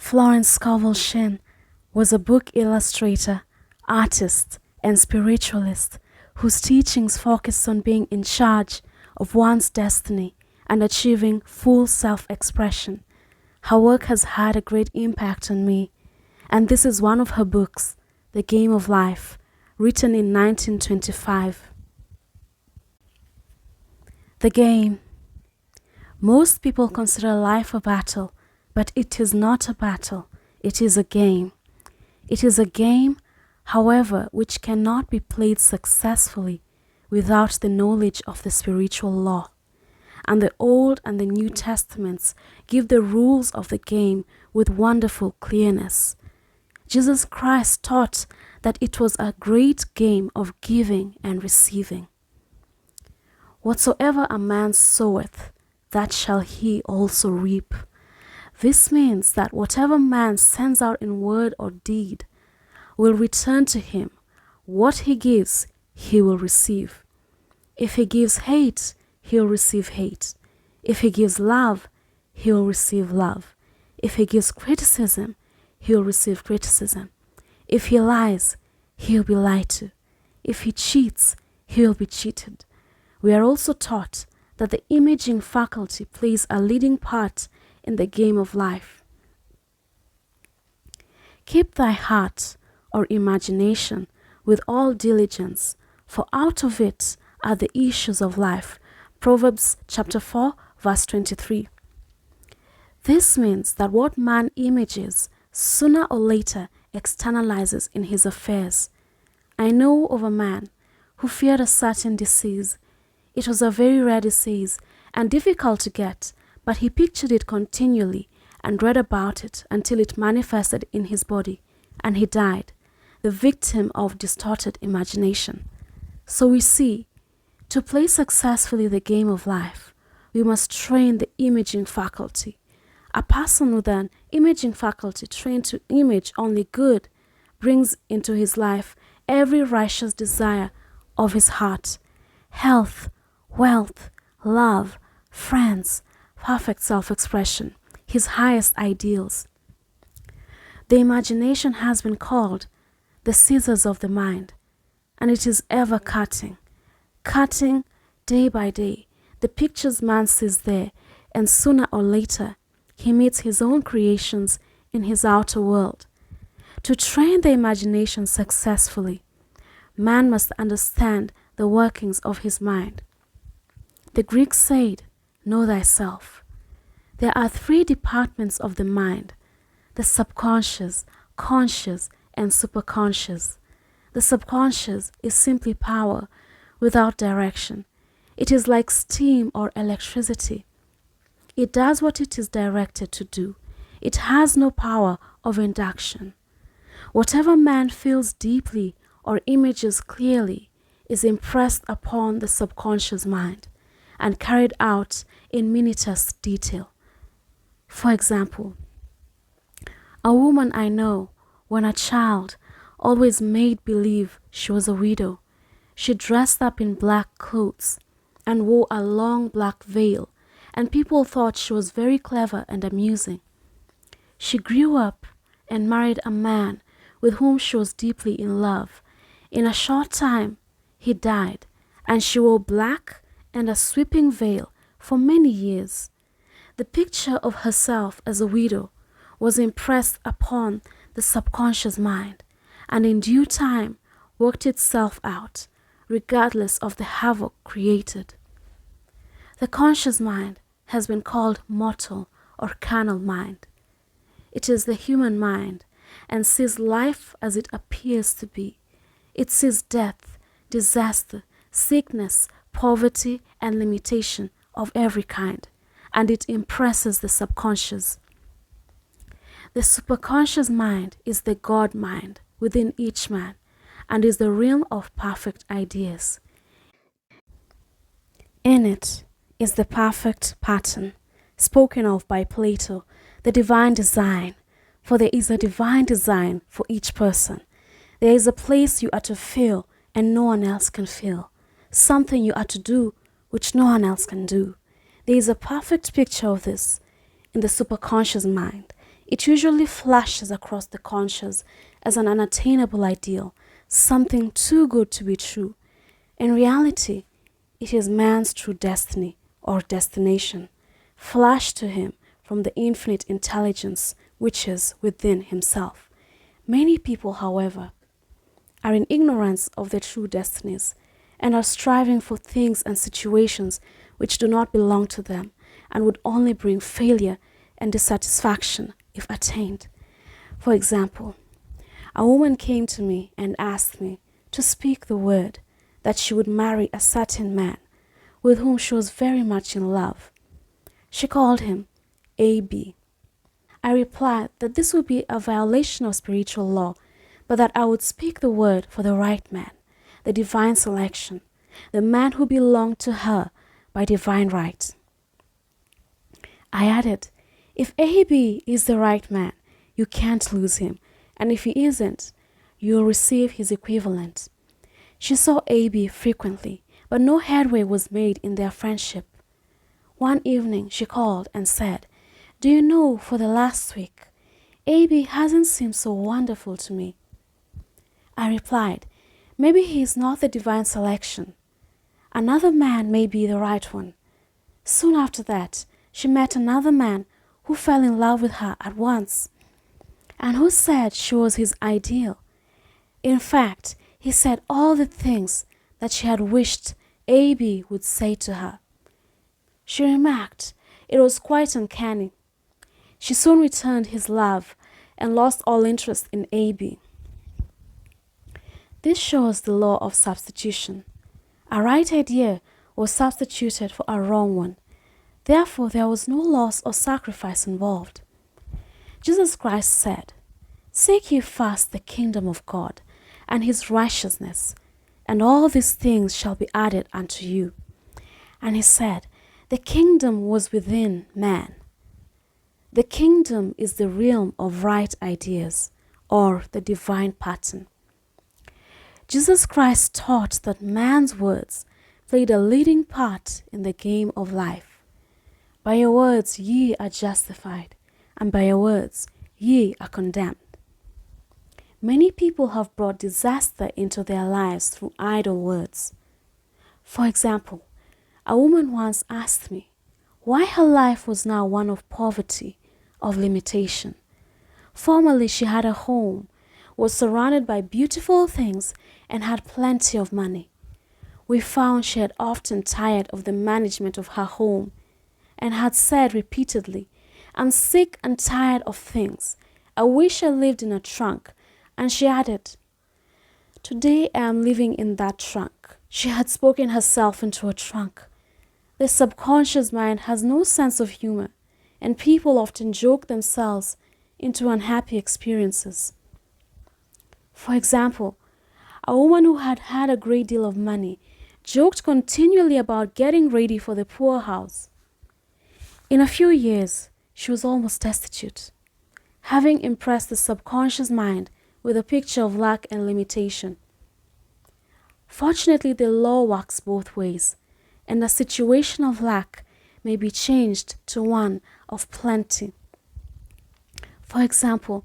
Florence Scovel Shinn was a book illustrator, artist, and spiritualist whose teachings focused on being in charge of one's destiny and achieving full self-expression. Her work has had a great impact on me, and this is one of her books, The Game of Life, written in 1925. The game. Most people consider life a battle, but it is not a battle, it is a game. It is a game, however, which cannot be played successfully without the knowledge of the spiritual law. And the Old and the New Testaments give the rules of the game with wonderful clearness. Jesus Christ taught that it was a great game of giving and receiving. Whatsoever a man soweth, that shall he also reap. This means that whatever man sends out in word or deed will return to him. What he gives, he will receive. If he gives hate, he'll receive hate. If he gives love, he'll receive love. If he gives criticism, he'll receive criticism. If he lies, he'll be lied to. If he cheats, he'll be cheated. We are also taught that the imaging faculty plays a leading part in the game of life. Keep thy heart or imagination with all diligence, for out of it are the issues of life. Proverbs chapter 4, verse 23. This means that what man images sooner or later externalizes in his affairs. I know of a man who feared a certain disease. It was a very rare disease and difficult to get, but he pictured it continually and read about it until it manifested in his body, and he died, the victim of distorted imagination. So we see, to play successfully the game of life, we must train the imaging faculty. A person with an imaging faculty trained to image only good brings into his life every righteous desire of his heart: health, wealth, love, friends, perfect self-expression, his highest ideals. The imagination has been called the scissors of the mind, and it is ever cutting day by day the pictures man sees there, and sooner or later he meets his own creations in his outer world. To train the imagination successfully, man must understand the workings of his mind. The Greeks said, "Know thyself." There are three departments of the mind: the subconscious, conscious, and superconscious. The subconscious is simply power without direction. It is like steam or electricity. It does what it is directed to do. It has no power of induction. Whatever man feels deeply or images clearly is impressed upon the subconscious mind and carried out in minutious detail. For example, a woman I know, when a child, always made believe she was a widow. She dressed up in black clothes and wore a long black veil, and people thought she was very clever and amusing. She grew up and married a man with whom she was deeply in love. In a short time, he died, and she wore black and a sweeping veil for many years. The picture of herself as a widow was impressed upon the subconscious mind, and in due time worked itself out, regardless of the havoc created. The conscious mind has been called mortal or carnal mind. It is the human mind and sees life as it appears to be. It sees death, disaster, sickness, poverty, and limitation of every kind, and it impresses the subconscious. The superconscious mind is the God mind within each man and is the realm of perfect ideas. In it is the perfect pattern spoken of by Plato, the divine design, for there is a divine design for each person. There is a place you are to fill and no one else can fill, something you are to do which no one else can do. There is a perfect picture of this in the superconscious mind. It usually flashes across the conscious as an unattainable ideal, something too good to be true. In reality, it is man's true destiny or destination, flashed to him from the infinite intelligence which is within himself. Many people, however, are in ignorance of their true destinies and are striving for things and situations which do not belong to them and would only bring failure and dissatisfaction if attained. For example, a woman came to me and asked me to speak the word that she would marry a certain man with whom she was very much in love. She called him A.B. I replied that this would be a violation of spiritual law, but that I would speak the word for the right man, the divine selection, the man who belonged to her by divine right. I added, if A.B. is the right man, you can't lose him, and if he isn't, you'll receive his equivalent. She saw A.B. frequently, but no headway was made in their friendship. One evening she called and said, do you know, for the last week, A.B. hasn't seemed so wonderful to me. I replied, maybe he is not the divine selection. Another man may be the right one. Soon after that, she met another man who fell in love with her at once, and who said she was his ideal. In fact, he said all the things that she had wished A.B. would say to her. She remarked it was quite uncanny. She soon returned his love and lost all interest in A.B. This shows the law of substitution. A right idea was substituted for a wrong one. Therefore, there was no loss or sacrifice involved. Jesus Christ said, seek ye first the kingdom of God and his righteousness, and all these things shall be added unto you. And he said, the kingdom was within man. The kingdom is the realm of right ideas, or the divine pattern. Jesus Christ taught that man's words played a leading part in the game of life. By your words ye are justified, and by your words ye are condemned. Many people have brought disaster into their lives through idle words. For example, a woman once asked me why her life was now one of poverty, of limitation. Formerly she had a home, was surrounded by beautiful things, and had plenty of money. We found she had often tired of the management of her home and had said repeatedly, I'm sick and tired of things. I wish I lived in a trunk. And she added, today I am living in that trunk. She had spoken herself into a trunk. The subconscious mind has no sense of humor, and people often joke themselves into unhappy experiences. For example, a woman who had had a great deal of money joked continually about getting ready for the poorhouse. In a few years, she was almost destitute, having impressed the subconscious mind with a picture of lack and limitation. Fortunately, the law works both ways, and a situation of lack may be changed to one of plenty. For example,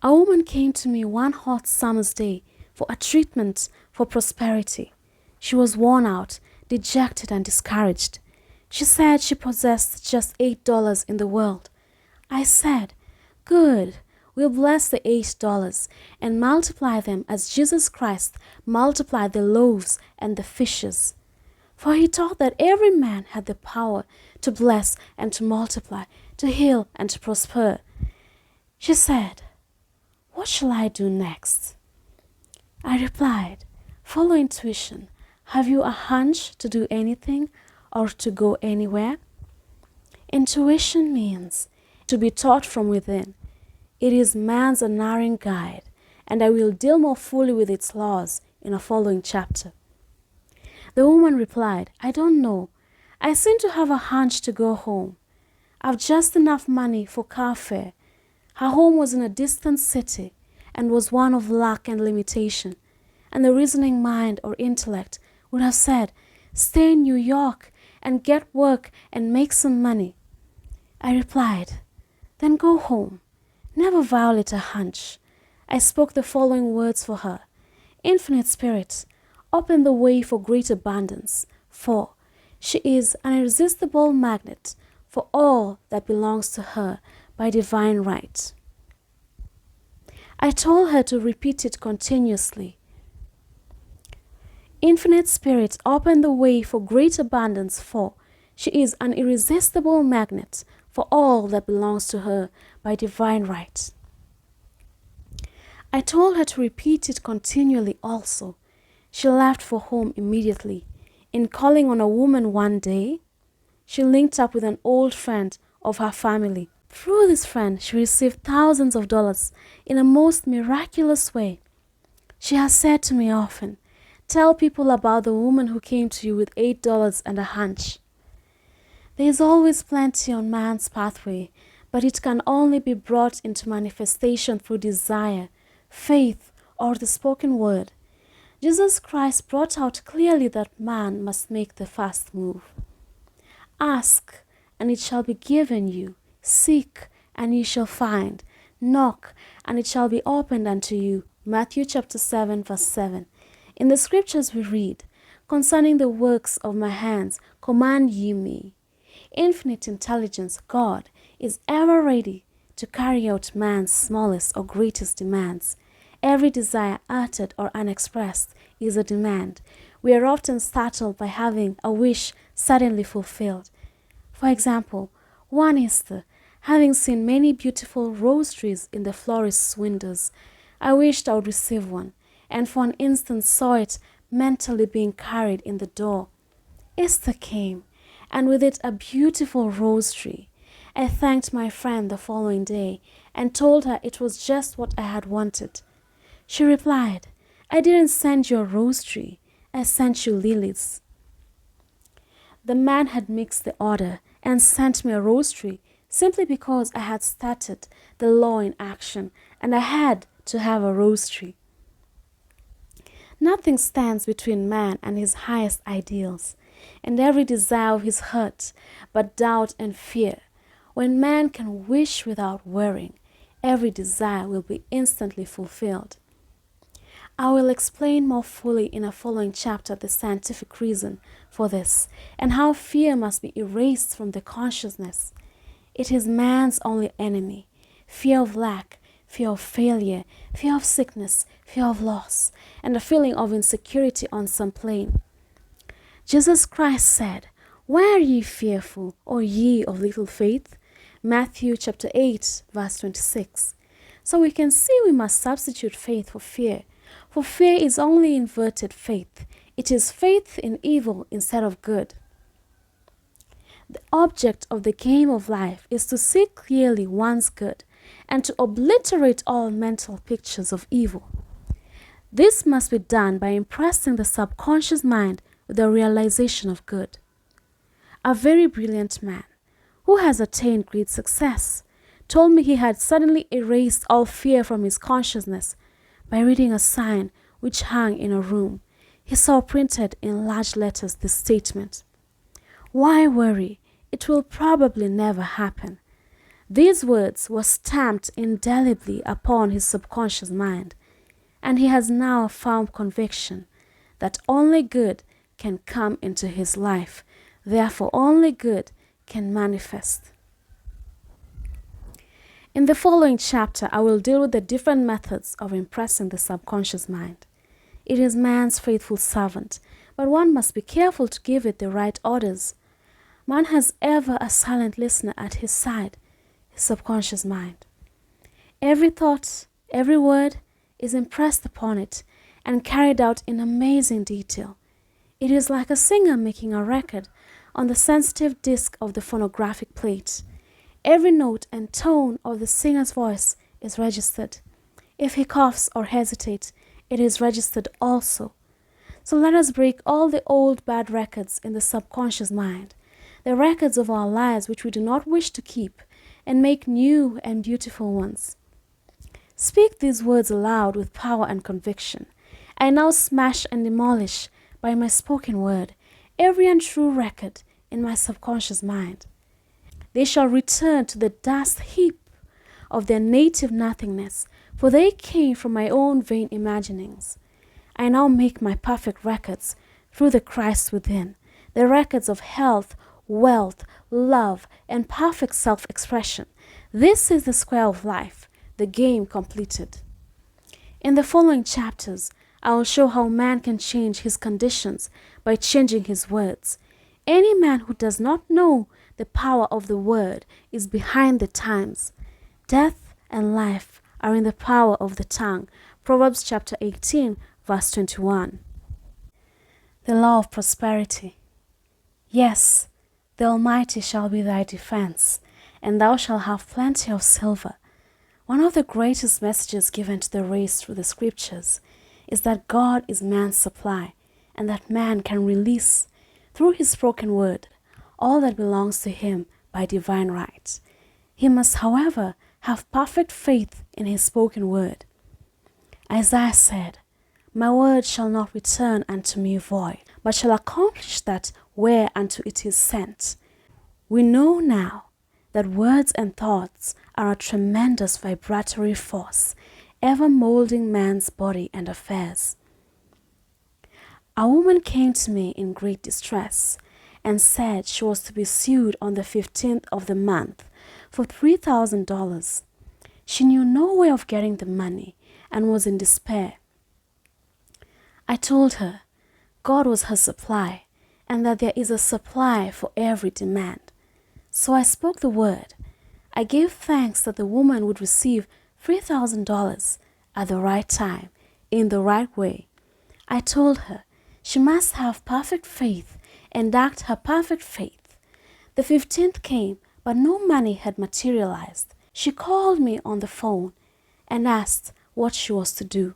a woman came to me one hot summer's day for a treatment for prosperity. She was worn out, dejected, and discouraged. She said she possessed just $8 in the world. I said, good. We'll bless the $8 and multiply them as Jesus Christ multiplied the loaves and the fishes. For he taught that every man had the power to bless and to multiply, to heal and to prosper. She said, what shall I do next? I replied, follow intuition. Have you a hunch to do anything or to go anywhere? Intuition means to be taught from within. It is man's unerring guide, and I will deal more fully with its laws in a following chapter. The woman replied, I don't know. I seem to have a hunch to go home. I've just enough money for car fare. Her home was in a distant city and was one of lack and limitation, and the reasoning mind or intellect would have said, stay in New York and get work and make some money. I replied, then go home. Never violate a hunch. I spoke the following words for her. Infinite Spirit, open the way for great abundance, for she is an irresistible magnet for all that belongs to her by divine right. I told her to repeat it continuously. Infinite Spirit, open the way for great abundance, for she is an irresistible magnet for all that belongs to her by divine right. I told her to repeat it continually also. She left for home immediately. In calling on a woman one day, she linked up with an old friend of her family. Through this friend, she received thousands of dollars in a most miraculous way. She has said to me often, "Tell people about the woman who came to you with $8 and a hunch." There is always plenty on man's pathway, but it can only be brought into manifestation through desire, faith, or the spoken word. Jesus Christ brought out clearly that man must make the first move. Ask, and it shall be given you. Seek, and ye shall find. Knock, and it shall be opened unto you. Matthew chapter 7, verse 7. In the scriptures we read, "Concerning the works of my hands, command ye me." Infinite intelligence, God, is ever ready to carry out man's smallest or greatest demands. Every desire uttered or unexpressed is a demand. We are often startled by having a wish suddenly fulfilled. For example, one Easter, having seen many beautiful rose trees in the florist's windows, I wished I would receive one, and for an instant saw it mentally being carried in the door. Easter came, and with it a beautiful rose tree. I thanked my friend the following day and told her it was just what I had wanted. She replied, "I didn't send you a rose tree, I sent you lilies." The man had mixed the order and sent me a rose tree simply because I had started the law in action and I had to have a rose tree. Nothing stands between man and his highest ideals and every desire of his heart but doubt and fear. When man can wish without worrying, every desire will be instantly fulfilled. I will explain more fully in a following chapter the scientific reason for this and how fear must be erased from the consciousness. It is man's only enemy. Fear of lack, fear of failure, fear of sickness, fear of loss, and a feeling of insecurity on some plane. Jesus Christ said, "Why are ye fearful, O ye of little faith?" Matthew chapter 8, verse 26. So we can see we must substitute faith for fear. For fear is only inverted faith. It is faith in evil instead of good. The object of the game of life is to see clearly one's good and to obliterate all mental pictures of evil. This must be done by impressing the subconscious mind with the realization of good. A very brilliant man, who has attained great success, told me he had suddenly erased all fear from his consciousness by reading a sign which hung in a room. He saw printed in large letters this statement, "Why worry? It will probably never happen." These words were stamped indelibly upon his subconscious mind, and he has now a firm conviction that only good can come into his life. Therefore, only good can manifest. In the following chapter, I will deal with the different methods of impressing the subconscious mind. It is man's faithful servant, but one must be careful to give it the right orders. Man has ever a silent listener at his side, his subconscious mind. Every thought, every word is impressed upon it and carried out in amazing detail. It is like a singer making a record on the sensitive disc of the phonographic plate. Every note and tone of the singer's voice is registered. If he coughs or hesitates, it is registered also. So let us break all the old bad records in the subconscious mind, the records of our lives which we do not wish to keep, and make new and beautiful ones. Speak these words aloud with power and conviction. I now smash and demolish, by my spoken word, every untrue record in my subconscious mind. They shall return to the dust heap of their native nothingness, for they came from my own vain imaginings. I now make my perfect records through the Christ within, the records of health, wealth, love, and perfect self-expression. This is the square of life, the game completed. In the following chapters, I will show how man can change his conditions by changing his words. Any man who does not know the power of the word is behind the times. Death and life are in the power of the tongue. Proverbs chapter 18, verse 21. The law of prosperity. Yes, the Almighty shall be thy defense, and thou shalt have plenty of silver. One of the greatest messages given to the race through the scriptures is that God is man's supply, and that man can release, through his spoken word, all that belongs to him by divine right. He must, however, have perfect faith in his spoken word. Isaiah said, "My word shall not return unto me void, but shall accomplish that whereunto it is sent." We know now that words and thoughts are a tremendous vibratory force, ever molding man's body and affairs. A woman came to me in great distress and said she was to be sued on the 15th of the month for $3,000. She knew no way of getting the money and was in despair. I told her God was her supply and that there is a supply for every demand. So I spoke the word. I gave thanks that the woman would receive $3,000 at the right time, in the right way. I told her she must have perfect faith and act her perfect faith. The 15th came, but no money had materialized. She called me on the phone and asked what she was to do.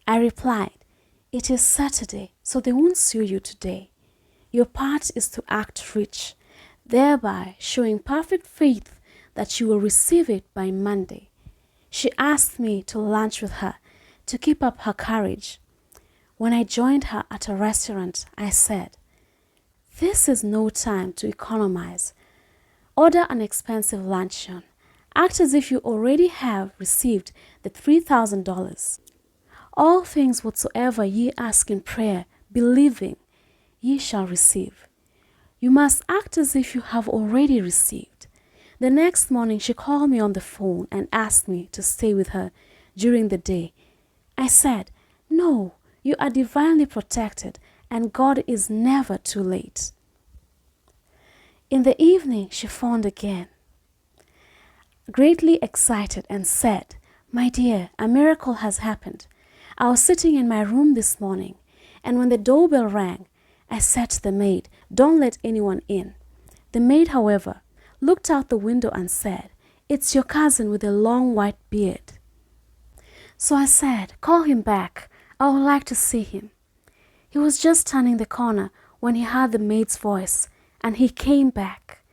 I replied, "It is Saturday, so they won't sue you today. Your part is to act rich, thereby showing perfect faith that she will receive it by Monday." She asked me to lunch with her to keep up her courage. When I joined her at a restaurant, I said, "This is no time to economize. Order an expensive luncheon. Act as if you already have received the $3,000. All things whatsoever ye ask in prayer, believing, ye shall receive." You must act as if you have already received. The next morning, she called me on the phone and asked me to stay with her during the day. I said, "No, you are divinely protected and God is never too late." In the evening, she phoned again, greatly excited, and said, "My dear, a miracle has happened. I was sitting in my room this morning, and when the doorbell rang, I said to the maid, 'Don't let anyone in.' The maid, however, looked out the window and said, 'It's your cousin with a long white beard.' So I said, 'Call him back. I would like to see him.' He was just turning the corner when he heard the maid's voice, and he came back.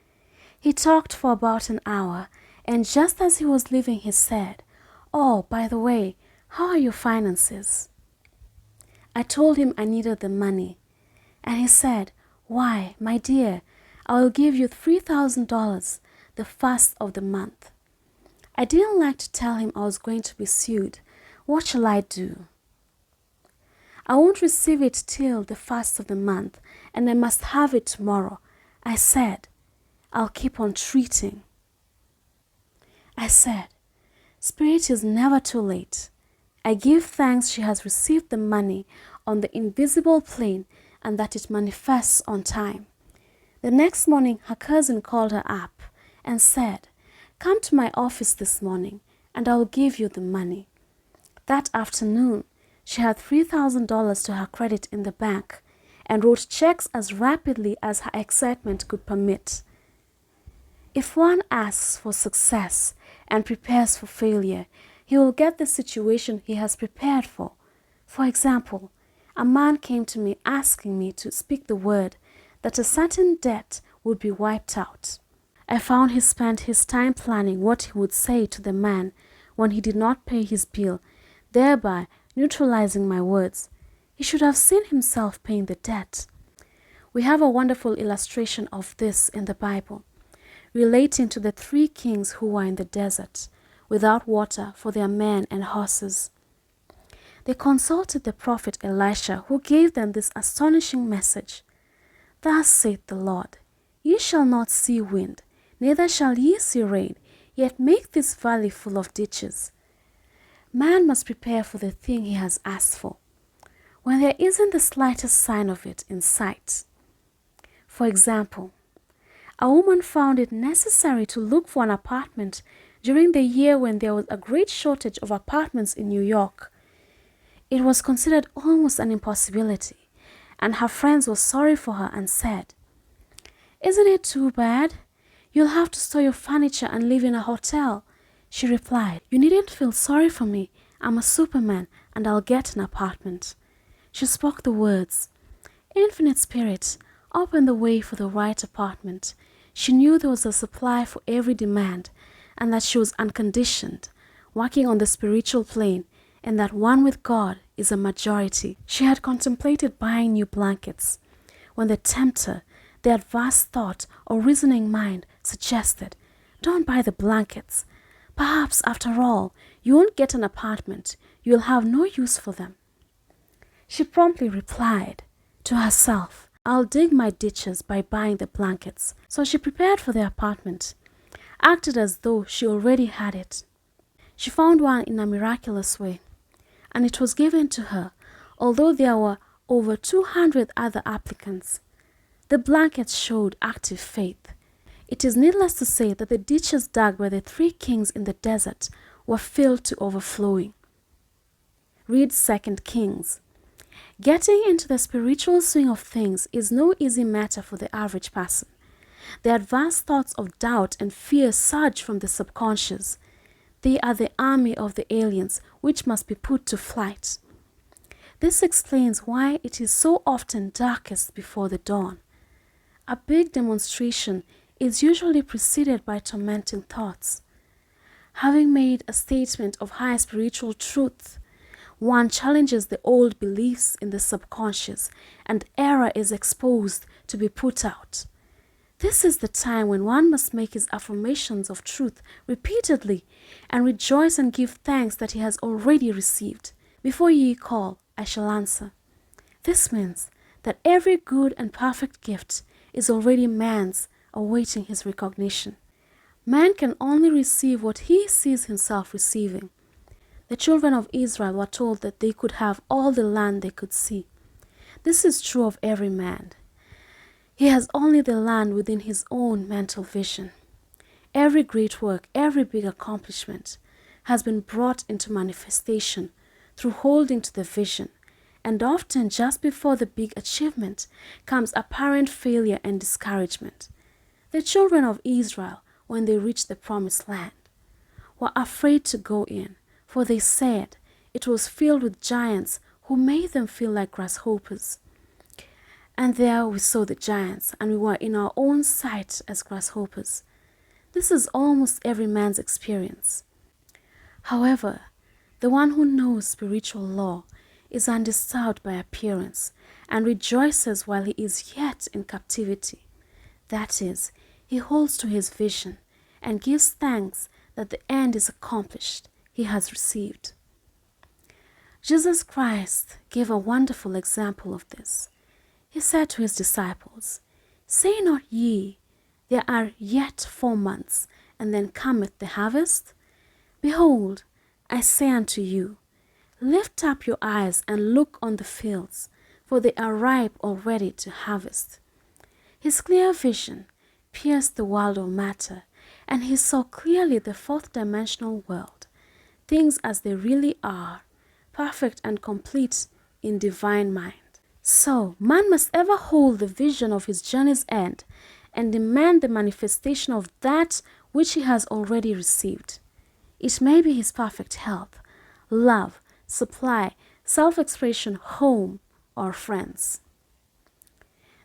He talked for about an hour, and just as he was leaving, he said, 'Oh, by the way, how are your finances?' I told him I needed the money, and he said, 'Why, my dear, I will give you $3,000 the first of the month.' I didn't like to tell him I was going to be sued. What shall I do? "I won't receive it till the first of the month, and I must have it tomorrow." I said, "I'll keep on treating." I said, "Spirit is never too late. I give thanks she has received the money on the invisible plane and that it manifests on time." The next morning, her cousin called her up and said, "Come to my office this morning and I will give you the money." That afternoon, she had $3,000 to her credit in the bank and wrote checks as rapidly as her excitement could permit. If one asks for success and prepares for failure, he will get the situation he has prepared for. For example, a man came to me asking me to speak the word that a certain debt would be wiped out. I found he spent his time planning what he would say to the man when he did not pay his bill, thereby neutralizing my words. He should have seen himself paying the debt. We have a wonderful illustration of this in the Bible, relating to the three kings who were in the desert. without water for their men and horses. They consulted the prophet Elisha, who gave them this astonishing message. Thus saith the Lord, Ye shall not see wind, neither shall ye see rain, yet make this valley full of ditches. Man must prepare for the thing he has asked for, when there isn't the slightest sign of it in sight. For example, a woman found it necessary to look for an apartment during the year when there was a great shortage of apartments in New York. It was considered almost an impossibility, and her friends were sorry for her and said, Isn't it too bad? You'll have to store your furniture and live in a hotel. She replied, You needn't feel sorry for me. I'm a superman and I'll get an apartment. She spoke the words. Infinite Spirit opened the way for the right apartment. She knew there was a supply for every demand and that she was unconditioned, working on the spiritual plane, and that one with God is a majority. She had contemplated buying new blankets when the tempter, the adverse thought or reasoning mind, suggested, Don't buy the blankets. Perhaps, after all, you won't get an apartment. You'll have no use for them. She promptly replied to herself, I'll dig my ditches by buying the blankets. So she prepared for the apartment, acted as though she already had it. She found one in a miraculous way, and it was given to her, although there were over 200 other applicants. The blankets showed active faith. It is needless to say that the ditches dug by the 3 kings in the desert were filled to overflowing. Read 2 Kings. Getting into the spiritual swing of things is no easy matter for the average person. The advanced thoughts of doubt and fear surge from the subconscious. They are the army of the aliens which must be put to flight. This explains why it is so often darkest before the dawn. A big demonstration is usually preceded by tormenting thoughts. Having made a statement of high spiritual truth, one challenges the old beliefs in the subconscious, and error is exposed to be put out. This is the time when one must make his affirmations of truth repeatedly and rejoice and give thanks that he has already received. Before ye call, I shall answer. This means that every good and perfect gift is already man's, awaiting his recognition. Man can only receive what he sees himself receiving. The children of Israel were told that they could have all the land they could see. This is true of every man. He has only the land within his own mental vision. Every great work, every big accomplishment has been brought into manifestation through holding to the vision, and often just before the big achievement comes apparent failure and discouragement. The children of Israel, when they reached the promised land, were afraid to go in, for they said it was filled with giants who made them feel like grasshoppers. And there we saw the giants, and we were in our own sight as grasshoppers. This is almost every man's experience. However, the one who knows spiritual law is undisturbed by appearance and rejoices while he is yet in captivity. That is, he holds to his vision and gives thanks that the end is accomplished, he has received. Jesus Christ gave a wonderful example of this. He said to his disciples, Say not ye, there are yet 4 months, and then cometh the harvest? Behold, I say unto you, lift up your eyes and look on the fields, for they are ripe already to harvest. His clear vision pierced the world of matter, and he saw clearly the 4th-dimensional world, things as they really are, perfect and complete in divine mind. So, man must ever hold the vision of his journey's end and demand the manifestation of that which he has already received. It may be his perfect health, love, supply, self-expression, home, or friends.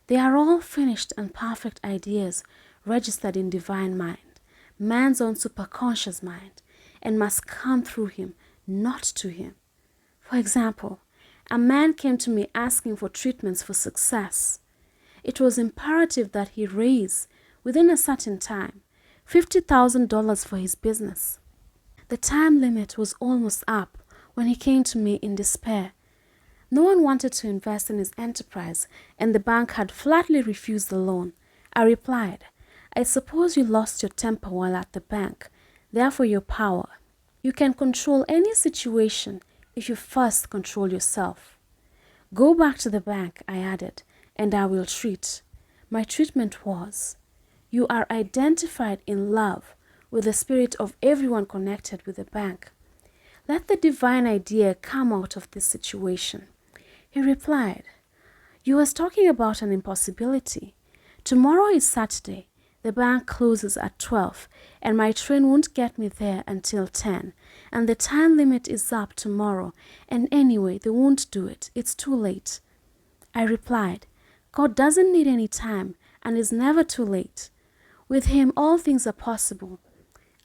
They are all finished and perfect ideas registered in divine mind, man's own superconscious mind, and must come through him, not to him. For example, a man came to me asking for treatments for success. It was imperative that he raise, within a certain time, $50,000 for his business. The time limit was almost up when he came to me in despair. No one wanted to invest in his enterprise, and the bank had flatly refused the loan. I replied, I suppose you lost your temper while at the bank, therefore your power. You can control any situation if you first control yourself. Go back to the bank, I added, and I will treat. My treatment was, you are identified in love with the spirit of everyone connected with the bank. Let the divine idea come out of this situation. He replied, you was talking about an impossibility. Tomorrow is Saturday. The bank closes at 12, and my train won't get me there until 10, and the time limit is up tomorrow, and anyway, they won't do it. It's too late. I replied, God doesn't need any time and is never too late. With him, all things are possible.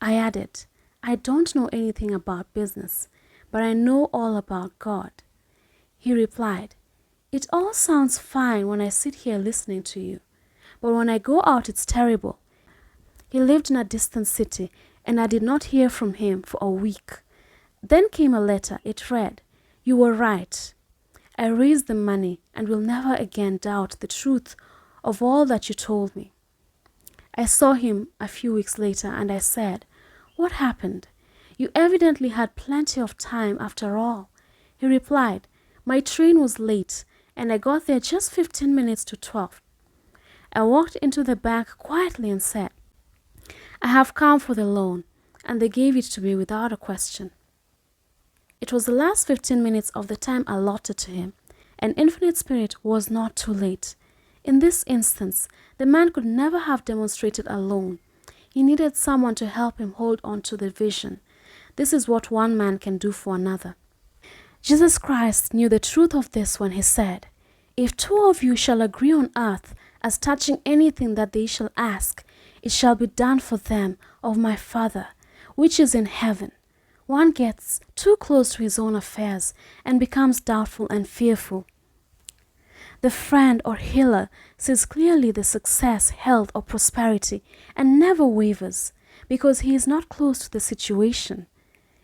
I added, I don't know anything about business, but I know all about God. He replied, it all sounds fine when I sit here listening to you, but when I go out it's terrible. He lived in a distant city, and I did not hear from him for a week. Then came a letter. It read, you were right. I raised the money and will never again doubt the truth of all that you told me. I saw him a few weeks later and I said, what happened? You evidently had plenty of time after all. He replied, my train was late and I got there just 15 minutes to 12. I walked into the bank quietly and said, I have come for the loan, and they gave it to me without a question. It was the last 15 minutes of the time allotted to him, and Infinite Spirit was not too late. In this instance, the man could never have demonstrated alone. He needed someone to help him hold on to the vision. This is what one man can do for another. Jesus Christ knew the truth of this when he said, if two of you shall agree on earth as touching anything that they shall ask, it shall be done for them of my Father, which is in heaven. One gets too close to his own affairs and becomes doubtful and fearful. The friend or healer sees clearly the success, health, or prosperity and never wavers because he is not close to the situation.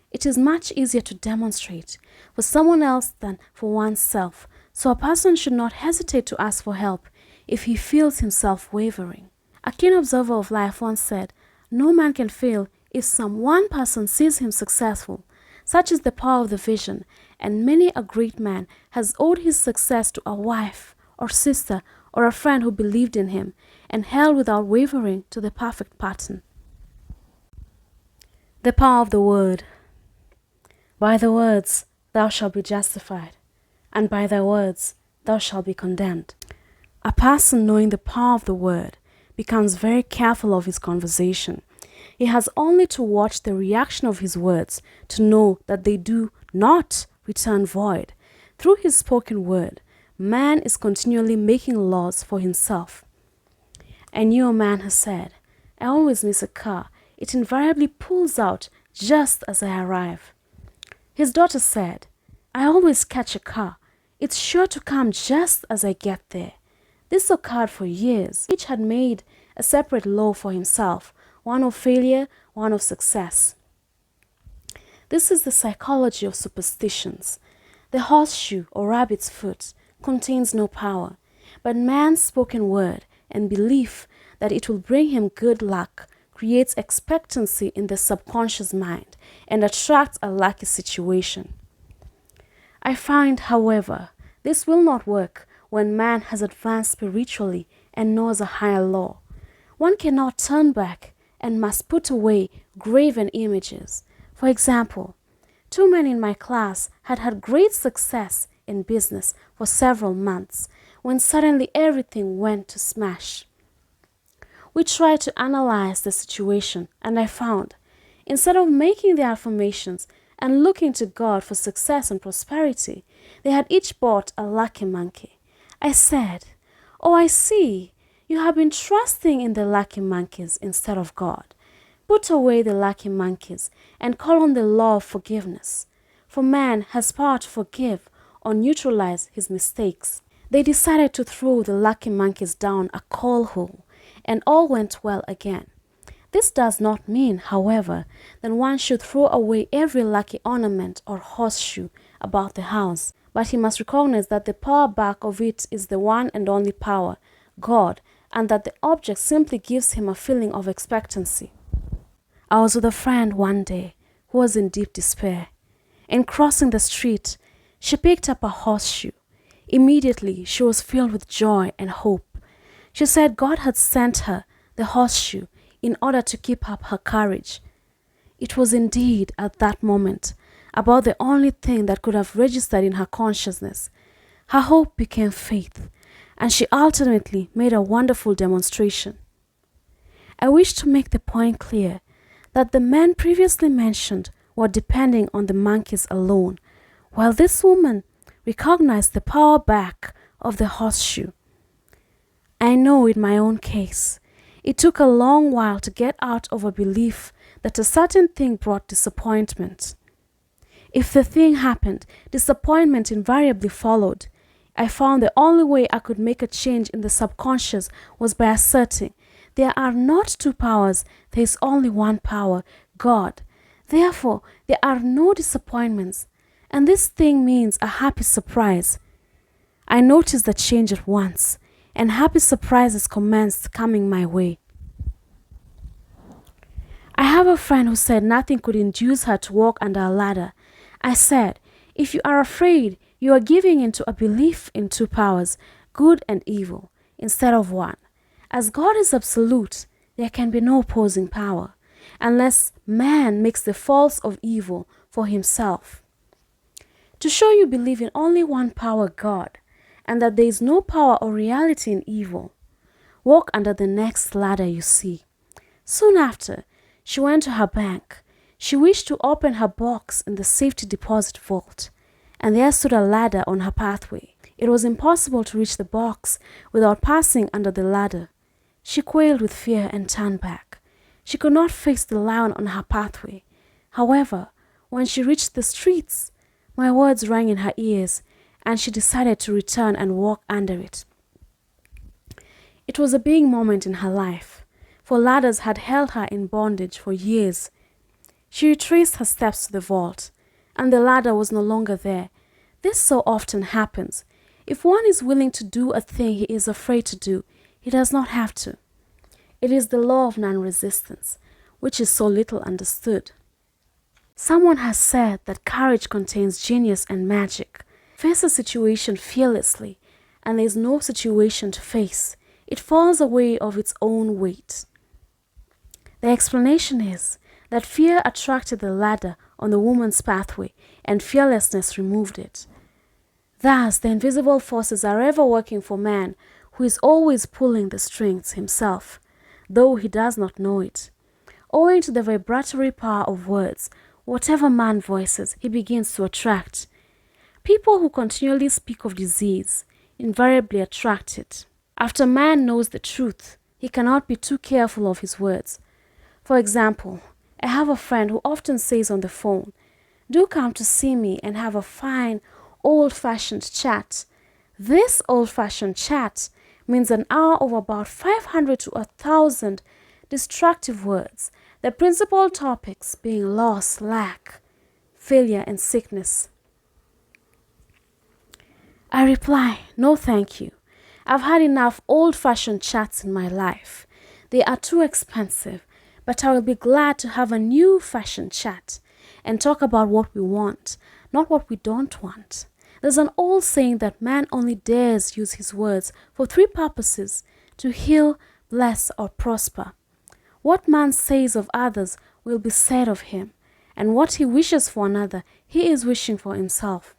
It is much easier to demonstrate for someone else than for oneself, so a person should not hesitate to ask for help if he feels himself wavering. A keen observer of life once said, no man can fail if some one person sees him successful. Such is the power of the vision, and many a great man has owed his success to a wife or sister or a friend who believed in him and held without wavering to the perfect pattern. The power of the word. By the words thou shalt be justified, and by thy words thou shalt be condemned. A person knowing the power of the word becomes very careful of his conversation. He has only to watch the reaction of his words to know that they do not return void. Through his spoken word, man is continually making laws for himself. I knew a man who said, I always miss a car. It invariably pulls out just as I arrive. His daughter said, I always catch a car. It's sure to come just as I get there. This occurred for years. Each had made a separate law for himself, one of failure, one of success. This is the psychology of superstitions. The horseshoe or rabbit's foot contains no power, but man's spoken word and belief that it will bring him good luck creates expectancy in the subconscious mind and attracts a lucky situation. I find, however, this will not work when man has advanced spiritually and knows a higher law. One cannot turn back and must put away graven images. For example, two men in my class had had great success in business for several months when suddenly everything went to smash. We tried to analyze the situation and I found, instead of making the affirmations and looking to God for success and prosperity, they had each bought a lucky monkey. I said, oh, I see. You have been trusting in the lucky monkeys instead of God. Put away the lucky monkeys and call on the law of forgiveness. For man has power to forgive or neutralize his mistakes. They decided to throw the lucky monkeys down a coal hole, and all went well again. This does not mean, however, that one should throw away every lucky ornament or horseshoe about the house, but he must recognize that the power back of it is the one and only power, God, and that the object simply gives him a feeling of expectancy. I was with a friend one day who was in deep despair. In crossing the street, she picked up a horseshoe. Immediately, she was filled with joy and hope. She said God had sent her the horseshoe in order to keep up her courage. It was indeed, at that moment, about the only thing that could have registered in her consciousness. Her hope became faith, and she ultimately made a wonderful demonstration. I wish to make the point clear that the men previously mentioned were depending on the monkeys alone, while this woman recognized the power back of the horseshoe. I know in my own case, it took a long while to get out of a belief that a certain thing brought disappointment. If the thing happened, disappointment invariably followed. I found the only way I could make a change in the subconscious was by asserting, there are not two powers, there is only one power, God. Therefore, there are no disappointments, and this thing means a happy surprise. I noticed the change at once, and happy surprises commenced coming my way. I have a friend who said nothing could induce her to walk under a ladder. I said, if you are afraid, you are giving into a belief in two powers, good and evil, instead of one. As God is absolute, there can be no opposing power, unless man makes the faults of evil for himself. To show you believe in only one power, God, and that there is no power or reality in evil, walk under the next ladder you see. Soon after, she went to her bank. She wished to open her box in the safety deposit vault, and there stood a ladder on her pathway. It was impossible to reach the box without passing under the ladder. She quailed with fear and turned back. She could not face the lion on her pathway. However, when she reached the streets, my words rang in her ears, and she decided to return and walk under it. It was a big moment in her life, for ladders had held her in bondage for years. She retraced her steps to the vault, and the ladder was no longer there. This so often happens. If one is willing to do a thing he is afraid to do, he does not have to. It is the law of non-resistance, which is so little understood. Someone has said that courage contains genius and magic. Face a situation fearlessly, and there is no situation to face. It falls away of its own weight. The explanation is that fear attracted the ladder on the woman's pathway, and fearlessness removed it. Thus, the invisible forces are ever working for man, who is always pulling the strings himself, though he does not know it. Owing to the vibratory power of words, whatever man voices, he begins to attract. People who continually speak of disease invariably attract it. After man knows the truth, he cannot be too careful of his words. For example, I have a friend who often says on the phone, "Do come to see me and have a fine, old-fashioned chat." This old-fashioned chat means an hour of about 500 to 1,000 destructive words, the principal topics being loss, lack, failure, and sickness. I reply, "No thank you. I've had enough old-fashioned chats in my life. They are too expensive, but I will be glad to have a new-fashioned chat and talk about what we want, not what we don't want." There's an old saying that man only dares use his words for three purposes: to heal, bless, or prosper. What man says of others will be said of him, and what he wishes for another, he is wishing for himself.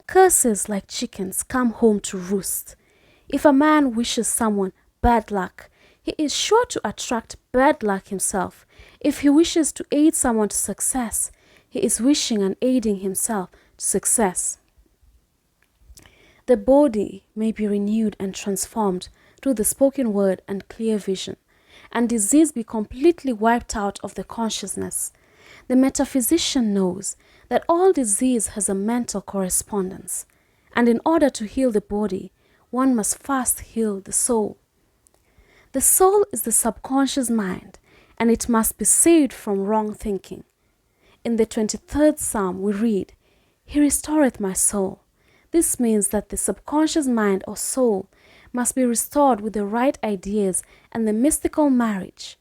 Curses like chickens come home to roost. If a man wishes someone bad luck, he is sure to attract bad luck himself. If he wishes to aid someone to success, he is wishing and aiding himself to success. The body may be renewed and transformed through the spoken word and clear vision, and disease be completely wiped out of the consciousness. The metaphysician knows that all disease has a mental correspondence, and in order to heal the body, one must first heal the soul. The soul is the subconscious mind, and it must be saved from wrong thinking. In the 23rd Psalm we read, "He restoreth my soul." This means that the subconscious mind or soul must be restored with the right ideas, and the mystical marriage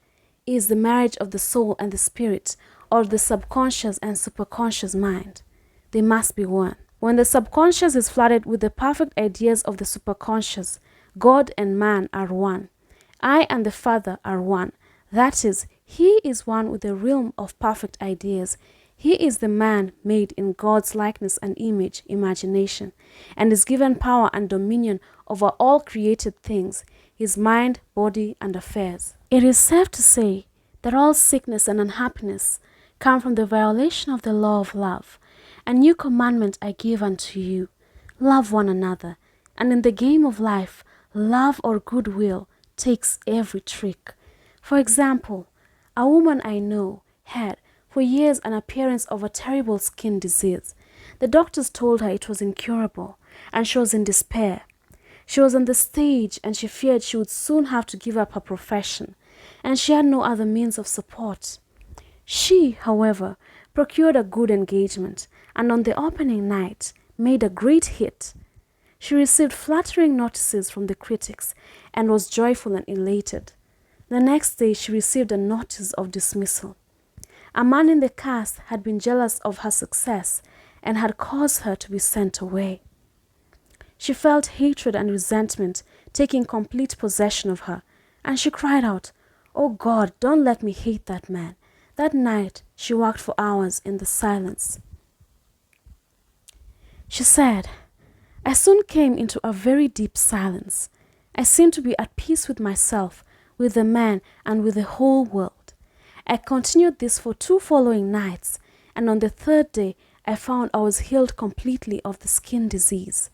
is the marriage of the soul and the spirit, or the subconscious and superconscious mind. They must be one. When the subconscious is flooded with the perfect ideas of the superconscious, God and man are one. I and the Father are one. That is, He is one with the realm of perfect ideas. He is the man made in God's likeness and image, imagination, and is given power and dominion over all created things, his mind, body, and affairs. It is safe to say that all sickness and unhappiness come from the violation of the law of love. A new commandment I give unto you, love one another. And in the game of life, love or goodwill takes every trick. For example, a woman I know had for years an appearance of a terrible skin disease. The doctors told her it was incurable, and she was in despair. She was on the stage, and she feared she would soon have to give up her profession, and she had no other means of support. She, however, procured a good engagement, and on the opening night made a great hit. She received flattering notices from the critics and was joyful and elated. The next day she received a notice of dismissal. A man in the cast had been jealous of her success and had caused her to be sent away. She felt hatred and resentment taking complete possession of her, and she cried out, "Oh God, don't let me hate that man." That night she worked for hours in the silence. She said, "I soon came into a very deep silence. I seemed to be at peace with myself, with the man, and with the whole world. I continued this for 2 following nights, and on the 3rd day I found I was healed completely of the skin disease.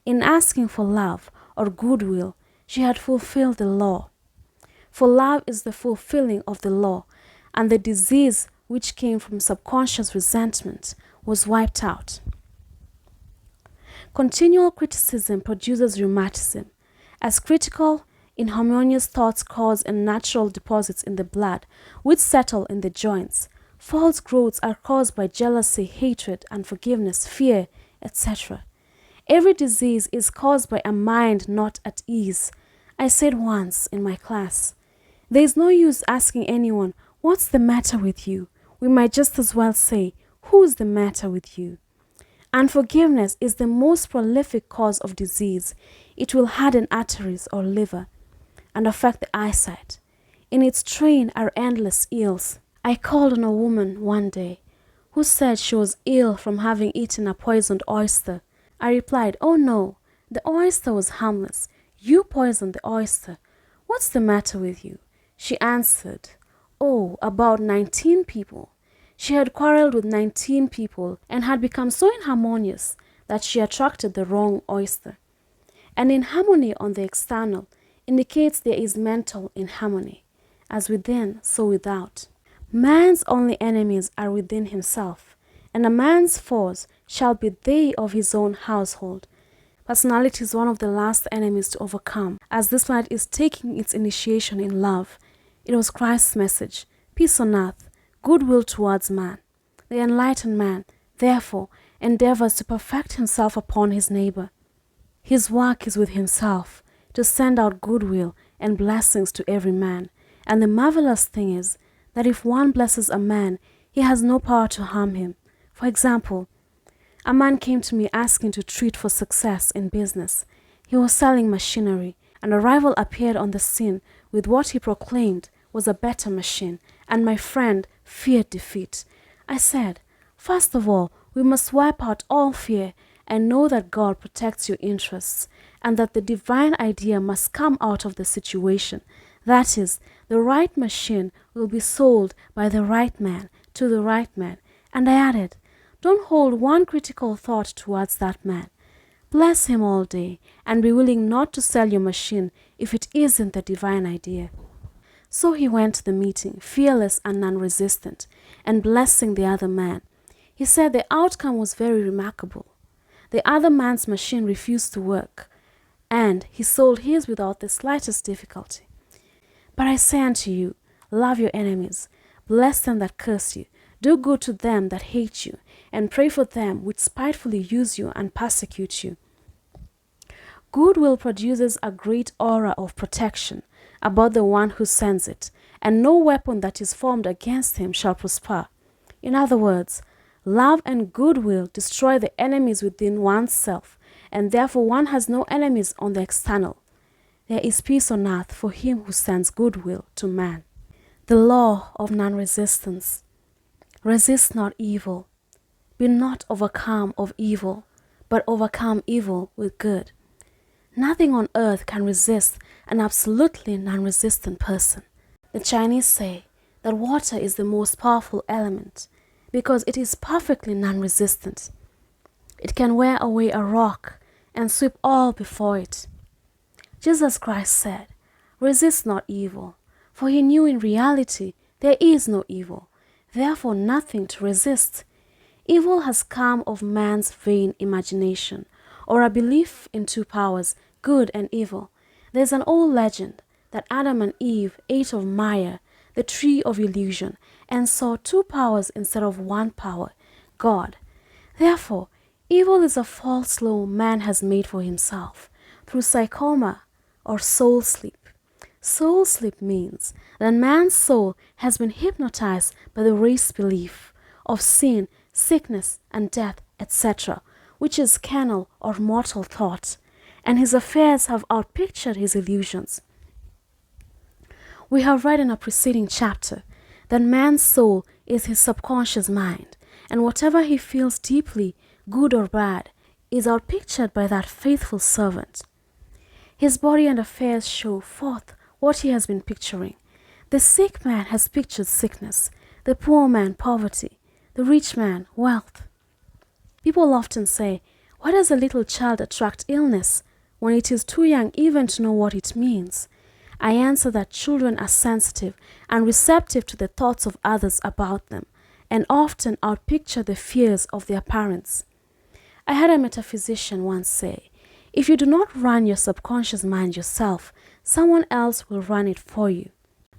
In asking for love or goodwill, she had fulfilled the law. For love is the fulfilling of the law, and the disease which came from subconscious resentment was wiped out." Continual criticism produces rheumatism. As critical, inharmonious thoughts cause unnatural deposits in the blood, which settle in the joints. False growths are caused by jealousy, hatred, unforgiveness, fear, etc. Every disease is caused by a mind not at ease. I said once in my class, "There is no use asking anyone, 'What's the matter with you?' We might just as well say, 'Who's the matter with you?'" Unforgiveness is the most prolific cause of disease. It will harden arteries or liver and affect the eyesight. In its train are endless ills. I called on a woman one day who said she was ill from having eaten a poisoned oyster. I replied, "Oh no, the oyster was harmless. You poisoned the oyster. What's the matter with you?" She answered, "Oh, about 19 people. She had quarreled with 19 people and had become so inharmonious that she attracted the wrong oyster." And inharmony on the external indicates there is mental inharmony, as within, so without. Man's only enemies are within himself, and a man's foes shall be they of his own household. Personality is one of the last enemies to overcome, as this planet is taking its initiation in love. It was Christ's message, peace on earth, goodwill towards man. The enlightened man, therefore, endeavors to perfect himself upon his neighbor. His work is with himself, to send out goodwill and blessings to every man. And the marvelous thing is that if one blesses a man, he has no power to harm him. For example, a man came to me asking to treat for success in business. He was selling machinery, and a rival appeared on the scene with what he proclaimed was a better machine, and my friend feared defeat. I said, "First of all, we must wipe out all fear and know that God protects your interests, and that the divine idea must come out of the situation. That is, the right machine will be sold by the right man to the right man." And I added, "Don't hold one critical thought towards that man. Bless him all day and be willing not to sell your machine if it isn't the divine idea." So he went to the meeting, fearless and non-resistant, and blessing the other man. He said the outcome was very remarkable. The other man's machine refused to work, and he sold his without the slightest difficulty. But I say unto you love your enemies, bless them that curse you, do good to them that hate you, and pray for them which spitefully use you and persecute you. Goodwill produces a great aura of protection about the one who sends it, and no weapon that is formed against him shall prosper. In other words, love and goodwill destroy the enemies within oneself, and therefore one has no enemies on the external. There is peace on earth for him who sends goodwill to man. The law of non-resistance. Resist not evil. Be not overcome of evil, but overcome evil with good. Nothing on earth can resist an absolutely non-resistant person. The Chinese say that water is the most powerful element because it is perfectly non-resistant. It can wear away a rock and sweep all before it. Jesus Christ said, "Resist not evil," for he knew in reality there is no evil, therefore nothing to resist. Evil has come of man's vain imagination, or a belief in two powers, good and evil. There's an old legend that Adam and Eve ate of Maya, the tree of illusion, and saw two powers instead of one power, God. Therefore, evil is a false law man has made for himself through psychoma or soul sleep. Soul sleep means that man's soul has been hypnotized by the race belief of sin, sickness, and death, etc., which is carnal or mortal thought, and his affairs have outpictured his illusions. We have read in a preceding chapter that man's soul is his subconscious mind, and whatever he feels deeply, good or bad, is outpictured by that faithful servant. His body and affairs show forth what he has been picturing. The sick man has pictured sickness, the poor man poverty, the rich man wealth. People often say, "Why does a little child attract illness when it is too young even to know what it means?" I answer that children are sensitive and receptive to the thoughts of others about them, and often outpicture the fears of their parents. I had a metaphysician once say, "If you do not run your subconscious mind yourself, someone else will run it for you."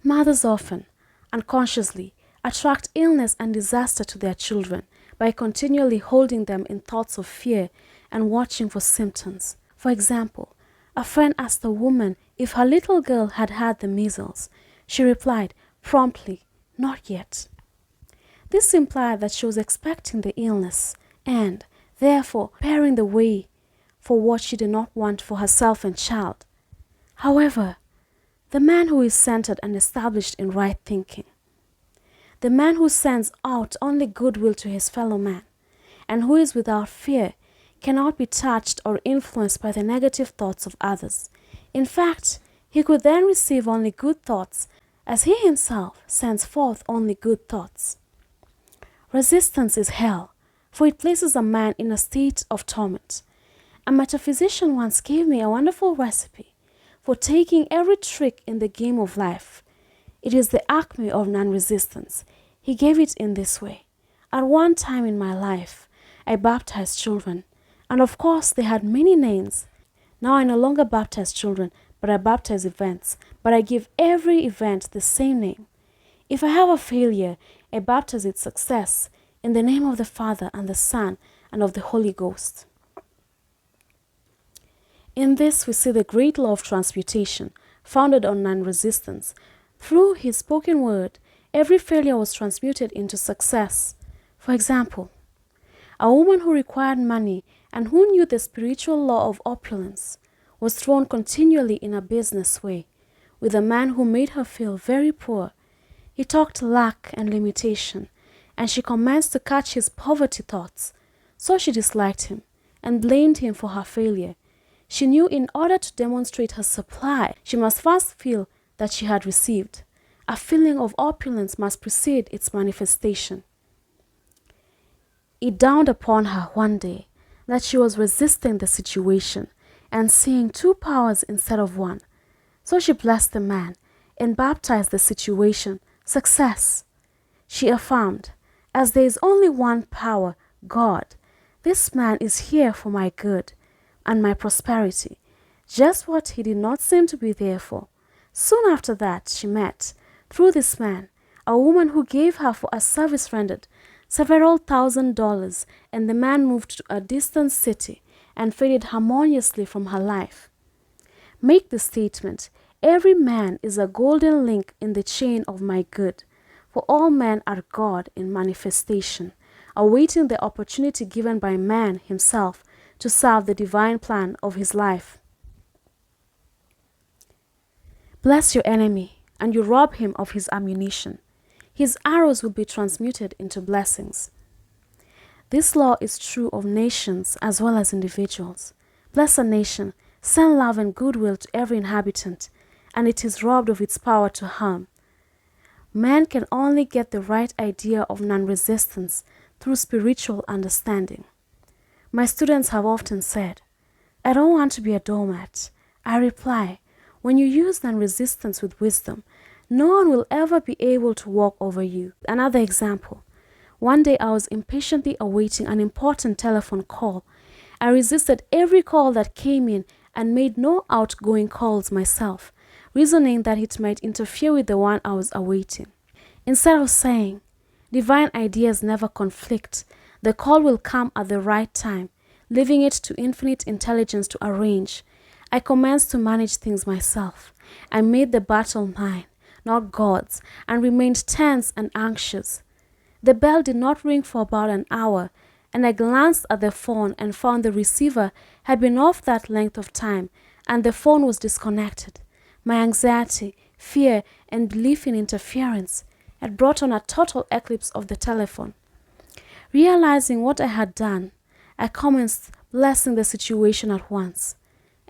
Mothers often, unconsciously, attract illness and disaster to their children by continually holding them in thoughts of fear and watching for symptoms. For example, a friend asked a woman if her little girl had had the measles. She replied promptly, "Not yet." This implied that she was expecting the illness and, therefore, preparing the way for what she did not want for herself and child. However, the man who is centered and established in right thinking, the man who sends out only goodwill to his fellow man, and who is without fear, cannot be touched or influenced by the negative thoughts of others. In fact, he could then receive only good thoughts, as he himself sends forth only good thoughts. Resistance is hell, for it places a man in a state of torment. A metaphysician once gave me a wonderful recipe for taking every trick in the game of life. It is the acme of non-resistance. He gave it in this way. At one time in my life, I baptized children, and of course they had many names. Now I no longer baptize children, but I baptize events, but I give every event the same name. If I have a failure, I baptize its success in the name of the Father and the Son and of the Holy Ghost. In this we see the great law of transmutation, founded on non-resistance. Through his spoken word, every failure was transmuted into success. For example, a woman who required money and who knew the spiritual law of opulence was thrown continually in a business way with a man who made her feel very poor. He talked lack and limitation, and she commenced to catch his poverty thoughts. So she disliked him and blamed him for her failure. She knew in order to demonstrate her supply, she must first feel that she had received. A feeling of opulence must precede its manifestation. It dawned upon her one day that she was resisting the situation and seeing two powers instead of one. So she blessed the man and baptized the situation success. She affirmed, "As there is only one power, God, this man is here for my good and my prosperity," just what he did not seem to be there for. Soon after that, she met Through this man, a woman who gave her for a service rendered several $1,000s, and the man moved to a distant city and faded harmoniously from her life. Make the statement, every man is a golden link in the chain of my good, for all men are God in manifestation, awaiting the opportunity given by man himself to serve the divine plan of his life. Bless your enemy, and you rob him of his ammunition. His arrows will be transmuted into blessings. This law is true of nations as well as individuals. Bless a nation, send love and goodwill to every inhabitant, and it is robbed of its power to harm. Man can only get the right idea of non-resistance through spiritual understanding. My students have often said, "I don't want to be a doormat." I reply, when you use non-resistance with wisdom, no one will ever be able to walk over you. Another example. One day I was impatiently awaiting an important telephone call. I resisted every call that came in and made no outgoing calls myself, reasoning that it might interfere with the one I was awaiting. Instead of saying, divine ideas never conflict, the call will come at the right time, leaving it to infinite intelligence to arrange, I commenced to manage things myself. I made the battle mine, not God's, and remained tense and anxious. The bell did not ring for about an hour, and I glanced at the phone and found the receiver had been off that length of time, and the phone was disconnected. My anxiety, fear, and belief in interference had brought on a total eclipse of the telephone. Realizing what I had done, I commenced blessing the situation at once.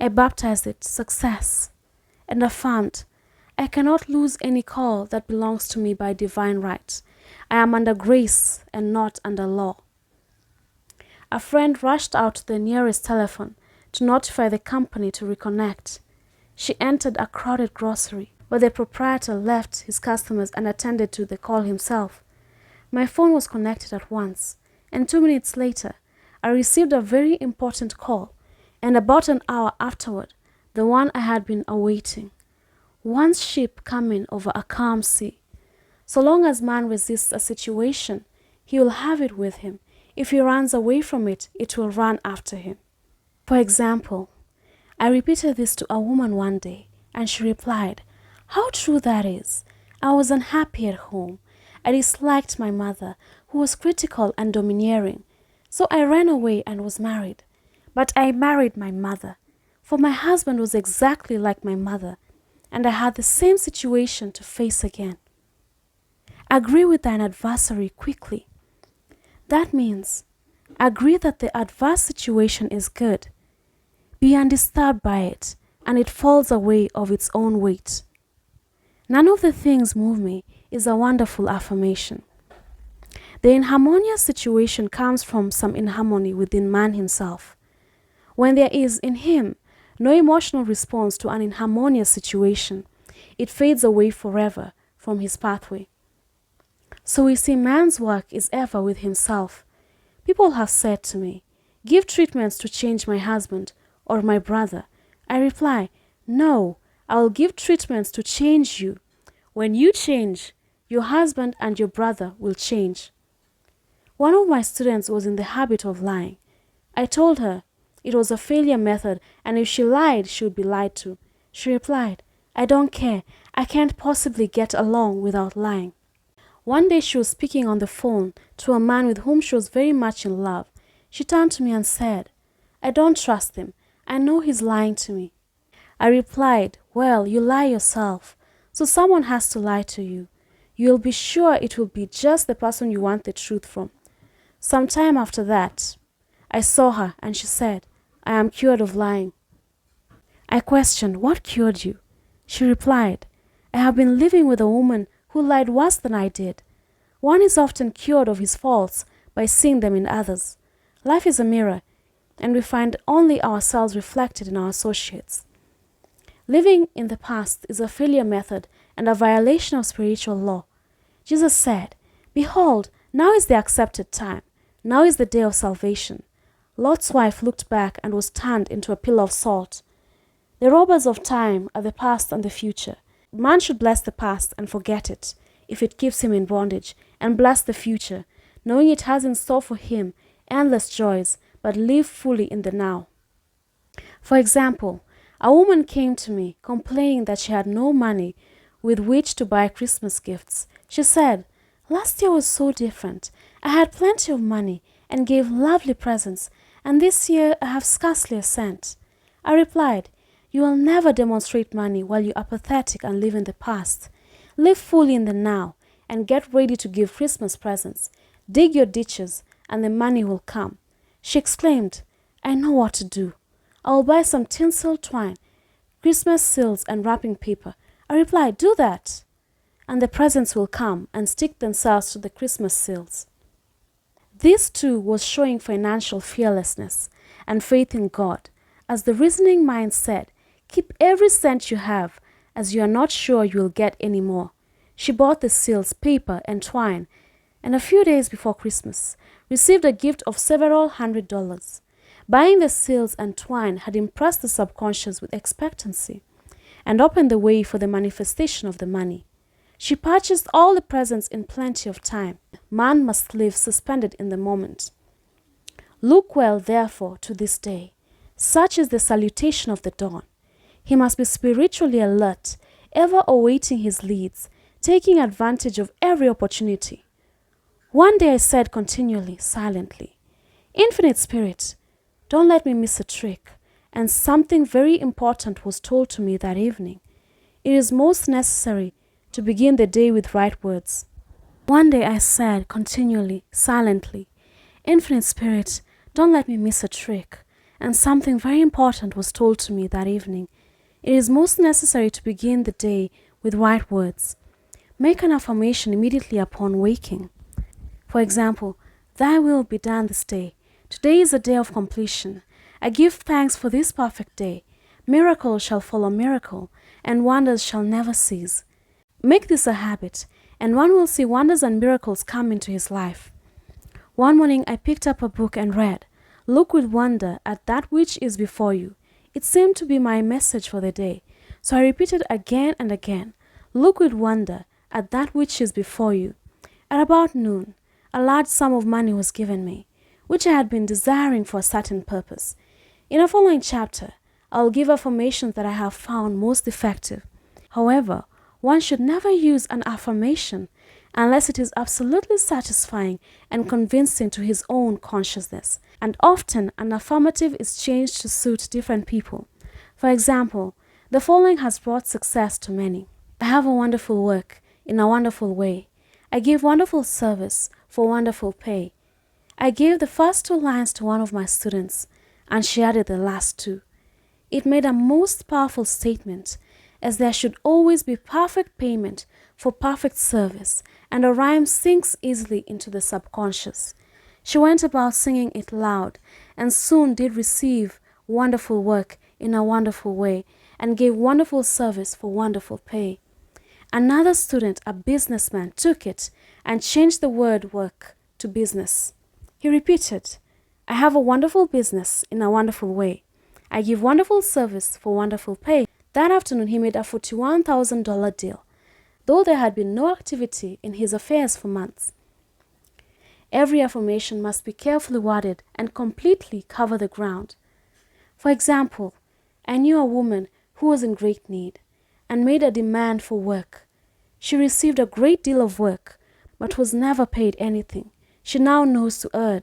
I baptized it success and affirmed, I cannot lose any call that belongs to me by divine right. I am under grace and not under law. A friend rushed out to the nearest telephone to notify the company to reconnect. She entered a crowded grocery, but the proprietor left his customers and attended to the call himself. My phone was connected at once, and 2 minutes later, I received a very important call, and about an hour afterward, the one I had been awaiting. One ship coming over a calm sea. So long as man resists a situation, he will have it with him. If he runs away from it, it will run after him. For example, I repeated this to a woman one day, and she replied, "How true that is. I was unhappy at home. I disliked my mother, who was critical and domineering. So I ran away and was married. But I married my mother, for my husband was exactly like my mother, and I had the same situation to face again." Agree with thine adversary quickly. That means, agree that the adverse situation is good. Be undisturbed by it, and it falls away of its own weight. None of the things move me is a wonderful affirmation. The inharmonious situation comes from some inharmony within man himself. When there is in him no emotional response to an inharmonious situation, it fades away forever from his pathway. So we see man's work is ever with himself. People have said to me, "Give treatments to change my husband or my brother." I reply, "No, I will give treatments to change you. When you change, your husband and your brother will change." One of my students was in the habit of lying. I told her it was a failure method, and if she lied, she would be lied to. She replied, "I don't care. I can't possibly get along without lying." One day she was speaking on the phone to a man with whom she was very much in love. She turned to me and said, "I don't trust him. I know he's lying to me." I replied, "Well, you lie yourself, so someone has to lie to you. You'll be sure it will be just the person you want the truth from." Some time after that, I saw her and she said, "I am cured of lying." I questioned, "What cured you?" She replied, "I have been living with a woman who lied worse than I did." One is often cured of his faults by seeing them in others. Life is a mirror, and we find only ourselves reflected in our associates. Living in the past is a failure method and a violation of spiritual law. Jesus said, "Behold, now is the accepted time. Now is the day of salvation." Lot's wife looked back and was turned into a pillar of salt. The robbers of time are the past and the future. Man should bless the past and forget it if it keeps him in bondage, and bless the future, knowing it has in store for him endless joys, but live fully in the now. For example, a woman came to me complaining that she had no money with which to buy Christmas gifts. She said, "Last year was so different. I had plenty of money and gave lovely presents, and this year I have scarcely a cent." I replied, "You will never demonstrate money while you are pathetic and live in the past. Live fully in the now and get ready to give Christmas presents. Dig your ditches and the money will come." She exclaimed, "I know what to do. I will buy some tinsel twine, Christmas seals and wrapping paper." I replied, "Do that, and the presents will come and stick themselves to the Christmas seals." This too was showing financial fearlessness and faith in God. As the reasoning mind said, "Keep every cent you have, as you are not sure you will get any more." She bought the seals, paper, and twine, and a few days before Christmas, received a gift of several $100s. Buying the seals and twine had impressed the subconscious with expectancy and opened the way for the manifestation of the money. She purchased all the presents in plenty of time. Man must live suspended in the moment. Look well, therefore, to this day. Such is the salutation of the dawn. He must be spiritually alert, ever awaiting his leads, taking advantage of every opportunity. One day I said continually, silently, "Infinite Spirit, don't let me miss a trick." And something very important was told to me that evening. It is most necessary to begin the day with right words. One day I said continually, silently, "Infinite Spirit, don't let me miss a trick." And something very important was told to me that evening. It is most necessary to begin the day with right words. Make an affirmation immediately upon waking. For example, "Thy will be done this day. Today is a day of completion. I give thanks for this perfect day. Miracle shall follow miracle, and wonders shall never cease." Make this a habit, and one will see wonders and miracles come into his life. One morning I picked up a book and read, "Look with wonder at that which is before you." It seemed to be my message for the day, so I repeated again and again, "Look with wonder at that which is before you." At about noon, a large sum of money was given me, which I had been desiring for a certain purpose. In a following chapter, I will give affirmations that I have found most effective. However, one should never use an affirmation unless it is absolutely satisfying and convincing to his own consciousness. And often, an affirmative is changed to suit different people. For example, the following has brought success to many. "I have a wonderful work in a wonderful way. I give wonderful service for wonderful pay." I gave the first two lines to one of my students, and she added the last two. It made a most powerful statement, as there should always be perfect payment for perfect service, and a rhyme sinks easily into the subconscious. She went about singing it loud, and soon did receive wonderful work in a wonderful way, and gave wonderful service for wonderful pay. Another student, a businessman, took it and changed the word work to business. He repeated, "I have a wonderful business in a wonderful way. I give wonderful service for wonderful pay." That afternoon he made a $41,000 deal, though there had been no activity in his affairs for months. Every affirmation must be carefully worded and completely cover the ground. For example, I knew a woman who was in great need and made a demand for work. She received a great deal of work, but was never paid anything. She now knows to earn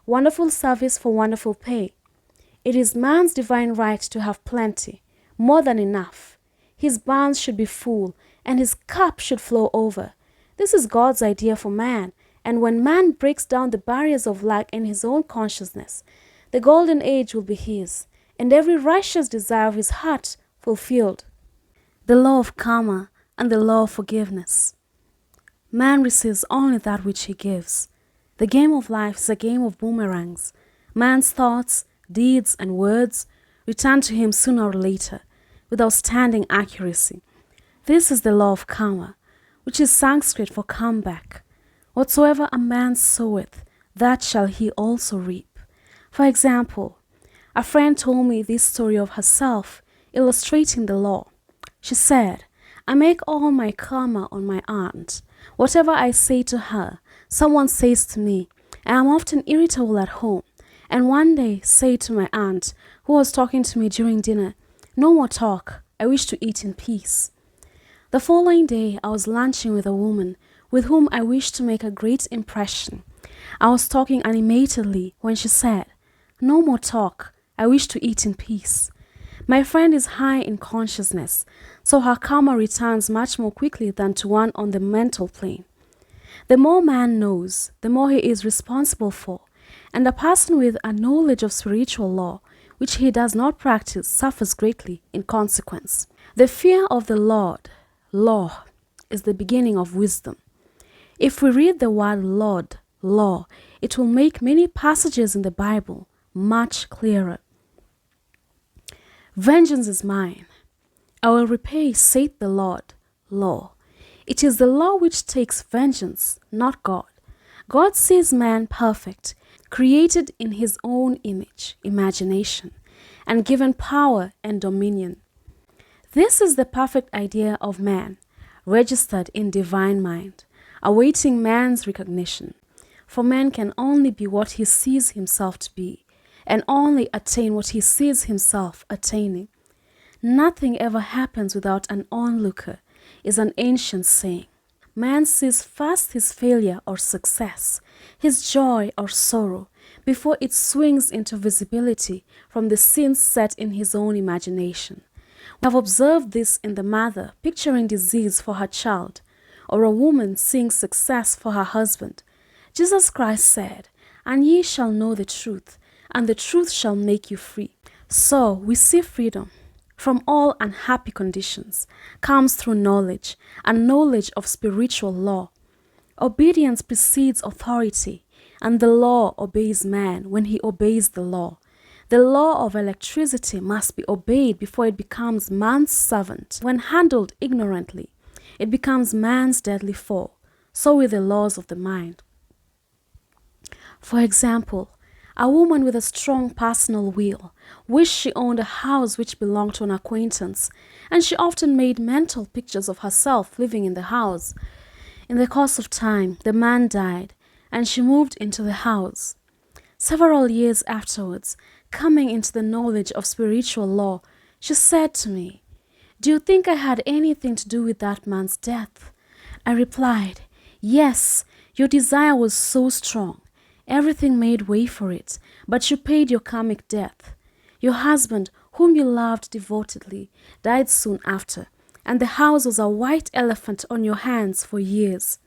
wonderful service for wonderful pay. It is man's divine right to have plenty, more than enough. His barns should be full, and his cup should flow over. This is God's idea for man, and when man breaks down the barriers of lack in his own consciousness, the golden age will be his, and every righteous desire of his heart fulfilled. The law of karma and the law of forgiveness. Man receives only that which he gives. The game of life is a game of boomerangs. Man's thoughts, deeds, and words return to him sooner or later, with outstanding accuracy. This is the law of karma, which is Sanskrit for come back. Whatsoever a man soweth, that shall he also reap. For example, a friend told me this story of herself, illustrating the law. She said, I make all my karma on my aunt. Whatever I say to her, someone says to me. I am often irritable at home, and one day say to my aunt, who was talking to me during dinner, "No more talk, I wish to eat in peace." The following day, I was lunching with a woman with whom I wished to make a great impression. I was talking animatedly when she said, "No more talk, I wish to eat in peace." My friend is high in consciousness, so her karma returns much more quickly than to one on the mental plane. The more man knows, the more he is responsible for, and a person with a knowledge of spiritual law, which he does not practice, suffers greatly in consequence. The fear of the Lord, law, is the beginning of wisdom. If we read the word Lord, law, it will make many passages in the Bible much clearer. Vengeance is mine. I will repay, saith the Lord, law. It is the law which takes vengeance, not God. God sees man perfect, created in his own image, imagination, and given power and dominion. This is the perfect idea of man, registered in divine mind, awaiting man's recognition. For man can only be what he sees himself to be, and only attain what he sees himself attaining. Nothing ever happens without an onlooker, is an ancient saying. Man sees first his failure or success, his joy or sorrow, before it swings into visibility from the scenes set in his own imagination. We have observed this in the mother picturing disease for her child, or a woman seeing success for her husband. Jesus Christ said, "And ye shall know the truth, and the truth shall make you free." So we see freedom from all unhappy conditions comes through knowledge, and knowledge of spiritual law. Obedience precedes authority, and the law obeys man when he obeys the law. The law of electricity must be obeyed before it becomes man's servant. When handled ignorantly, it becomes man's deadly foe. So with the laws of the mind. For example, a woman with a strong personal will wished she owned a house which belonged to an acquaintance, and she often made mental pictures of herself living in the house. In the course of time, the man died, and she moved into the house. Several years afterwards, coming into the knowledge of spiritual law, she said to me, "Do you think I had anything to do with that man's death?" I replied, "Yes, your desire was so strong. Everything made way for it, but you paid your karmic death. Your husband, whom you loved devotedly, died soon after, and the house was a white elephant on your hands for years."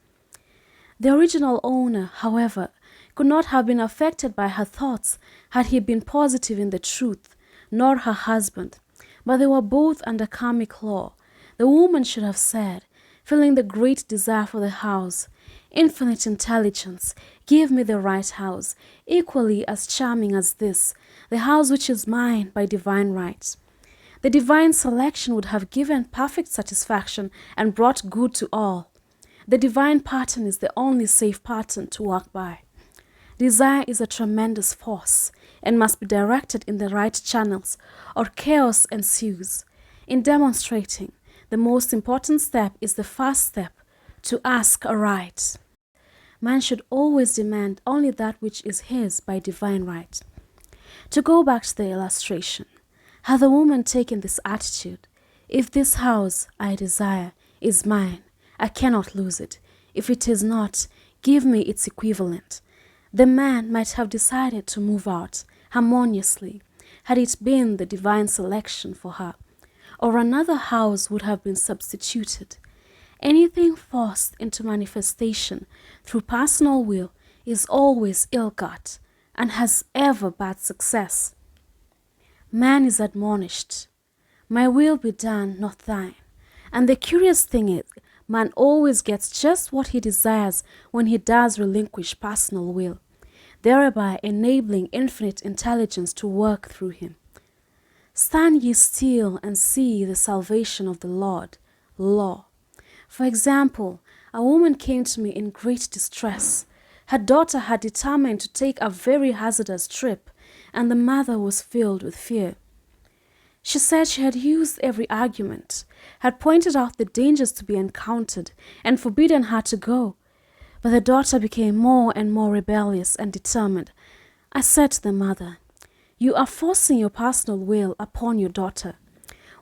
The original owner, however, could not have been affected by her thoughts had he been positive in the truth, nor her husband, but they were both under karmic law. The woman should have said, feeling the great desire for the house, "Infinite intelligence, give me the right house, equally as charming as this, the house which is mine by divine right." The divine selection would have given perfect satisfaction and brought good to all. The divine pattern is the only safe pattern to work by. Desire is a tremendous force and must be directed in the right channels, or chaos ensues. In demonstrating, the most important step is the first step, to ask aright. Man should always demand only that which is his by divine right. To go back to the illustration, had the woman taken this attitude, "If this house I desire is mine, I cannot lose it. If it is not, give me its equivalent," the man might have decided to move out harmoniously, had it been the divine selection for her, or another house would have been substituted. Anything forced into manifestation through personal will is always ill-got and has ever bad success. Man is admonished, "My will be done, not thine." And the curious thing is, man always gets just what he desires when he does relinquish personal will, thereby enabling infinite intelligence to work through him. "Stand ye still and see the salvation of the Lord," law. For example, a woman came to me in great distress. Her daughter had determined to take a very hazardous trip, and the mother was filled with fear. She said she had used every argument, had pointed out the dangers to be encountered, and forbidden her to go. But the daughter became more and more rebellious and determined. I said to the mother, "You are forcing your personal will upon your daughter,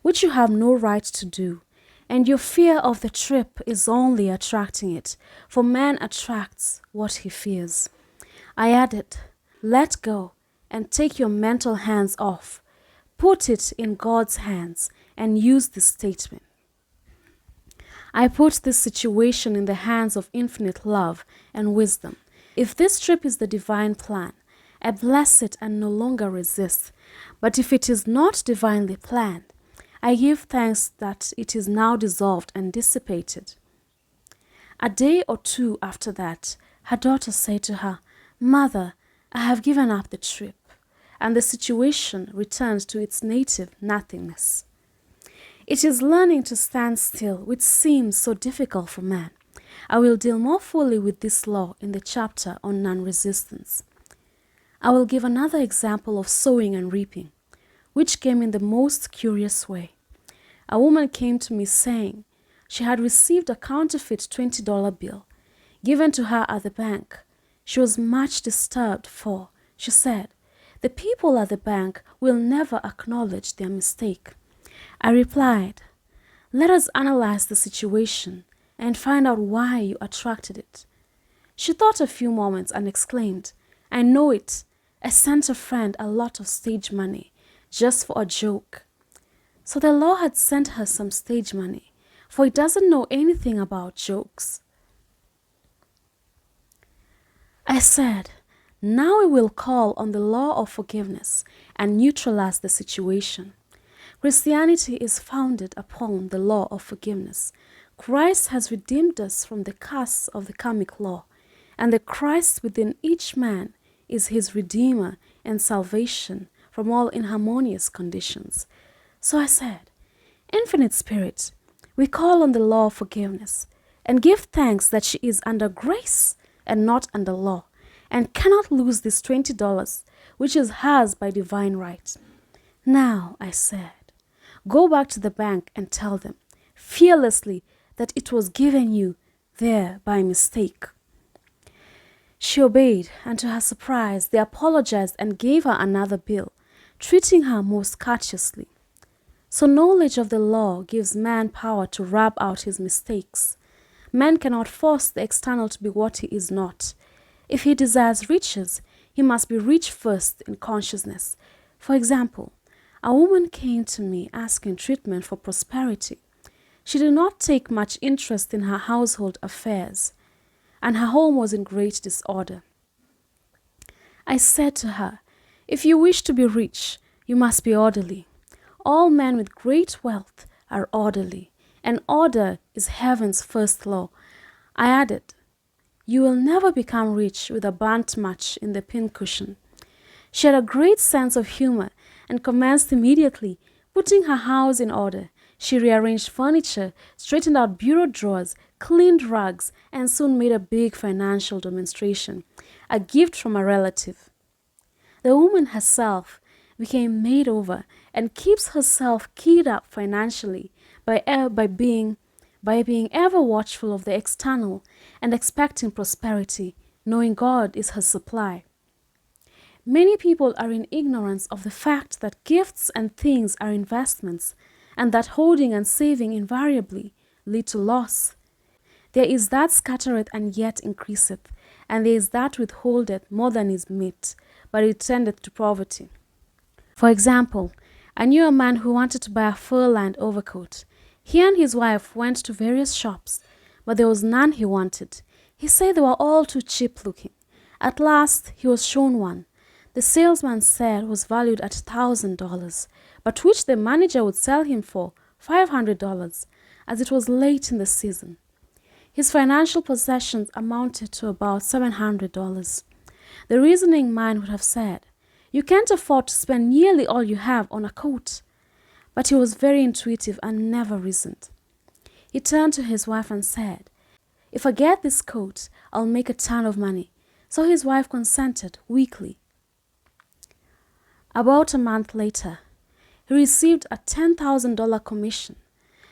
which you have no right to do, and your fear of the trip is only attracting it, for man attracts what he fears." I added, "Let go and take your mental hands off. Put it in God's hands and use this statement. I put this situation in the hands of infinite love and wisdom. If this trip is the divine plan, I bless it and no longer resist. But if it is not divinely planned, I give thanks that it is now dissolved and dissipated." A day or two after that, her daughter said to her, "Mother, I have given up the trip," and the situation returned to its native nothingness. It is learning to stand still which seems so difficult for man. I will deal more fully with this law in the chapter on non-resistance. I will give another example of sowing and reaping, which came in the most curious way. A woman came to me saying she had received a counterfeit $20 bill given to her at the bank. She was much disturbed for, she said, the people at the bank will never acknowledge their mistake. I replied, "Let us analyze the situation and find out why you attracted it." She thought a few moments and exclaimed, "I know it. I sent a friend a lot of stage money just for a joke." So the Lord had sent her some stage money, for he doesn't know anything about jokes. I said, "Now we will call on the law of forgiveness and neutralize the situation. Christianity is founded upon the law of forgiveness. Christ has redeemed us from the curse of the karmic law, and the Christ within each man is his redeemer and salvation from all inharmonious conditions." So I said, "Infinite Spirit, we call on the law of forgiveness and give thanks that she is under grace and not under law, and cannot lose this $20, which is hers by divine right. Now," I said, "go back to the bank and tell them fearlessly that it was given you there by mistake." She obeyed, and to her surprise, they apologized and gave her another bill, treating her most courteously. So knowledge of the law gives man power to rub out his mistakes. Man cannot force the external to be what he is not. If he desires riches, he must be rich first in consciousness. For example, a woman came to me asking treatment for prosperity. She did not take much interest in her household affairs, and her home was in great disorder. I said to her, "If you wish to be rich, you must be orderly. All men with great wealth are orderly, and order is heaven's first law." I added, "You will never become rich with a burnt match in the pincushion." She had a great sense of humor and commenced immediately, putting her house in order. She rearranged furniture, straightened out bureau drawers, cleaned rugs, and soon made a big financial demonstration, a gift from a relative. The woman herself became made over and keeps herself keyed up financially by being ever watchful of the external and expecting prosperity, knowing God is her supply. Many people are in ignorance of the fact that gifts and things are investments, and that holding and saving invariably lead to loss. There is that scattereth and yet increaseth, and there is that withholdeth more than is meet, but it tendeth to poverty. For example, I knew a man who wanted to buy a fur-lined overcoat. He and his wife went to various shops, but there was none he wanted. He said they were all too cheap looking. At last, he was shown one. The salesman said was valued at $1,000, but which the manager would sell him for $500, as it was late in the season. His financial possessions amounted to about $700. The reasoning mind would have said, "You can't afford to spend nearly all you have on a coat." But he was very intuitive and never reasoned. He turned to his wife and said, "If I get this coat, I'll make a ton of money." So his wife consented weakly. About a month later, he received a $10,000 commission.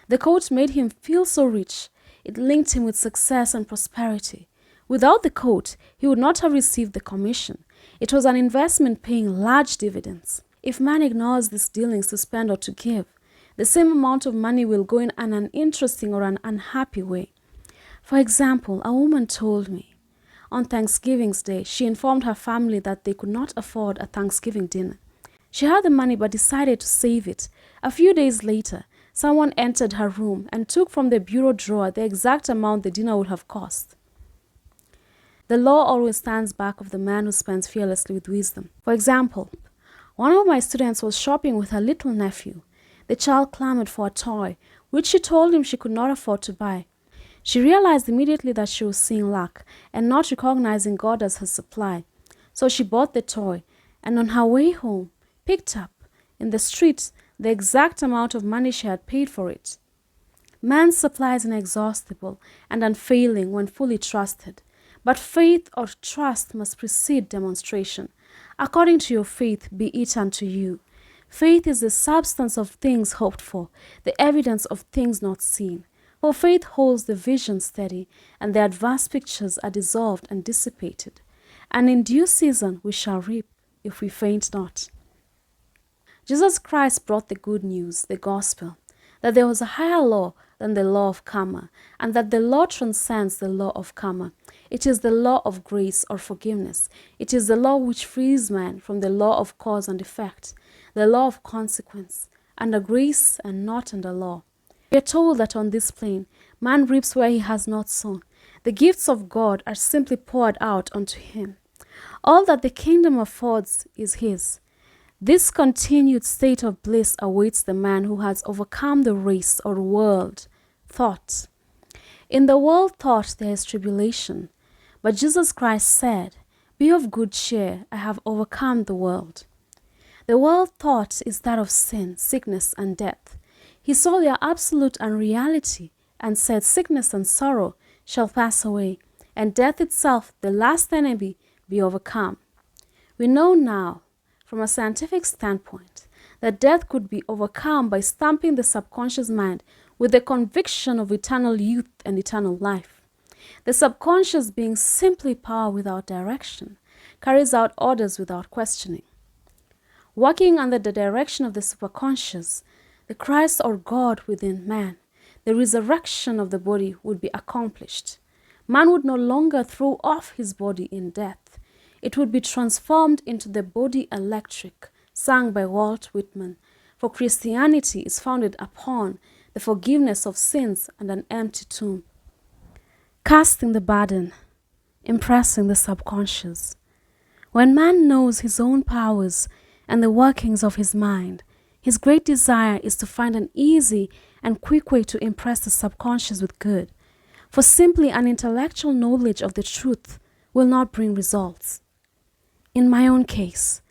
The coat made him feel so rich, it linked him with success and prosperity. Without the coat, he would not have received the commission. It was an investment paying large dividends. If man ignores these dealings to spend or to give, the same amount of money will go in an uninteresting or an unhappy way. For example, a woman told me, on Thanksgiving's Day, she informed her family that they could not afford a Thanksgiving dinner. She had the money but decided to save it. A few days later, someone entered her room and took from the bureau drawer the exact amount the dinner would have cost. The law always stands back of the man who spends fearlessly with wisdom. For example, one of my students was shopping with her little nephew. The child clamored for a toy, which she told him she could not afford to buy. She realized immediately that she was seeing lack and not recognizing God as her supply. So she bought the toy and on her way home picked up in the street the exact amount of money she had paid for it. Man's supply is inexhaustible and unfailing when fully trusted. But faith or trust must precede demonstration. According to your faith be it unto you. Faith is the substance of things hoped for, the evidence of things not seen. For faith holds the vision steady, and the advanced pictures are dissolved and dissipated. And in due season we shall reap, if we faint not. Jesus Christ brought the good news, the gospel, that there was a higher law than the law of karma, and that the law transcends the law of karma. It is the law of grace or forgiveness. It is the law which frees man from the law of cause and effect, the law of consequence, under grace and not under law. We are told that on this plane, man reaps where he has not sown. The gifts of God are simply poured out unto him. All that the kingdom affords is his. This continued state of bliss awaits the man who has overcome the race or world thought. In the world thought there is tribulation, but Jesus Christ said, "Be of good cheer, I have overcome the world." The world thought is that of sin, sickness, and death. He saw their absolute unreality and said, "Sickness and sorrow shall pass away, and death itself, the last enemy, be overcome." We know now, from a scientific standpoint, that death could be overcome by stamping the subconscious mind with the conviction of eternal youth and eternal life. The subconscious, being simply power without direction, carries out orders without questioning. Working under the direction of the superconscious, the Christ or God within man, the resurrection of the body would be accomplished. Man would no longer throw off his body in death. It would be transformed into the body electric, sung by Walt Whitman, for Christianity is founded upon the forgiveness of sins and an empty tomb. Casting the burden, impressing the subconscious. When man knows his own powers and the workings of his mind, his great desire is to find an easy and quick way to impress the subconscious with good, for simply an intellectual knowledge of the truth will not bring results. In my own case,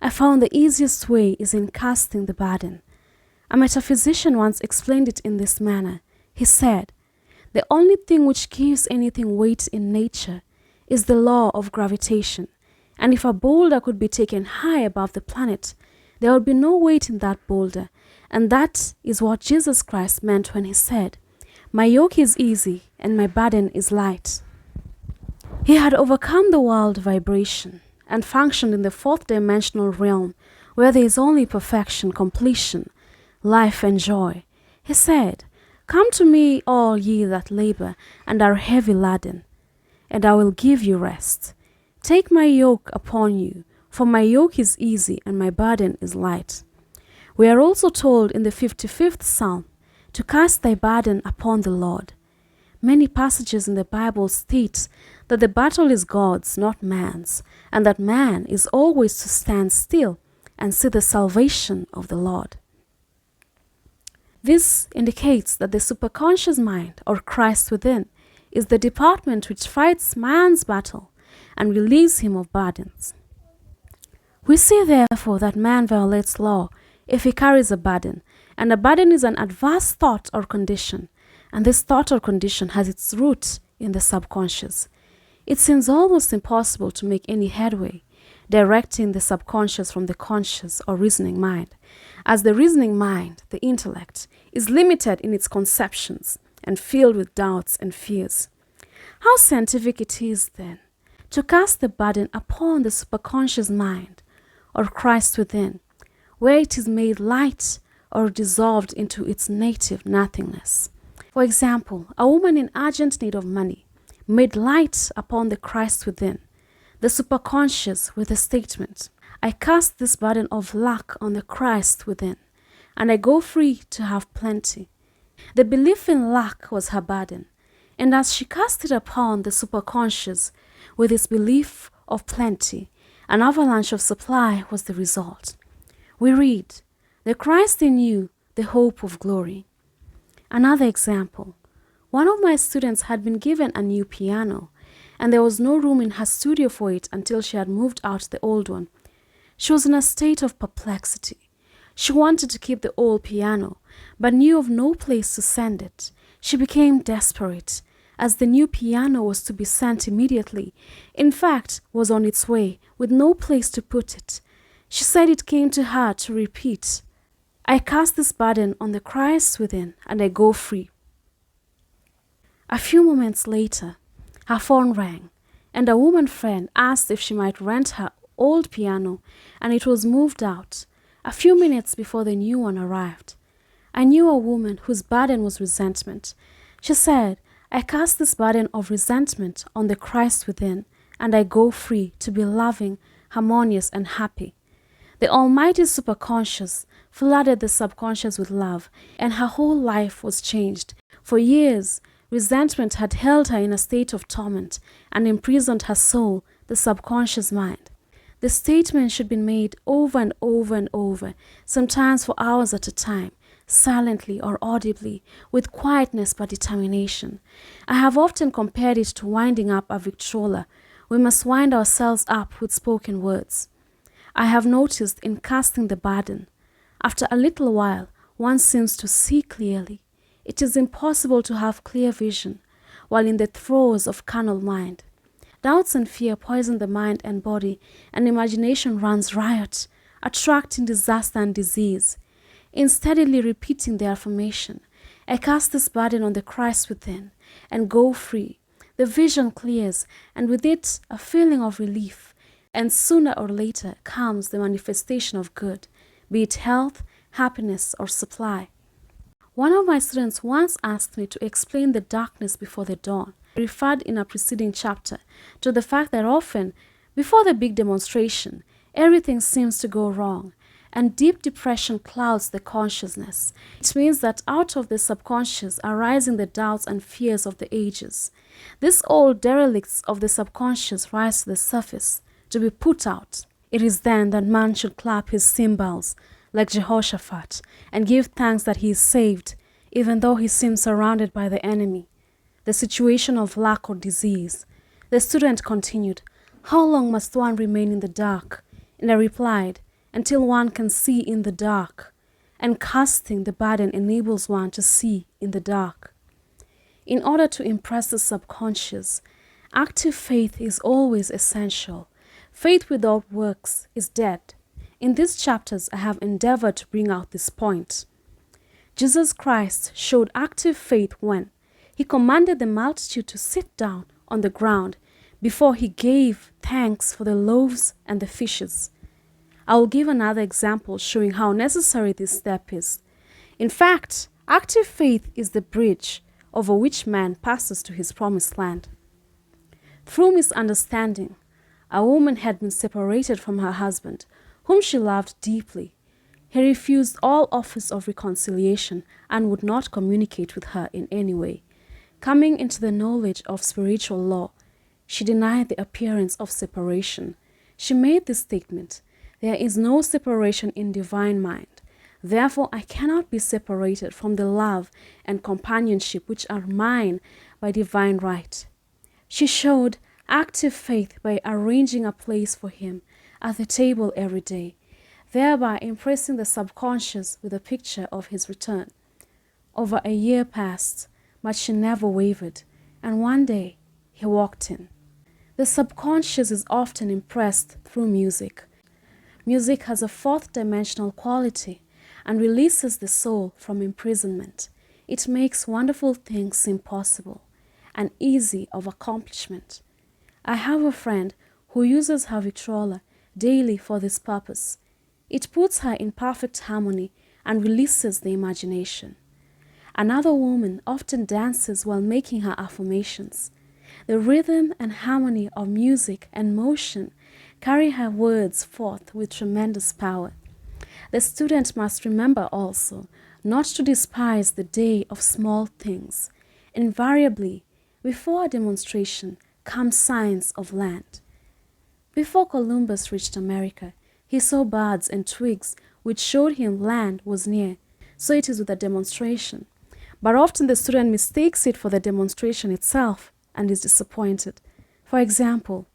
I found the easiest way is in casting the burden. A metaphysician once explained it in this manner. He said, "The only thing which gives anything weight in nature is the law of gravitation, and if a boulder could be taken high above the planet, there would be no weight in that boulder, and that is what Jesus Christ meant when he said, 'My yoke is easy and my burden is light.'" He had overcome the world vibration and functioned in the fourth dimensional realm where there is only perfection, completion, life and joy. He said, "Come to me, all ye that labor and are heavy laden, and I will give you rest. Take my yoke upon you, for my yoke is easy and my burden is light." We are also told in the 55th Psalm to cast thy burden upon the Lord. Many passages in the Bible state that the battle is God's, not man's, and that man is always to stand still and see the salvation of the Lord. This indicates that the superconscious mind, or Christ within, is the department which fights man's battle and relieves him of burdens. We see therefore that man violates law if he carries a burden, and a burden is an adverse thought or condition, and this thought or condition has its root in the subconscious. It seems almost impossible to make any headway, directing the subconscious from the conscious or reasoning mind, as the reasoning mind, the intellect, is limited in its conceptions and filled with doubts and fears. How scientific it is, then, to cast the burden upon the superconscious mind, or Christ within, where it is made light or dissolved into its native nothingness. For example, a woman in urgent need of money made light upon the Christ within, the superconscious, with the statement, I cast this burden of lack on the Christ within, and I go free to have plenty. The belief in lack was her burden, and as she cast it upon the superconscious with its belief of plenty, an avalanche of supply was the result. We read, the Christ in you, the hope of glory. Another example, one of my students had been given a new piano, and there was no room in her studio for it until she had moved out the old one. She was in a state of perplexity. She wanted to keep the old piano, but knew of no place to send it. She became desperate, as the new piano was to be sent immediately. In fact, was on its way, with no place to put it. She said it came to her to repeat, I cast this burden on the Christ within, and I go free. A few moments later, her phone rang, and a woman friend asked if she might rent her old piano, and it was moved out a few minutes before the new one arrived. I knew a woman whose burden was resentment. She said, I cast this burden of resentment on the Christ within, and I go free to be loving, harmonious, and happy. The almighty superconscious flooded the subconscious with love, and her whole life was changed. For years, resentment had held her in a state of torment and imprisoned her soul, the subconscious mind. The statement should be made over and over and over, sometimes for hours at a time, silently or audibly, with quietness but determination. I have often compared it to winding up a victrola. We must wind ourselves up with spoken words. I have noticed in casting the burden, after a little while, one seems to see clearly. It is impossible to have clear vision while in the throes of carnal mind. Doubts and fear poison the mind and body, and imagination runs riot, attracting disaster and disease. In steadily repeating the affirmation, I cast this burden on the Christ within and go free. The vision clears, and with it a feeling of relief, and sooner or later comes the manifestation of good, be it health, happiness, or supply. One of my students once asked me to explain the darkness before the dawn. I referred in a preceding chapter to the fact that often, before the big demonstration, everything seems to go wrong, and deep depression clouds the consciousness. It means that out of the subconscious are rising the doubts and fears of the ages. These old derelicts of the subconscious rise to the surface, to be put out. It is then that man should clap his cymbals like Jehoshaphat and give thanks that he is saved, even though he seems surrounded by the enemy. The situation of lack or disease. The student continued, how long must one remain in the dark? And I replied, until one can see in the dark. And casting the burden enables one to see in the dark. In order to impress the subconscious, active faith is always essential. Faith without works is dead. In these chapters, I have endeavored to bring out this point. Jesus Christ showed active faith when he commanded the multitude to sit down on the ground before he gave thanks for the loaves and the fishes. I will give another example showing how necessary this step is. In fact, active faith is the bridge over which man passes to his promised land. Through misunderstanding, a woman had been separated from her husband, whom she loved deeply. He refused all offers of reconciliation and would not communicate with her in any way. Coming into the knowledge of spiritual law, she denied the appearance of separation. She made this statement, there is no separation in divine mind. Therefore, I cannot be separated from the love and companionship which are mine by divine right. She showed active faith by arranging a place for him at the table every day, thereby impressing the subconscious with a picture of his return. Over a year passed, but she never wavered, and one day he walked in. The subconscious is often impressed through music. Music has a fourth dimensional quality and releases the soul from imprisonment. It makes wonderful things seem possible and easy of accomplishment. I have a friend who uses her Victrola daily for this purpose. It puts her in perfect harmony and releases the imagination. Another woman often dances while making her affirmations. The rhythm and harmony of music and motion carry her words forth with tremendous power. The student must remember also not to despise the day of small things. Invariably, before a demonstration come signs of land. Before Columbus reached America, he saw buds and twigs which showed him land was near. So it is with a demonstration. But often the student mistakes it for the demonstration itself and is disappointed. For example,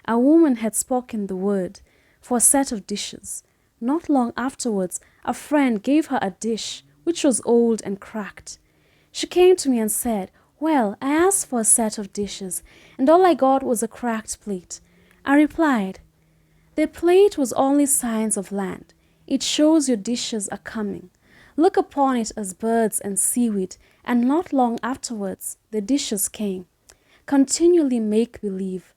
a woman had spoken the word for a set of dishes. Not long afterwards, a friend gave her a dish which was old and cracked. She came to me and said, "Well, I asked for a set of dishes, and all I got was a cracked plate." I replied, "The plate was only signs of land. It shows your dishes are coming. Look upon it as birds and seaweed, and not long afterwards the dishes came." Continually make believe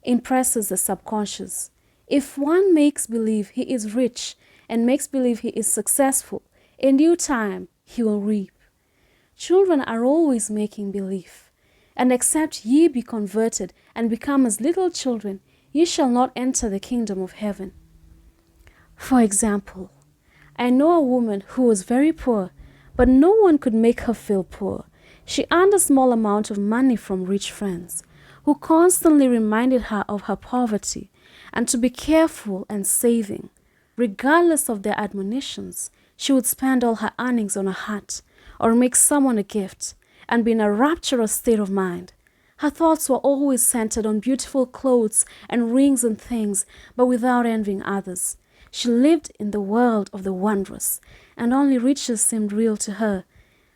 impresses the subconscious. If one makes believe he is rich and makes believe he is successful, in due time he will reap. Children are always making believe. And except ye be converted and become as little children, ye shall not enter the kingdom of heaven. For example, I know a woman who was very poor, but no one could make her feel poor. She earned a small amount of money from rich friends, who constantly reminded her of her poverty and to be careful and saving. Regardless of their admonitions, she would spend all her earnings on a hat or make someone a gift and be in a rapturous state of mind. Her thoughts were always centered on beautiful clothes and rings and things, but without envying others. She lived in the world of the wondrous, and only riches seemed real to her.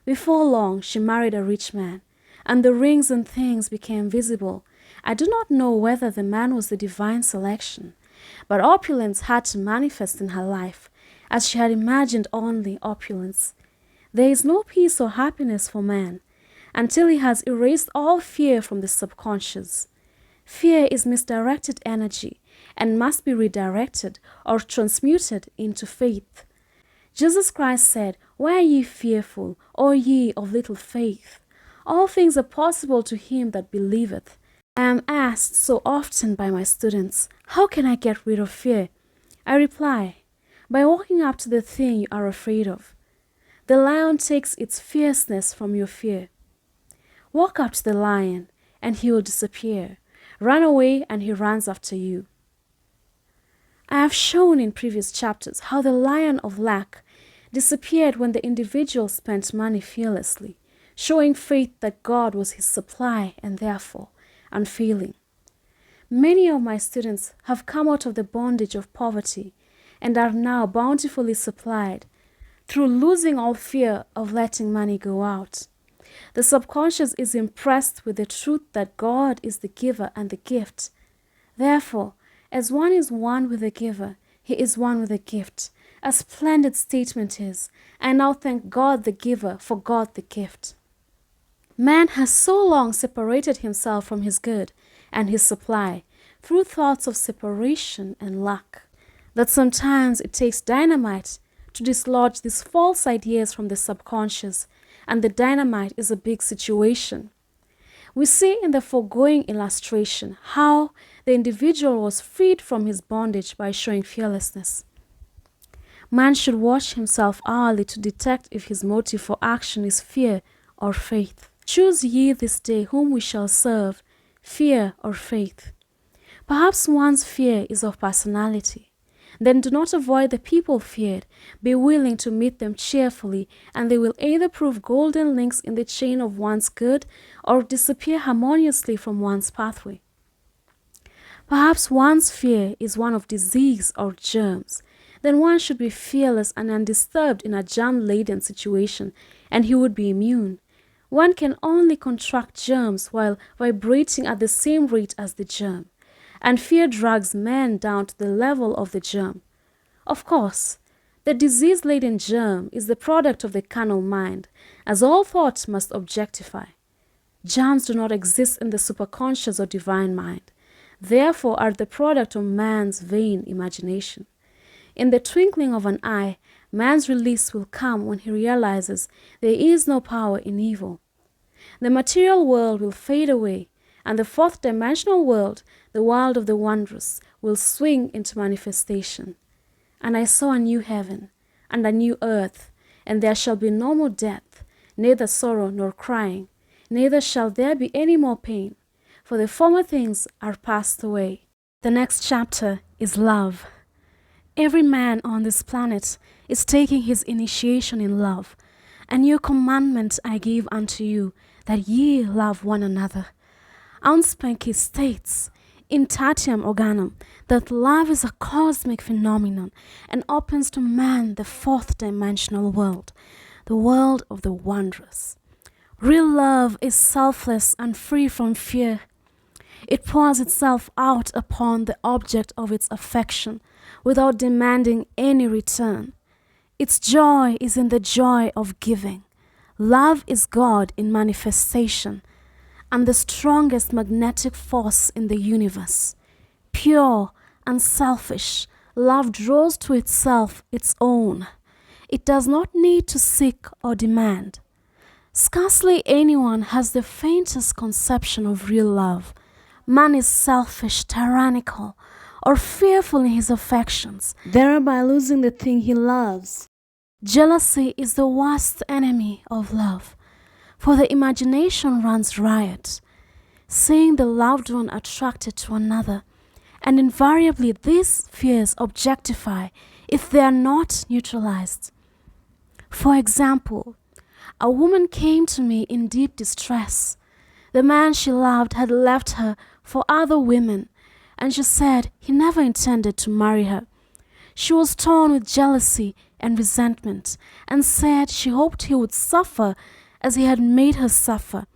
Before long, she married a rich man, and the rings and things became visible. I do not know whether the man was the divine selection, but opulence had to manifest in her life, as she had imagined only opulence. There is no peace or happiness for man until he has erased all fear from the subconscious. Fear is misdirected energy and must be redirected or transmuted into faith. Jesus Christ said, "Why are ye fearful, O ye of little faith? All things are possible to him that believeth." I am asked so often by my students, how can I get rid of fear? I reply, by walking up to the thing you are afraid of. The lion takes its fierceness from your fear. Walk up to the lion and he will disappear. Run away and he runs after you. I have shown in previous chapters how the lion of lack disappeared when the individual spent money fearlessly, showing faith that God was his supply and therefore unfailing. Many of my students have come out of the bondage of poverty and are now bountifully supplied through losing all fear of letting money go out. The subconscious is impressed with the truth that God is the giver and the gift. Therefore, as one is one with the giver, he is one with the gift. A splendid statement is, I now thank God the giver for God the gift. Man has so long separated himself from his good and his supply through thoughts of separation and lack, that sometimes it takes dynamite to dislodge these false ideas from the subconscious, and the dynamite is a big situation. We see in the foregoing illustration how the individual was freed from his bondage by showing fearlessness. Man should watch himself hourly to detect if his motive for action is fear or faith. Choose ye this day whom we shall serve, fear or faith. Perhaps one's fear is of personality. Then do not avoid the people feared. Be willing to meet them cheerfully, and they will either prove golden links in the chain of one's good or disappear harmoniously from one's pathway. Perhaps one's fear is one of disease or germs. Then one should be fearless and undisturbed in a germ-laden situation, and he would be immune. One can only contract germs while vibrating at the same rate as the germ, and fear drags man down to the level of the germ. Of course, the disease-laden germ is the product of the carnal mind, as all thought must objectify. Germs do not exist in the superconscious or divine mind, therefore are the product of man's vain imagination. In the twinkling of an eye, man's release will come when he realizes there is no power in evil. The material world will fade away, and the fourth dimensional world, the world of the wondrous, will swing into manifestation. And I saw a new heaven and a new earth, and there shall be no more death, neither sorrow nor crying, neither shall there be any more pain, for the former things are passed away. The next chapter is love. Every man on this planet is taking his initiation in love. A new commandment I give unto you, that ye love one another. Ounspanky states in Tatiam Organum that love is a cosmic phenomenon and opens to man the fourth dimensional world, the world of the wondrous. Real love is selfless and free from fear. It pours itself out upon the object of its affection without demanding any return. Its joy is in the joy of giving. Love is God in manifestation and the strongest magnetic force in the universe. Pure, unselfish, love draws to itself its own. It does not need to seek or demand. Scarcely anyone has the faintest conception of real love. Man is selfish, tyrannical, or fearful in his affections, thereby losing the thing he loves. Jealousy is the worst enemy of love, for the imagination runs riot, seeing the loved one attracted to another, and invariably these fears objectify if they are not neutralized. For example, a woman came to me in deep distress. The man she loved had left her for other women, and she said he never intended to marry her. She was torn with jealousy and resentment, and said she hoped he would suffer as he had made her suffer,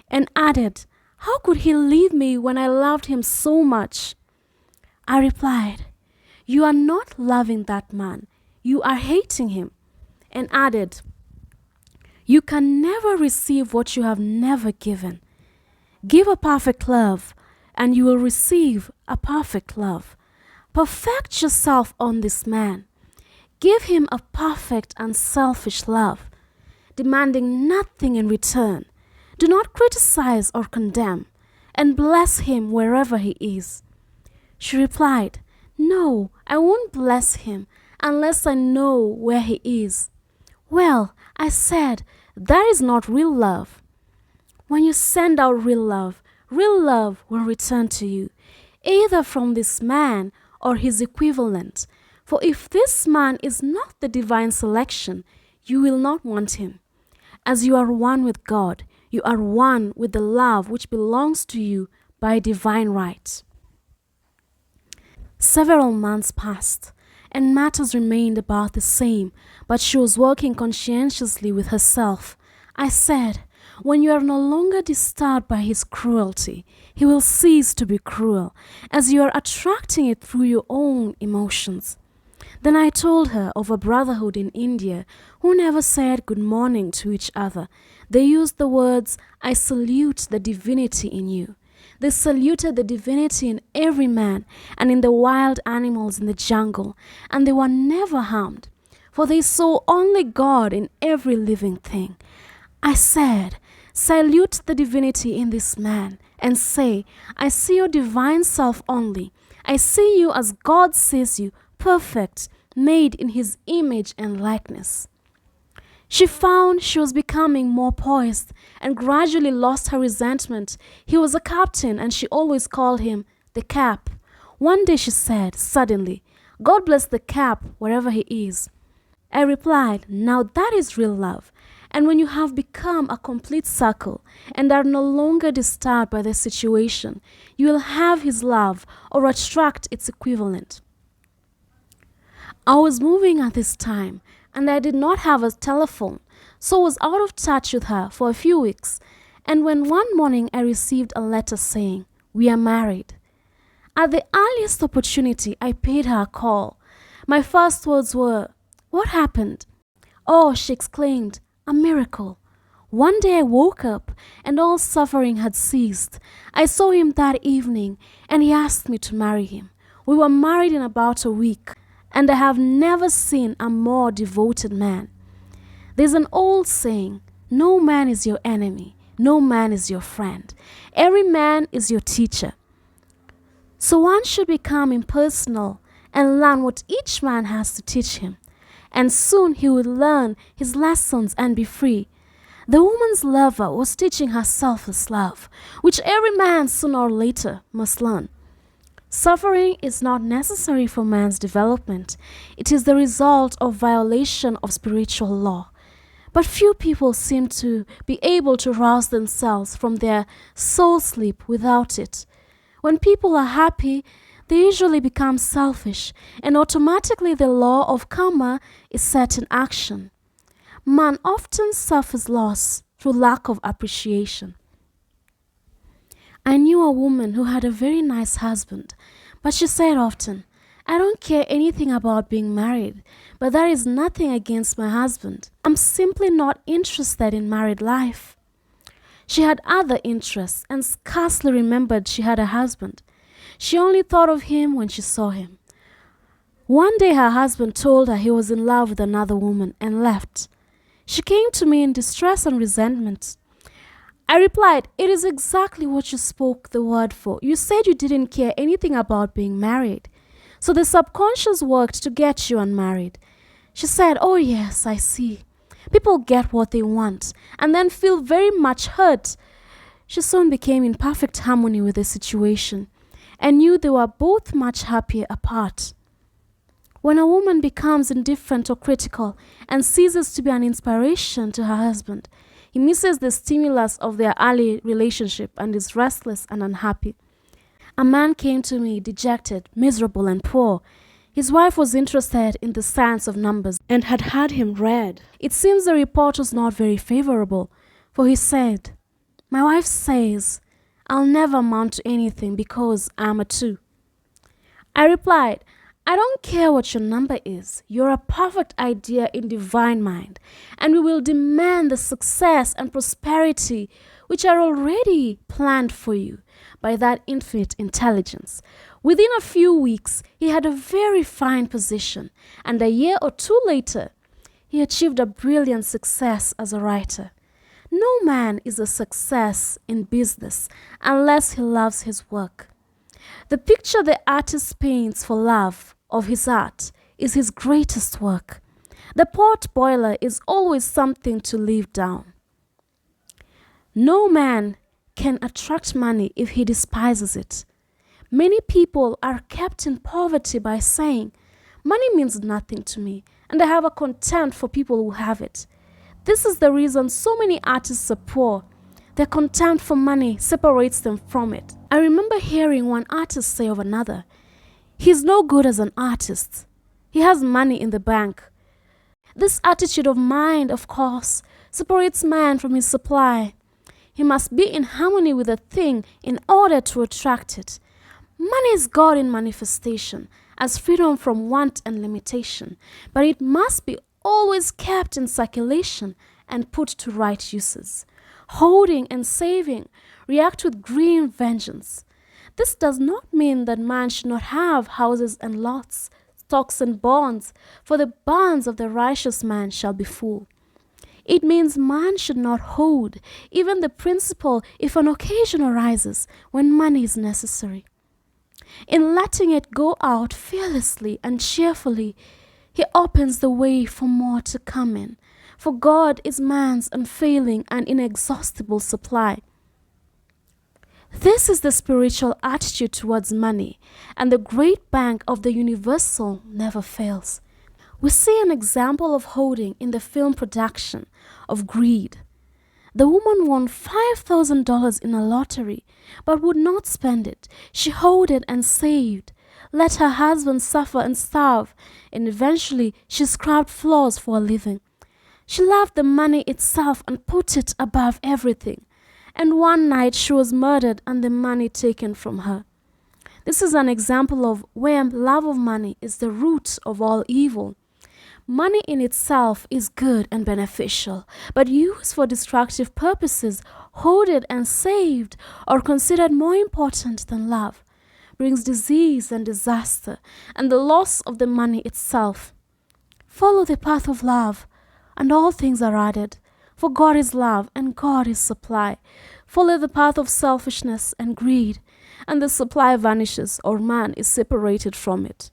and added, "How could he leave me when I loved him so much?" I replied, "You are not loving that man, you are hating him," and added, "You can never receive what you have never given. Give a perfect love, and you will receive a perfect love. Perfect yourself on this man. Give him a perfect and selfish love, demanding nothing in return. Do not criticize or condemn, and bless him wherever he is." She replied, "No, I won't bless him unless I know where he is." "Well," I said, "that is not real love." When you send out real love will return to you, either from this man or his equivalent. For if this man is not the divine selection, you will not want him. As you are one with God, you are one with the love which belongs to you by divine right. Several months passed, and matters remained about the same, but she was working conscientiously with herself. I said, "When you are no longer disturbed by his cruelty, he will cease to be cruel, as you are attracting it through your own emotions." Then I told her of a brotherhood in India who never said good morning to each other. They used the words, "I salute the divinity in you." They saluted the divinity in every man and in the wild animals in the jungle, and they were never harmed, for they saw only God in every living thing. I said, "Salute the divinity in this man, and say, I see your divine self only. I see you as God sees you, perfect, made in his image and likeness." She found she was becoming more poised and gradually lost her resentment. He was a captain, and she always called him the Cap. One day she said, suddenly, "God bless the Cap wherever he is." I replied, "Now that is real love. And when you have become a complete circle and are no longer disturbed by the situation, you will have his love or attract its equivalent." I was moving at this time, and I did not have a telephone, so was out of touch with her for a few weeks. And when one morning I received a letter saying, "We are married," at the earliest opportunity I paid her a call. My first words were, "What happened?" "Oh," she exclaimed, "a miracle. One day I woke up and all suffering had ceased. I saw him that evening and he asked me to marry him. We were married in about a week, and I have never seen a more devoted man." There's an old saying, "No man is your enemy, no man is your friend. Every man is your teacher." So one should become impersonal and learn what each man has to teach him. And soon he will learn his lessons and be free. The woman's lover was teaching her selfless love, which every man sooner or later must learn. Suffering is not necessary for man's development. It is the result of violation of spiritual law. But few people seem to be able to rouse themselves from their soul sleep without it. When people are happy, they usually become selfish, and automatically the law of karma is set in action. Man often suffers loss through lack of appreciation. I knew a woman who had a very nice husband, but she said often, "I don't care anything about being married, but that is nothing against my husband. I'm simply not interested in married life." She had other interests and scarcely remembered she had a husband. She only thought of him when she saw him. One day her husband told her he was in love with another woman and left. She came to me in distress and resentment. I replied, "It is exactly what you spoke the word for. You said you didn't care anything about being married. So the subconscious worked to get you unmarried." She said, "Oh yes, I see. People get what they want and then feel very much hurt." She soon became in perfect harmony with the situation and knew they were both much happier apart. When a woman becomes indifferent or critical and ceases to be an inspiration to her husband, he misses the stimulus of their early relationship and is restless and unhappy. A man came to me dejected, miserable, and poor. His wife was interested in the science of numbers and had had him read. It seems the report was not very favorable, for he said, "My wife says I'll never amount to anything because I'm a 2. I replied, "I don't care what your number is. You're a perfect idea in divine mind, and we will demand the success and prosperity which are already planned for you by that infinite intelligence." Within a few weeks, he had a very fine position, and a year or 2 later, he achieved a brilliant success as a writer. No man is a success in business unless he loves his work. The picture the artist paints for love of his art is his greatest work. The pot boiler is always something to live down. No man can attract money if he despises it. Many people are kept in poverty by saying, "Money means nothing to me, and I have a contempt for people who have it." This is the reason so many artists are poor. Their contempt for money separates them from it. I remember hearing one artist say of another, "He's no good as an artist. He has money in the bank." This attitude of mind, of course, separates man from his supply. He must be in harmony with a thing in order to attract it. Money is God in manifestation, as freedom from want and limitation, but it must be always kept in circulation and put to right uses. Holding and saving react with green vengeance. This does not mean that man should not have houses and lots, stocks and bonds, for the barns of the righteous man shall be full. It means man should not hold even the principal if an occasion arises when money is necessary. In letting it go out fearlessly and cheerfully, he opens the way for more to come in, for God is man's unfailing and inexhaustible supply. This is the spiritual attitude towards money, and the great bank of the universal never fails. We see an example of holding in the film production of greed. The woman won $5,000 in a lottery, but would not spend it. She held it and saved. let her husband suffer and starve, and eventually she scrubbed floors for a living. She loved the money itself and put it above everything. And one night she was murdered and the money taken from her. This is an example of where love of money is the root of all evil. Money in itself is good and beneficial, but used for destructive purposes, hoarded and saved, or considered more important than love, brings disease and disaster, and the loss of the money itself. Follow the path of love, and all things are added. For God is love, and God is supply. Follow the path of selfishness and greed, and the supply vanishes, or man is separated from it.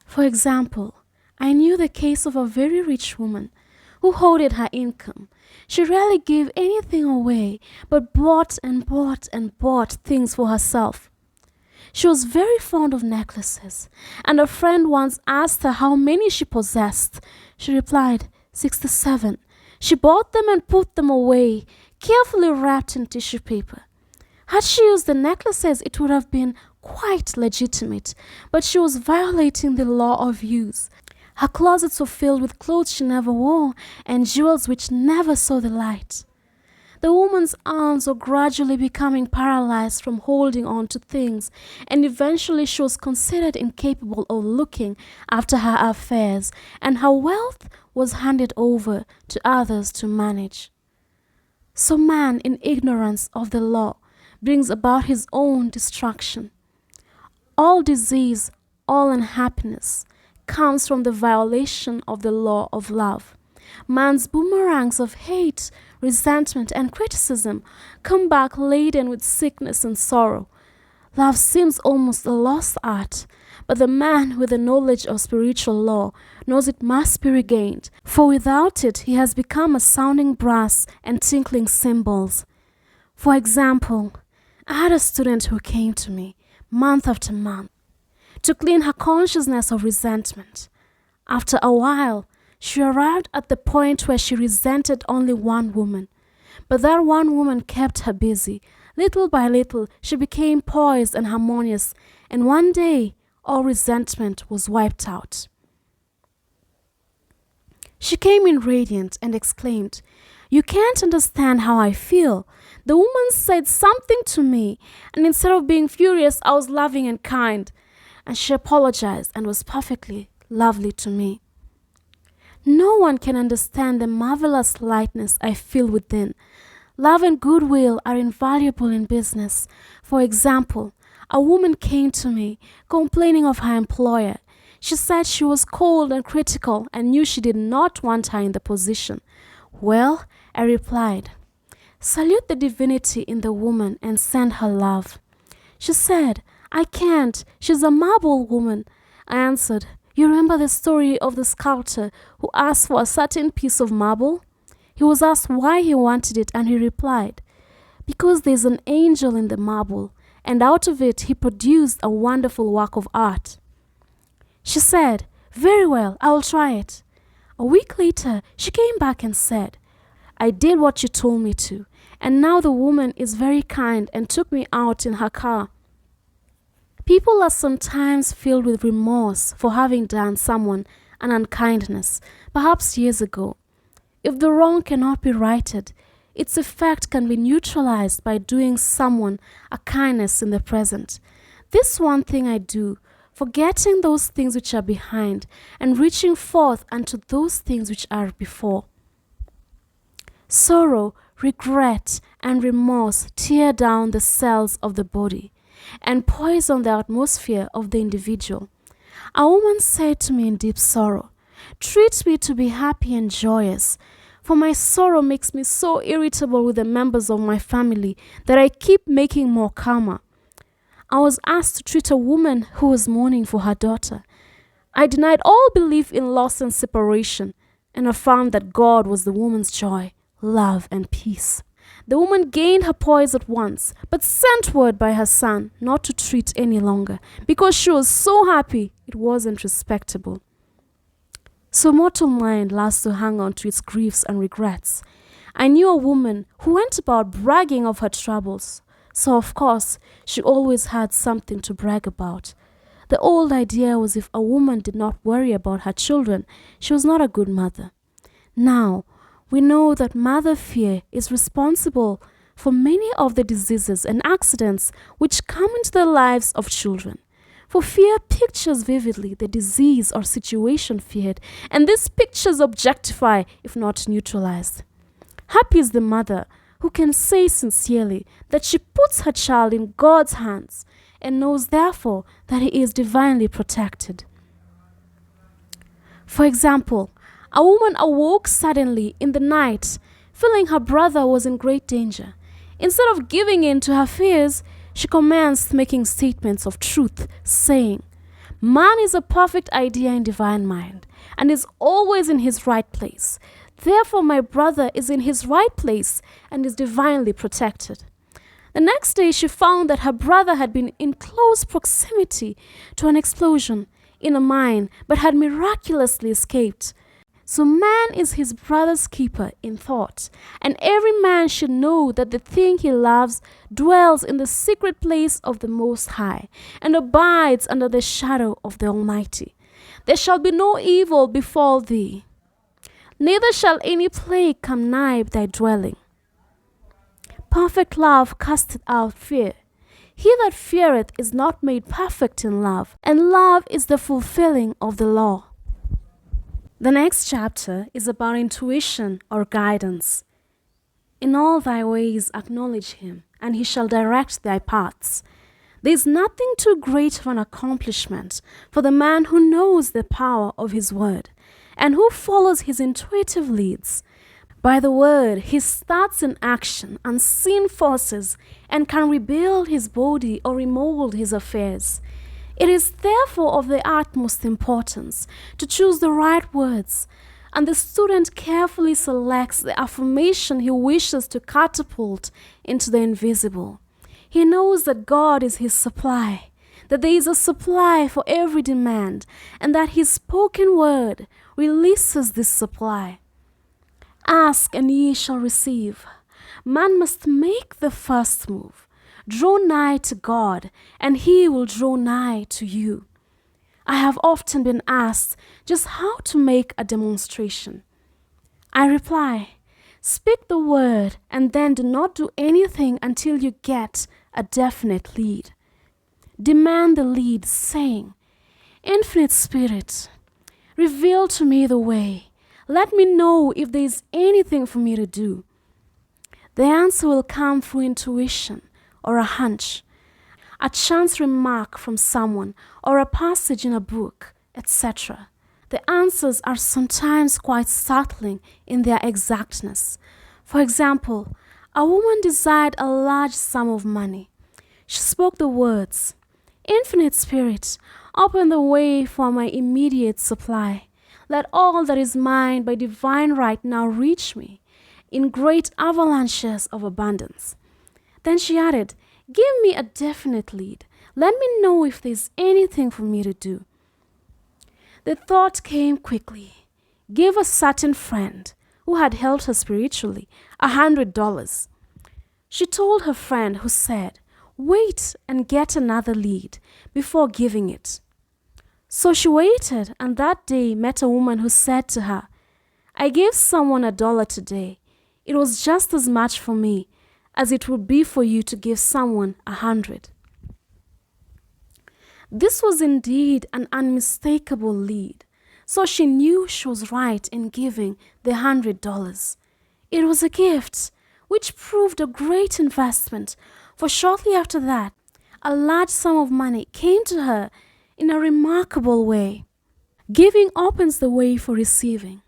For example, I knew the case of a very rich woman who hoarded her income. She rarely gave anything away, but bought and bought and bought things for herself. She was very fond of necklaces, and a friend once asked her how many she possessed. She replied, 67. She bought them and put them away, carefully wrapped in tissue paper. Had she used the necklaces, it would have been quite legitimate, but she was violating the law of use. Her closets were filled with clothes she never wore and jewels which never saw the light. The woman's arms were gradually becoming paralyzed from holding on to things, and eventually she was considered incapable of looking after her affairs, and her wealth was handed over to others to manage. So man, in ignorance of the law, brings about his own destruction. All disease, all unhappiness comes from the violation of the law of love. Man's boomerangs of hate, resentment, and criticism come back laden with sickness and sorrow. Love seems almost a lost art, but the man with the knowledge of spiritual law knows it must be regained, for without it he has become a sounding brass and tinkling cymbals. For example, I had a student who came to me month after month to clean her consciousness of resentment. After a while, she arrived at the point where she resented only one woman. But that one woman kept her busy. Little by little, she became poised and harmonious, and one day, all resentment was wiped out. She came in radiant and exclaimed, "You can't understand how I feel. The woman said something to me, and instead of being furious, I was loving and kind." And she apologized and was perfectly lovely to me. No one can understand the marvelous lightness I feel within. Love and goodwill are invaluable in business. For example, a woman came to me complaining of her employer. She said she was cold and critical and knew she did not want her in the position. Well, I replied, "Salute the divinity in the woman and send her love." She said, "I can't. She's a marble woman." I answered, "You remember the story of the sculptor who asked for a certain piece of marble? He was asked why he wanted it, and he replied, 'Because there's an angel in the marble, and out of it he produced a wonderful work of art.'" She said, "Very well, I will try it." A week later, she came back and said, "I did what you told me to, and now the woman is very kind and took me out in her car." People are sometimes filled with remorse for having done someone an unkindness, perhaps years ago. If the wrong cannot be righted, its effect can be neutralized by doing someone a kindness in the present. This one thing I do, forgetting those things which are behind and reaching forth unto those things which are before. Sorrow, regret, and remorse tear down the cells of the body and poison the atmosphere of the individual. A woman said to me in deep sorrow, "Treat me to be happy and joyous, for my sorrow makes me so irritable with the members of my family that I keep making more karma." I was asked to treat a woman who was mourning for her daughter. I denied all belief in loss and separation and affirmed that God was the woman's joy, love, and peace. The woman gained her poise at once, but sent word by her son not to treat any longer, because she was so happy it wasn't respectable. So mortal mind loves to hang on to its griefs and regrets. I knew a woman who went about bragging of her troubles, So of course, she always had something to brag about. The old idea was if a woman did not worry about her children, she was not a good mother. Now, we know that mother fear is responsible for many of the diseases and accidents which come into the lives of children. For fear pictures vividly the disease or situation feared, and these pictures objectify, if not neutralized. Happy is the mother who can say sincerely that she puts her child in God's hands and knows therefore that he is divinely protected. For example, a woman awoke suddenly in the night, feeling her brother was in great danger. Instead of giving in to her fears, she commenced making statements of truth, saying, "Man is a perfect idea in divine mind and is always in his right place. Therefore, my brother is in his right place and is divinely protected." The next day, she found that her brother had been in close proximity to an explosion in a mine, but had miraculously escaped. So man is his brother's keeper in thought, and every man should know that the thing he loves dwells in the secret place of the Most High, and abides under the shadow of the Almighty. There shall be no evil befall thee, neither shall any plague come nigh thy dwelling. Perfect love casteth out fear. He that feareth is not made perfect in love, and love is the fulfilling of the law. The next chapter is about intuition or guidance. In all thy ways acknowledge him, and he shall direct thy paths. There is nothing too great of an accomplishment for the man who knows the power of his word, and who follows his intuitive leads. By the word, he starts in action unseen forces and can rebuild his body or remold his affairs. It is therefore of the utmost importance to choose the right words, and the student carefully selects the affirmation he wishes to catapult into the invisible. He knows that God is his supply, that there is a supply for every demand, and that his spoken word releases this supply. Ask and ye shall receive. Man must make the first move. Draw nigh to God, and he will draw nigh to you. I have often been asked just how to make a demonstration. I reply, speak the word and then do not do anything until you get a definite lead. Demand the lead, saying, Infinite Spirit, reveal to me the way. Let me know if there is anything for me to do. The answer will come through intuition or a hunch, a chance remark from someone, or a passage in a book, etc. The answers are sometimes quite startling in their exactness. For example, a woman desired a large sum of money. She spoke the words, Infinite Spirit, open the way for my immediate supply. Let all that is mine by divine right now reach me in great avalanches of abundance. Then she added, give me a definite lead. Let me know if there is anything for me to do. The thought came quickly. Give a certain friend who had helped her spiritually $100. She told her friend, who said, wait and get another lead before giving it. So she waited, and that day met a woman who said to her, I gave someone $1 today. It was just as much for me as it would be for you to give someone 100. This was indeed an unmistakable lead, so she knew she was right in giving the $100. It was a gift, which proved a great investment, for shortly after that, a large sum of money came to her in a remarkable way. Giving opens the way for receiving.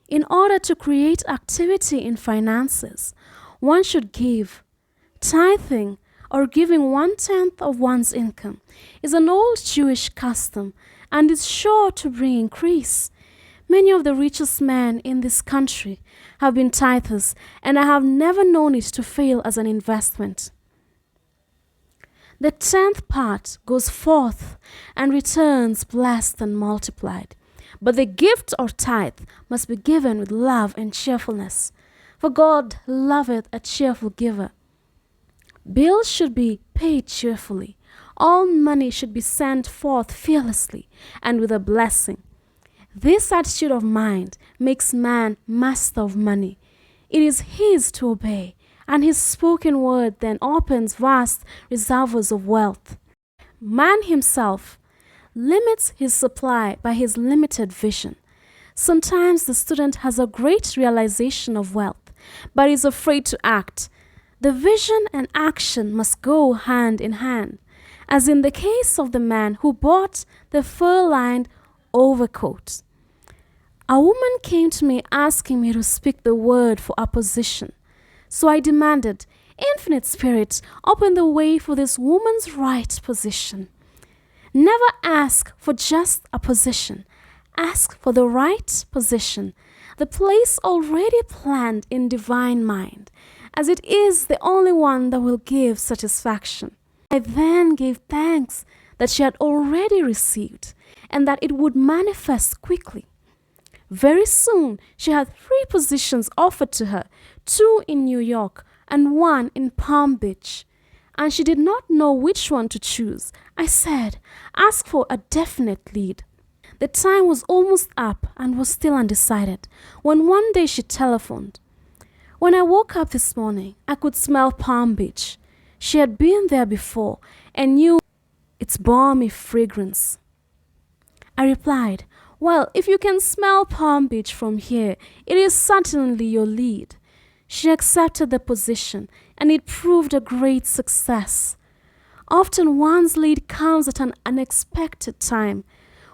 In order to create activity in finances, one should give. Tithing, or giving 1/10 of one's income, is an old Jewish custom and is sure to bring increase. Many of the richest men in this country have been tithers, and I have never known it to fail as an investment. The 10th part goes forth and returns blessed and multiplied. But the gift or tithe must be given with love and cheerfulness, for God loveth a cheerful giver. Bills should be paid cheerfully. All money should be sent forth fearlessly and with a blessing. This attitude of mind makes man master of money. It is his to obey, and his spoken word then opens vast reservoirs of wealth. Man himself limits his supply by his limited vision. Sometimes the student has a great realization of wealth, but is afraid to act. The vision and action must go hand in hand, as in the case of the man who bought the fur-lined overcoat. A woman came to me asking me to speak the word for opposition. So I demanded, Infinite Spirit, open the way for this woman's right position. Never ask for just a position. Ask for the right position, the place already planned in divine mind, as it is the only one that will give satisfaction. I then gave thanks that she had already received, and that it would manifest quickly. Very soon, she had 3 positions offered to her, 2 in New York and 1 in Palm Beach, and she did not know which one to choose. I said, ask for a definite lead. The time was almost up and was still undecided when one day she telephoned. When I woke up this morning, I could smell Palm Beach. She had been there before and knew its balmy fragrance. I replied, well, if you can smell Palm Beach from here, it is certainly your lead. She accepted the position, and it proved a great success. Often one's lead comes at an unexpected time.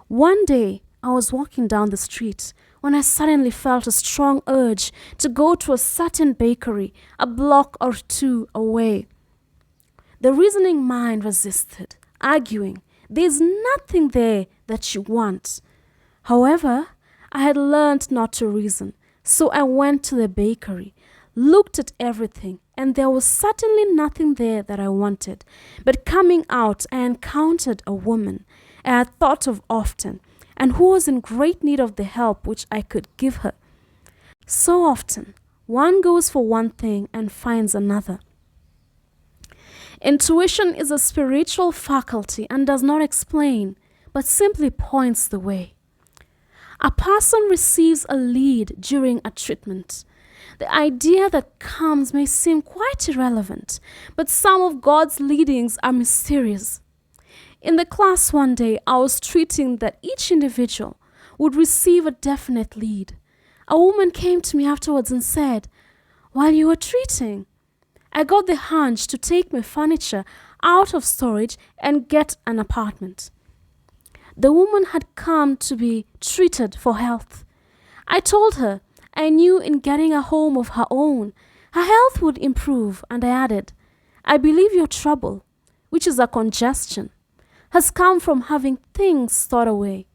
One day, I was walking down the street when I suddenly felt a strong urge to go to a certain bakery a block or 2 away. The reasoning mind resisted, arguing, there's nothing there that you want. However, I had learned not to reason, so I went to the bakery, looked at everything, and there was certainly nothing there that I wanted. But coming out, I encountered a woman I had thought of often, and who was in great need of the help which I could give her. So often, one goes for one thing and finds another. Intuition is a spiritual faculty and does not explain, but simply points the way. A person receives a lead during a treatment. The idea that comes may seem quite irrelevant, but some of God's leadings are mysterious. In the class one day, I was treating that each individual would receive a definite lead. A woman came to me afterwards and said, while you were treating, I got the hunch to take my furniture out of storage and get an apartment. The woman had come to be treated for health. I told her I knew in getting a home of her own, her health would improve, and I added, I believe your trouble, which is a congestion, has come from having things stored away.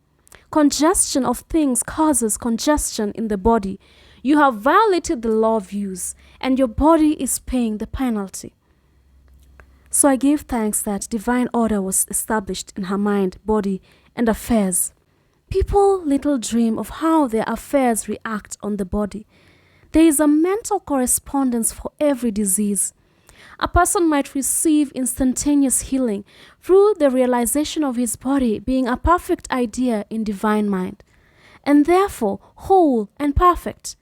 Congestion of things causes congestion in the body. You have violated the law of use, and your body is paying the penalty. So I gave thanks that divine order was established in her mind, body, and affairs. People little dream of how their affairs react on the body. There is a mental correspondence for every disease. A person might receive instantaneous healing through the realization of his body being a perfect idea in divine mind, and therefore whole and perfect.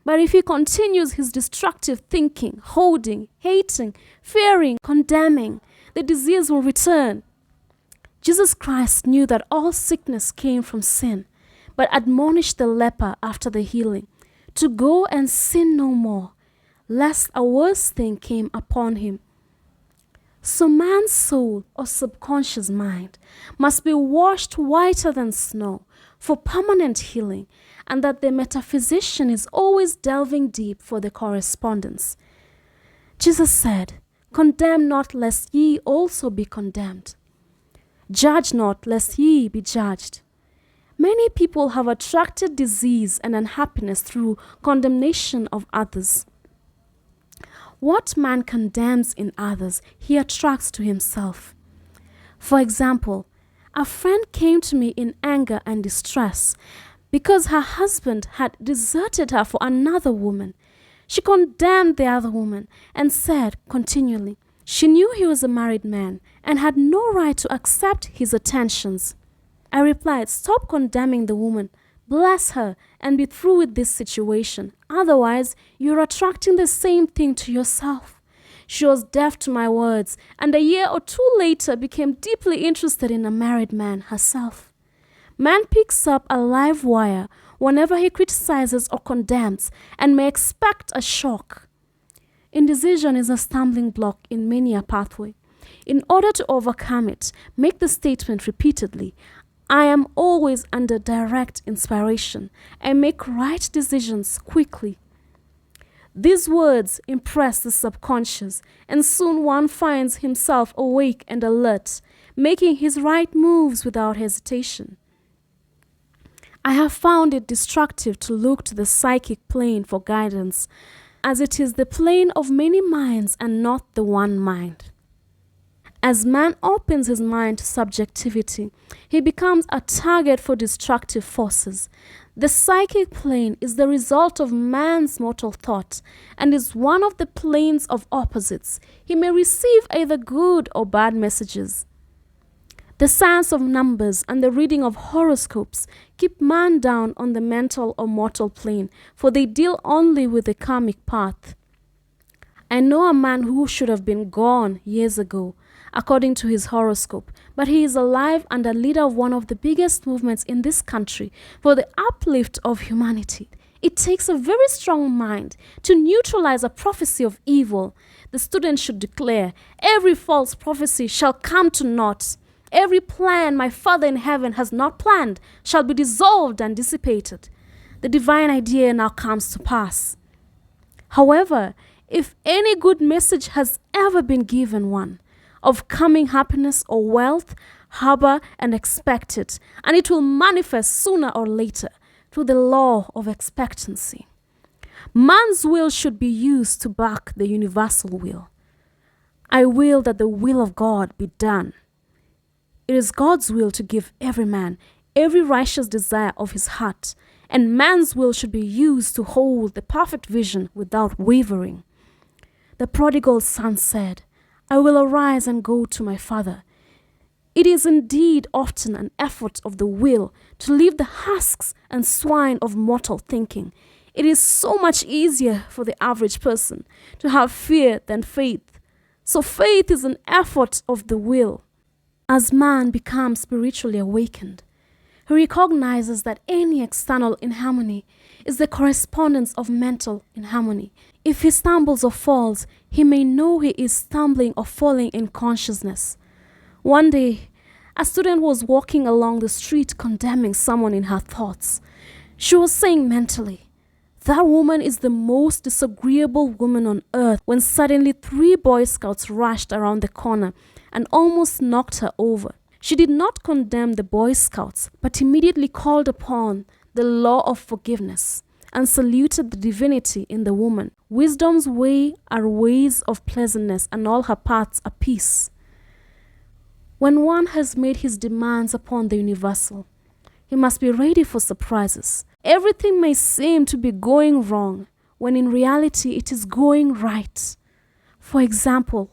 But if he continues his destructive thinking, holding, hating, fearing, condemning, the disease will return. Jesus Christ knew that all sickness came from sin, but admonished the leper after the healing to go and sin no more, lest a worse thing came upon him. So man's soul or subconscious mind must be washed whiter than snow for permanent healing, and that the metaphysician is always delving deep for the correspondence. Jesus said, condemn not, lest ye also be condemned. Judge not, lest ye be judged. Many people have attracted disease and unhappiness through condemnation of others. What man condemns in others, he attracts to himself. For example, a friend came to me in anger and distress because her husband had deserted her for another woman. She condemned the other woman and said continually, She knew he was a married man and had no right to accept his attentions. I replied, "Stop condemning the woman. Bless her and be through with this situation. Otherwise, you're attracting the same thing to yourself." She was deaf to my words, and a year or two later became deeply interested in a married man herself. Man picks up a live wire whenever he criticizes or condemns and may expect a shock. Indecision is a stumbling block in many a pathway. In order to overcome it, make the statement repeatedly, "I am always under direct inspiration and make right decisions quickly." These words impress the subconscious, and soon one finds himself awake and alert, making his right moves without hesitation. I have found it destructive to look to the psychic plane for guidance, as it is the plane of many minds and not the one mind. As man opens his mind to subjectivity, he becomes a target for destructive forces. The psychic plane is the result of man's mortal thought and is one of the planes of opposites. He may receive either good or bad messages. The science of numbers and the reading of horoscopes keep man down on the mental or mortal plane, for they deal only with the karmic path. I know a man who should have been gone years ago, according to his horoscope, but he is alive and a leader of one of the biggest movements in this country for the uplift of humanity. It takes a very strong mind to neutralize a prophecy of evil. The student should declare, "Every false prophecy shall come to naught. Every plan my Father in heaven has not planned shall be dissolved and dissipated." The divine idea now comes to pass. However, if any good message has ever been given one, of coming happiness or wealth, harbor and expect it, and it will manifest sooner or later through the law of expectancy. Man's will should be used to back the universal will. I will that the will of God be done. It is God's will to give every man every righteous desire of his heart, and man's will should be used to hold the perfect vision without wavering. The prodigal son said, "I will arise and go to my father." It is indeed often an effort of the will to leave the husks and swine of mortal thinking. It is so much easier for the average person to have fear than faith. So faith is an effort of the will. As man becomes spiritually awakened, he recognizes that any external inharmony is the correspondence of mental inharmony. If he stumbles or falls, he may know he is stumbling or falling in consciousness. One day, a student was walking along the street condemning someone in her thoughts. She was saying mentally, "That woman is the most disagreeable woman on earth," when suddenly 3 Boy Scouts rushed around the corner and almost knocked her over. She did not condemn the Boy Scouts, but immediately called upon the law of forgiveness and saluted the divinity in the woman. Wisdom's way are ways of pleasantness, and all her paths are peace. When one has made his demands upon the universal, he must be ready for surprises. Everything may seem to be going wrong, when in reality it is going right. For example,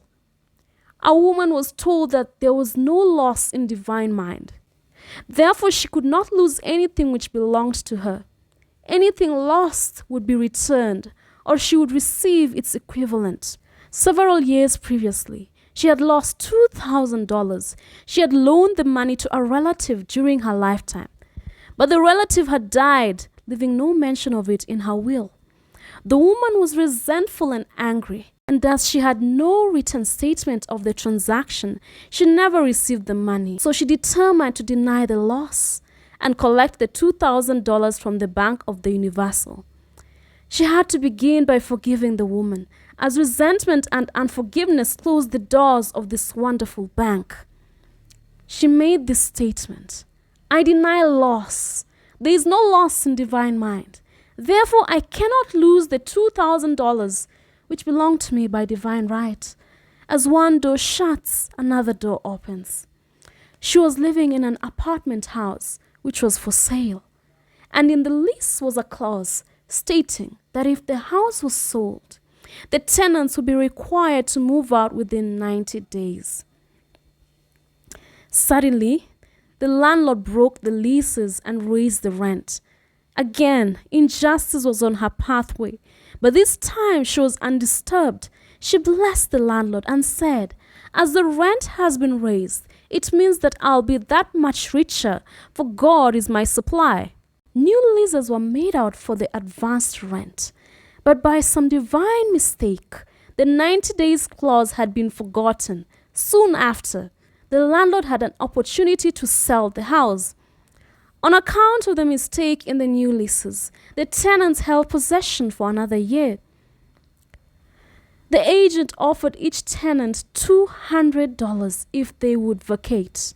a woman was told that there was no loss in divine mind. Therefore, she could not lose anything which belonged to her. Anything lost would be returned, or she would receive its equivalent. Several years previously, she had lost $2,000. She had loaned the money to a relative during her lifetime, but the relative had died, leaving no mention of it in her will. The woman was resentful and angry, and as she had no written statement of the transaction, she never received the money. So she determined to deny the loss and collect the $2,000 from the Bank of the Universal. She had to begin by forgiving the woman, as resentment and unforgiveness closed the doors of this wonderful bank. She made this statement, "I deny loss. There is no loss in divine mind. Therefore, I cannot lose the $2,000 which belong to me by divine right. As one door shuts, another door opens." She was living in an apartment house which was for sale, and in the lease was a clause stating that if the house was sold, The tenants would be required to move out within 90 days. Suddenly, the landlord broke the leases and raised the rent. Again, injustice was on her pathway, but this time she was undisturbed. She blessed the landlord and said, "As the rent has been raised, it means that I'll be that much richer, for God is my supply." New leases were made out for the advanced rent, but by some divine mistake, the 90 days clause had been forgotten. Soon after, the landlord had an opportunity to sell the house. On account of the mistake in the new leases, the tenants held possession for another year. The agent offered each tenant $200 if they would vacate.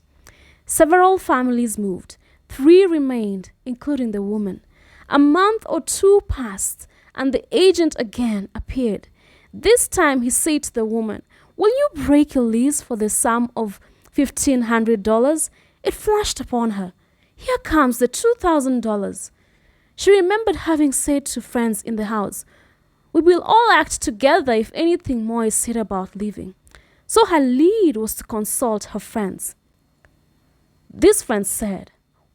Several families moved. 3 remained, including the woman. A month or 2 passed, and the agent again appeared. This time he said to the woman, "Will you break your lease for the sum of $1,500? It flashed upon her, "Here comes the $2,000. She remembered having said to friends in the house, "We will all act together if anything more is said about leaving." So her lead was to consult her friends. These friends said,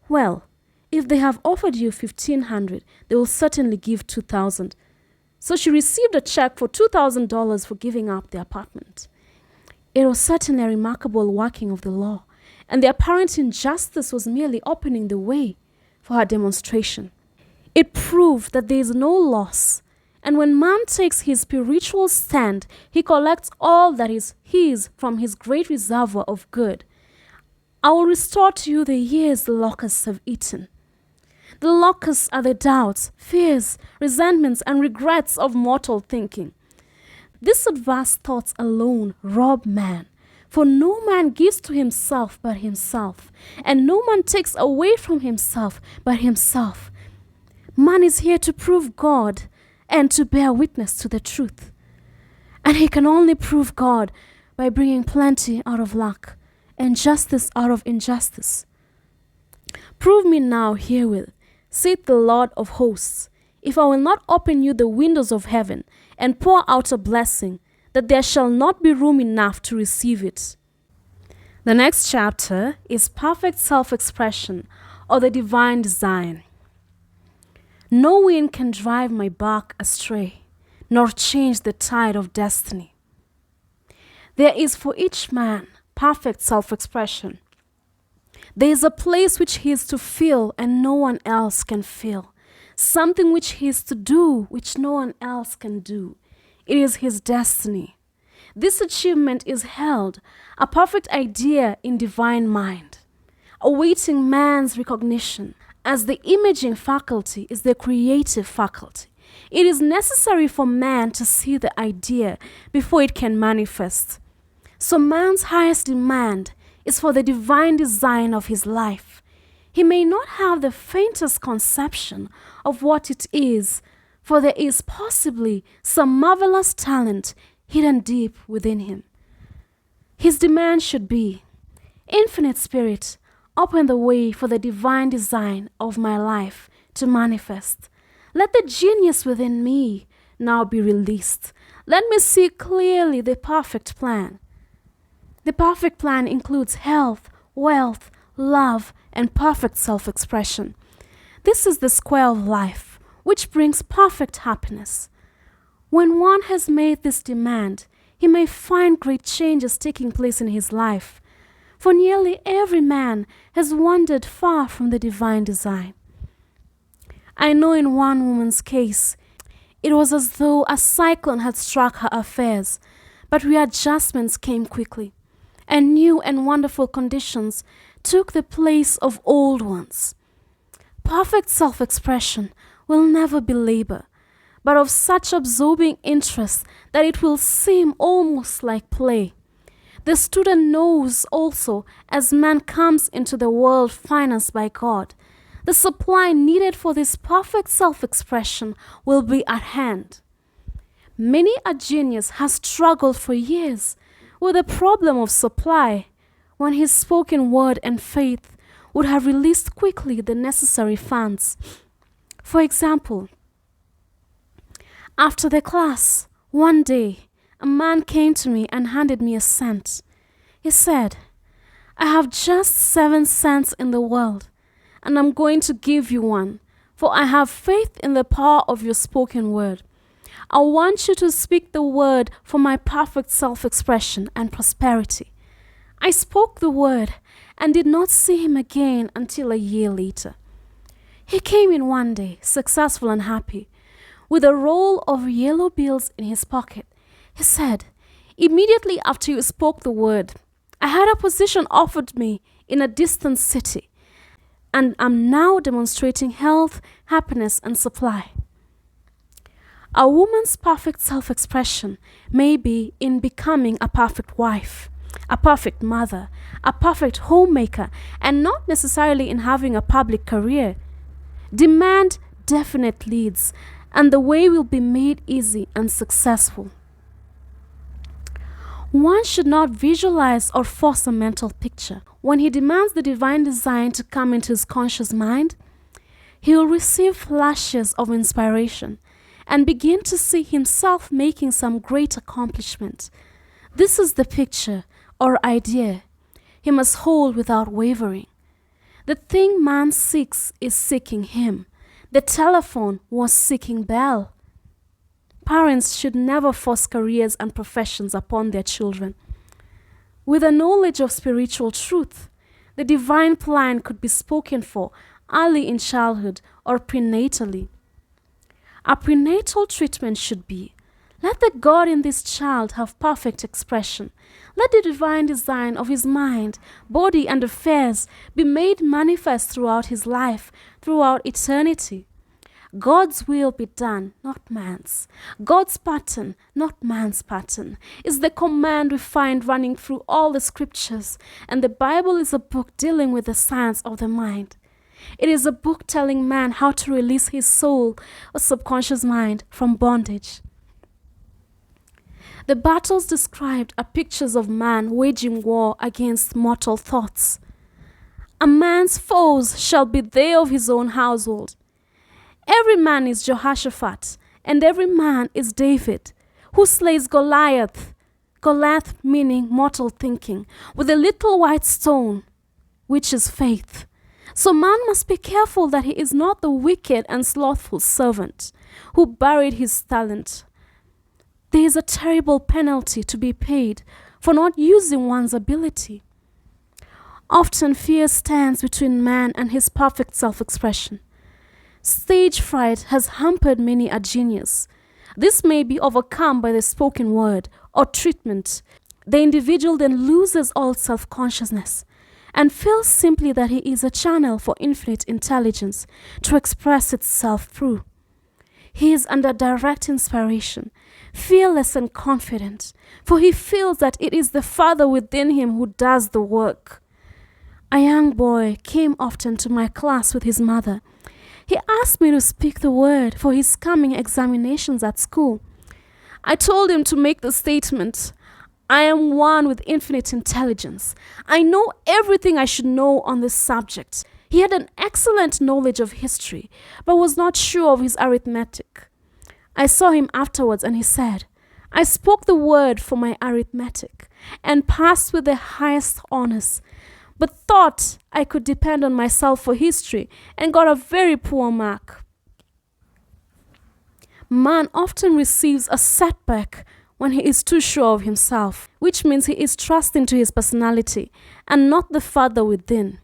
"Well, if they have offered you $1,500, they will certainly give $2,000. So she received a check for $2,000 for giving up the apartment. It was certainly a remarkable working of the law, and the apparent injustice was merely opening the way for her demonstration. It proved that there is no loss, and when man takes his spiritual stand, he collects all that is his from his great reservoir of good. I will restore to you the years the locusts have eaten. The locusts are the doubts, fears, resentments, and regrets of mortal thinking. These adverse thoughts alone rob man, for no man gives to himself but himself, and no man takes away from himself but himself. Man is here to prove God and to bear witness to the truth. And he can only prove God by bringing plenty out of lack and justice out of injustice. Prove me now herewith, saith the Lord of hosts, if I will not open you the windows of heaven and pour out a blessing, that there shall not be room enough to receive it. The next chapter is perfect self-expression, or the divine design. No wind can drive my bark astray, nor change the tide of destiny. There is for each man perfect self-expression. There is a place which he is to feel and no one else can feel. Something which he is to do which no one else can do. It is his destiny. This achievement is held a perfect idea in divine mind, awaiting man's recognition, as the imaging faculty is the creative faculty. It is necessary for man to see the idea before it can manifest. So man's highest demand is for the divine design of his life. He may not have the faintest conception of what it is, for there is possibly some marvelous talent hidden deep within him. His demand should be, "Infinite Spirit, open the way for the divine design of my life to manifest. Let the genius within me now be released. Let me see clearly the perfect plan." The perfect plan includes health, wealth, love, and perfect self-expression. This is the square of life, which brings perfect happiness. When one has made this demand, he may find great changes taking place in his life, for nearly every man has wandered far from the divine design. I know in one woman's case, it was as though a cyclone had struck her affairs, but readjustments came quickly, and new and wonderful conditions took the place of old ones. Perfect self-expression will never be labor, but of such absorbing interest that it will seem almost like play. The student knows also, as man comes into the world financed by God, the supply needed for this perfect self-expression will be at hand. Many a genius has struggled for years with the problem of supply, when his spoken word and faith would have released quickly the necessary funds. For example, after the class, One day, a man came to me and handed me a cent. He said, "I have just 7 cents in the world, and I'm going to give you one, for I have faith in the power of your spoken word. I want you to speak the word for my perfect self-expression and prosperity." I spoke the word and did not see him again until a year later. He came in one day, successful and happy, with a roll of yellow bills in his pocket. He said, "Immediately after you spoke the word, I had a position offered me in a distant city, and am now demonstrating health, happiness, and supply." A woman's perfect self-expression may be in becoming a perfect wife, a perfect mother, a perfect homemaker, and not necessarily in having a public career. Demand definite leads, and the way will be made easy and successful. One should not visualize or force a mental picture. When he demands the divine design to come into his conscious mind, he will receive flashes of inspiration and begin to see himself making some great accomplishment. This is the picture or idea he must hold without wavering. The thing man seeks is seeking him. The telephone was seeking Bell. Parents should never force careers and professions upon their children. With a knowledge of spiritual truth, the divine plan could be spoken for early in childhood or prenatally. A prenatal treatment should be, let the God in this child have perfect expression. Let the divine design of his mind, body, and affairs be made manifest throughout his life, throughout eternity. God's will be done, not man's. God's pattern, not man's pattern, is the command we find running through all the scriptures, and the Bible is a book dealing with the science of the mind. It is a book telling man how to release his soul or subconscious mind from bondage. The battles described are pictures of man waging war against mortal thoughts. A man's foes shall be they of his own household. Every man is Jehoshaphat, and every man is David, who slays Goliath, Goliath meaning mortal thinking, with a little white stone, which is faith. So man must be careful that he is not the wicked and slothful servant who buried his talent. There is a terrible penalty to be paid for not using one's ability. Often fear stands between man and his perfect self-expression. Stage fright has hampered many a genius. This may be overcome by the spoken word or treatment. The individual then loses all self-consciousness and feels simply that he is a channel for infinite intelligence to express itself through. He is under direct inspiration, fearless and confident, for he feels that it is the Father within him who does the work. A young boy came often to my class with his mother. He asked me to speak the word for his coming examinations at school. I told him to make the statement, "I am one with infinite intelligence. I know everything I should know on this subject." He had an excellent knowledge of history, but was not sure of his arithmetic. I saw him afterwards and he said, "I spoke the word for my arithmetic and passed with the highest honors, but thought I could depend on myself for history and got a very poor mark." Man often receives a setback when he is too sure of himself, which means he is trusting to his personality and not the Father within.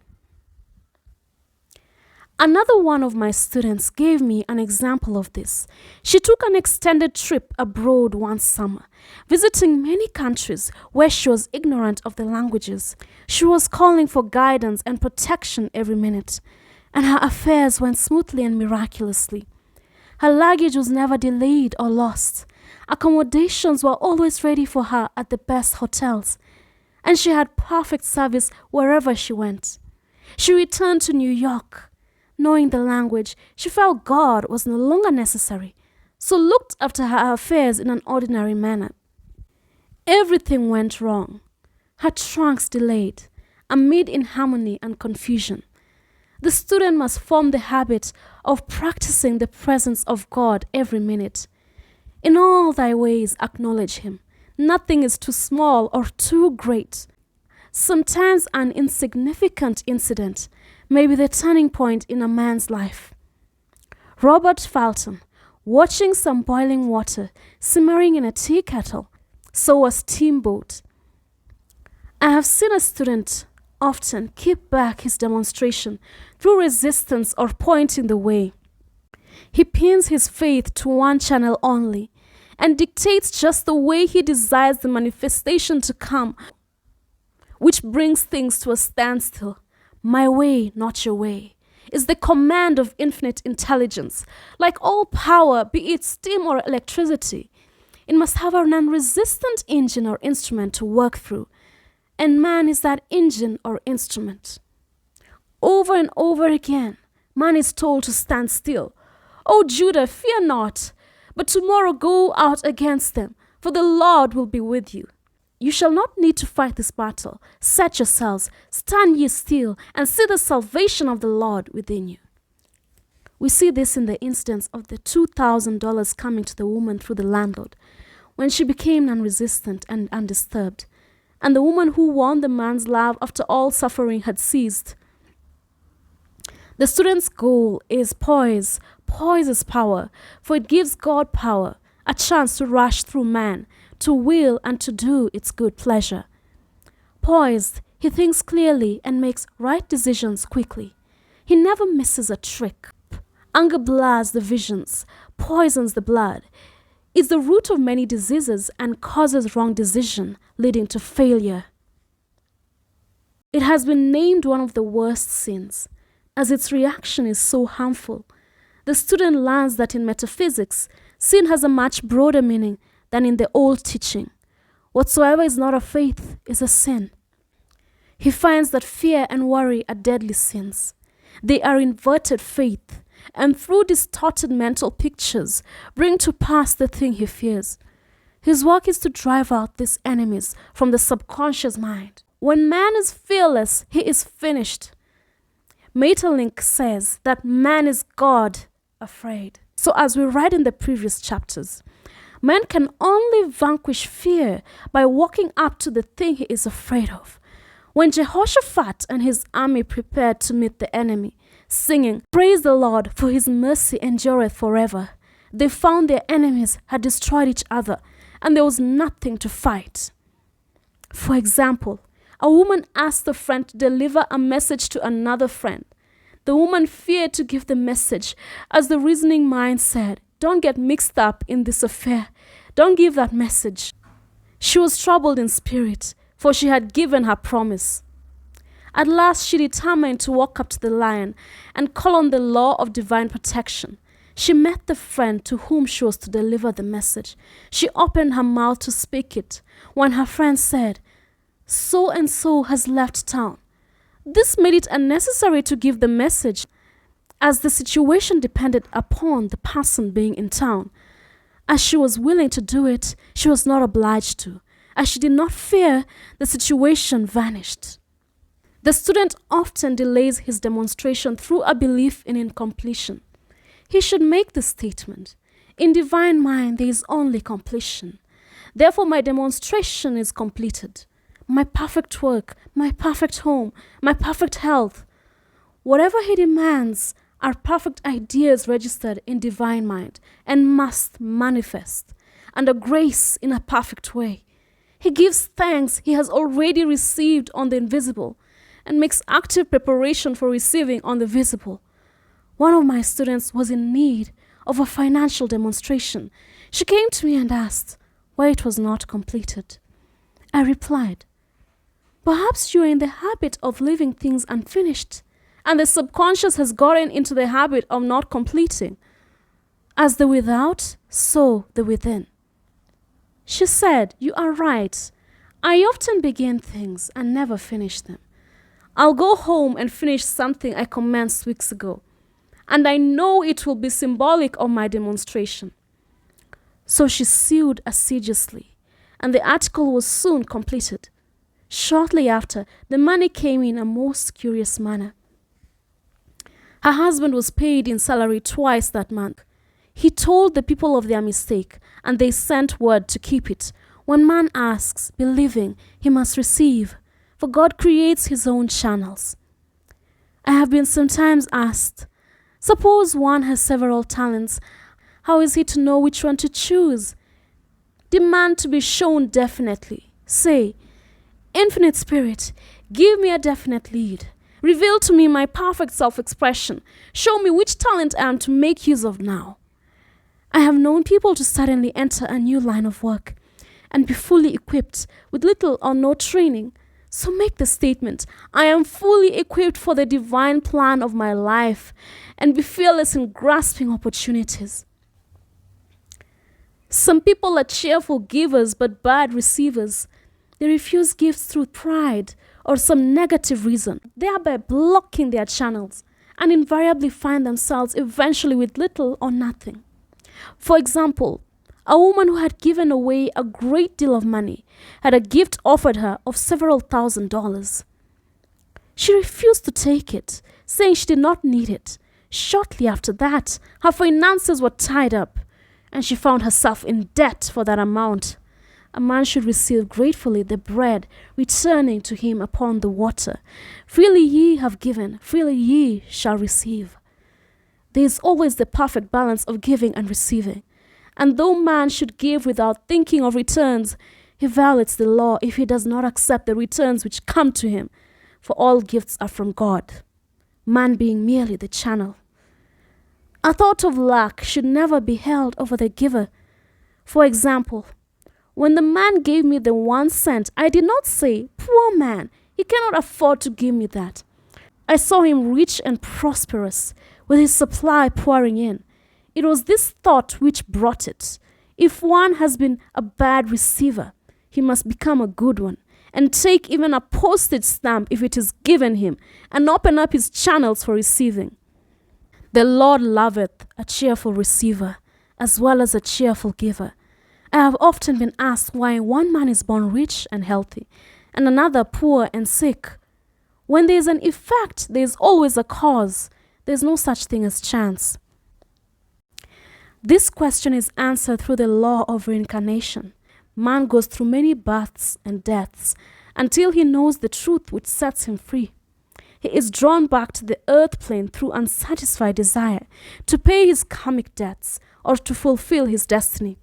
Another one of my students gave me an example of this. She took an extended trip abroad one summer, visiting many countries where she was ignorant of the languages. She was calling for guidance and protection every minute, and her affairs went smoothly and miraculously. Her luggage was never delayed or lost. Accommodations were always ready for her at the best hotels, and she had perfect service wherever she went. She returned to New York. Knowing the language, she felt God was no longer necessary, so looked after her affairs in an ordinary manner. Everything went wrong. Her trunks delayed, amid inharmony and confusion. The student must form the habit of practicing the presence of God every minute. In all thy ways acknowledge him. Nothing is too small or too great. Sometimes an insignificant incident may be the turning point in a man's life. Robert Fulton, watching some boiling water simmering in a tea kettle, saw a steamboat. I have seen a student often keep back his demonstration through resistance or pointing the way. He pins his faith to one channel only and dictates just the way he desires the manifestation to come, which brings things to a standstill. My way, not your way, is the command of infinite intelligence. Like all power, be it steam or electricity, it must have an unresistant engine or instrument to work through, and man is that engine or instrument. Over and over again, man is told to stand still. O Judah, fear not, but tomorrow go out against them, for the Lord will be with you. You shall not need to fight this battle. Set yourselves, stand ye still, and see the salvation of the Lord within you. We see this in the instance of the $2,000 coming to the woman through the landlord, when she became non-resistant and undisturbed, and the woman who won the man's love after all suffering had ceased. The student's goal is poise. Poise is power, for it gives God power, a chance to rush through man, to will and to do its good pleasure. Poised, he thinks clearly and makes right decisions quickly. He never misses a trick. Anger blurs the visions, poisons the blood, is the root of many diseases and causes wrong decision, leading to failure. It has been named one of the worst sins, as its reaction is so harmful. The student learns that in metaphysics, sin has a much broader meaning than in the old teaching. Whatsoever is not of faith is a sin. He finds that fear and worry are deadly sins. They are inverted faith, and through distorted mental pictures, bring to pass the thing he fears. His work is to drive out these enemies from the subconscious mind. When man is fearless, he is finished. Maeterlinck says that man is God afraid. So as we read in the previous chapters, man can only vanquish fear by walking up to the thing he is afraid of. When Jehoshaphat and his army prepared to meet the enemy, singing, "Praise the Lord, for his mercy endureth forever," they found their enemies had destroyed each other, and there was nothing to fight. For example, a woman asked a friend to deliver a message to another friend. The woman feared to give the message, as the reasoning mind said, "Don't get mixed up in this affair. Don't give that message." She was troubled in spirit, for she had given her promise. At last she determined to walk up to the lion and call on the law of divine protection. She met the friend to whom she was to deliver the message. She opened her mouth to speak it when her friend said, "So and so has left town." This made it unnecessary to give the message, as the situation depended upon the person being in town. As she was willing to do it, she was not obliged to. As she did not fear, the situation vanished. The student often delays his demonstration through a belief in incompletion. He should make the statement, "In divine mind there is only completion. Therefore my demonstration is completed. My perfect work, my perfect home, my perfect health." Whatever he demands are perfect ideas registered in divine mind and must manifest under grace in a perfect way. He gives thanks he has already received on the invisible and makes active preparation for receiving on the visible. One of my students was in need of a financial demonstration. She came to me and asked why it was not completed. I replied, "Perhaps you are in the habit of leaving things unfinished, and the subconscious has gotten into the habit of not completing. As the without, so the within." She said, "You are right. I often begin things and never finish them. I'll go home and finish something I commenced weeks ago, and I know it will be symbolic of my demonstration." So she sewed assiduously, and the article was soon completed. Shortly after, the money came in a most curious manner. Her husband was paid in salary twice that month. He told the people of their mistake, and they sent word to keep it. When man asks, believing, he must receive, for God creates his own channels. I have been sometimes asked, suppose one has several talents, how is he to know which one to choose? Demand to be shown definitely. Say, Infinite Spirit, give me a definite lead. Reveal to me my perfect self-expression. Show me which talent I am to make use of now. I have known people to suddenly enter a new line of work and be fully equipped with little or no training. So make the statement, I am fully equipped for the divine plan of my life, and be fearless in grasping opportunities. Some people are cheerful givers but bad receivers. They refuse gifts through pride or some negative reason, thereby blocking their channels, and invariably find themselves eventually with little or nothing. For example, a woman who had given away a great deal of money had a gift offered her of several $1,000s. She refused to take it, saying she did not need it. Shortly after that, her finances were tied up, and she found herself in debt for that amount. A man should receive gratefully the bread returning to him upon the water. Freely ye have given, freely ye shall receive. There is always the perfect balance of giving and receiving. And though man should give without thinking of returns, he violates the law if he does not accept the returns which come to him, for all gifts are from God, man being merely the channel. A thought of lack should never be held over the giver. For example, when the man gave me the 1 cent, I did not say, poor man, he cannot afford to give me that. I saw him rich and prosperous, with his supply pouring in. It was this thought which brought it. If one has been a bad receiver, he must become a good one, and take even a postage stamp if it is given him, and open up his channels for receiving. The Lord loveth a cheerful receiver, as well as a cheerful giver. I have often been asked why one man is born rich and healthy, and another poor and sick. When there is an effect, there is always a cause. There is no such thing as chance. This question is answered through the law of reincarnation. Man goes through many births and deaths until he knows the truth which sets him free. He is drawn back to the earth plane through unsatisfied desire to pay his karmic debts or to fulfill his destiny.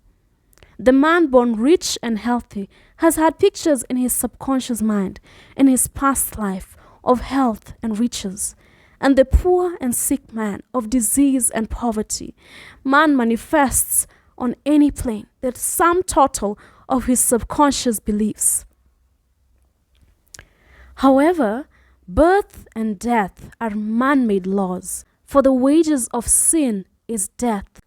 The man born rich and healthy has had pictures in his subconscious mind in his past life of health and riches, and the poor and sick man of disease and poverty. Man manifests on any plane the sum total of his subconscious beliefs. However, birth and death are man-made laws, for the wages of sin is death.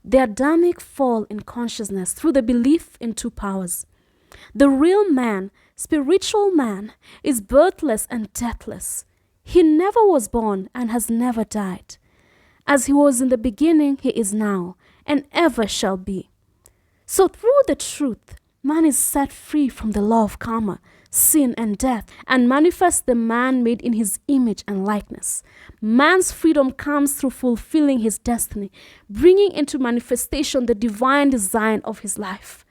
The Adamic fall in consciousness through the belief in two powers. The real man, spiritual man, is birthless and deathless. He never was born and has never died. As he was in the beginning, he is now, and ever shall be. So through the truth, man is set free from the law of karma, sin and death, and manifests the man made in his image and likeness. Man's freedom comes through fulfilling his destiny, bringing into manifestation the divine design of his life.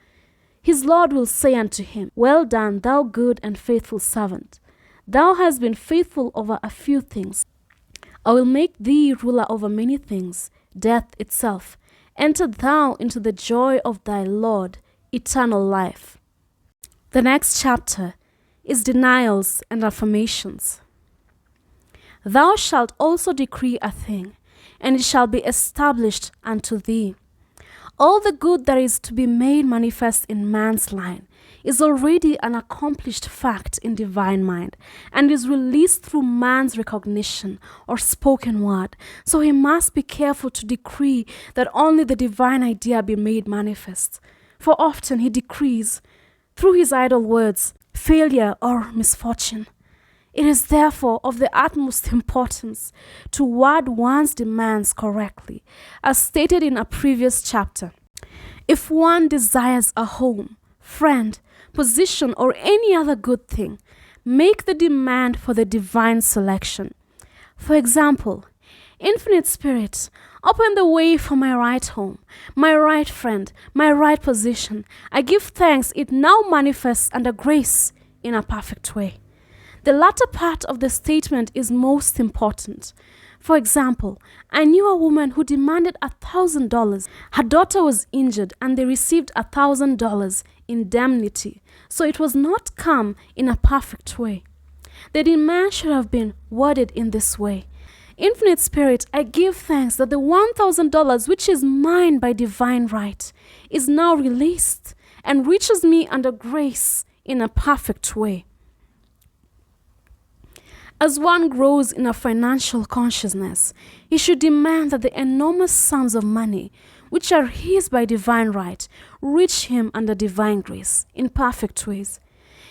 His Lord will say unto him, Well done, thou good and faithful servant. Thou hast been faithful over a few things. I will make thee ruler over many things, death itself. Enter thou into the joy of thy Lord, eternal life. The next chapter is denials and affirmations. Thou shalt also decree a thing, and it shall be established unto thee. All the good that is to be made manifest in man's line is already an accomplished fact in divine mind, and is released through man's recognition or spoken word. So he must be careful to decree that only the divine idea be made manifest. For often he decrees, through his idle words, failure or misfortune. It is therefore of the utmost importance to word one's demands correctly, as stated in a previous chapter. If one desires a home, friend, position, or any other good thing, make the demand for the divine selection. For example, Infinite Spirit, Open the way for my right home, my right friend, my right position. I give thanks it now manifests under grace in a perfect way. The latter part of the statement is most important. For example, I knew a woman who demanded $1,000. Her daughter was injured and they received $1,000 indemnity, so it was not come in a perfect way. The demand should have been worded in this way. Infinite Spirit, I give thanks that the $1,000 which is mine by divine right is now released and reaches me under grace in a perfect way. As one grows in a financial consciousness, he should demand that the enormous sums of money, which are his by divine right, reach him under divine grace in perfect ways.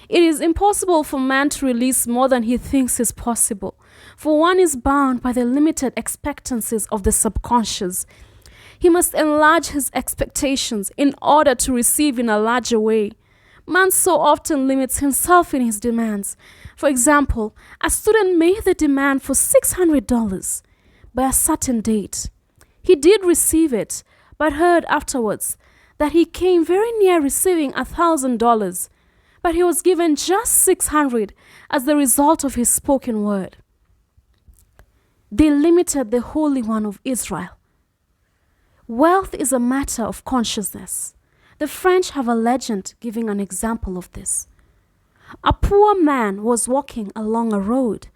It is impossible for man to release more than he thinks is possible, for one is bound by the limited expectancies of the subconscious. He must enlarge his expectations in order to receive in a larger way. Man so often limits himself in his demands. For example, a student made the demand for $600 by a certain date. He did receive it, but heard afterwards that he came very near receiving $1,000, but he was given just $600 as the result of his spoken word. They limited the Holy One of Israel. Wealth is a matter of consciousness. The French have a legend giving an example of this. A poor man was walking along a road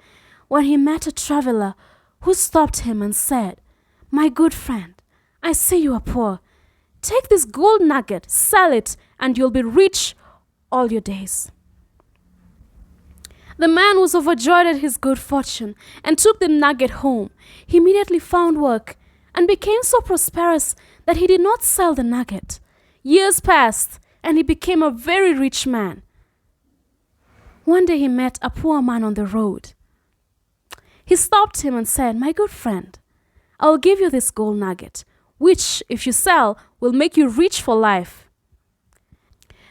when he met a traveler who stopped him and said, "My good friend, I see you are poor. Take this gold nugget, sell it, and you'll be rich all your days." The man was overjoyed at his good fortune and took the nugget home. He immediately found work and became so prosperous that he did not sell the nugget. Years passed and he became a very rich man. One day he met a poor man on the road. He stopped him and said, "My good friend, I will give you this gold nugget, which, if you sell, will make you rich for life."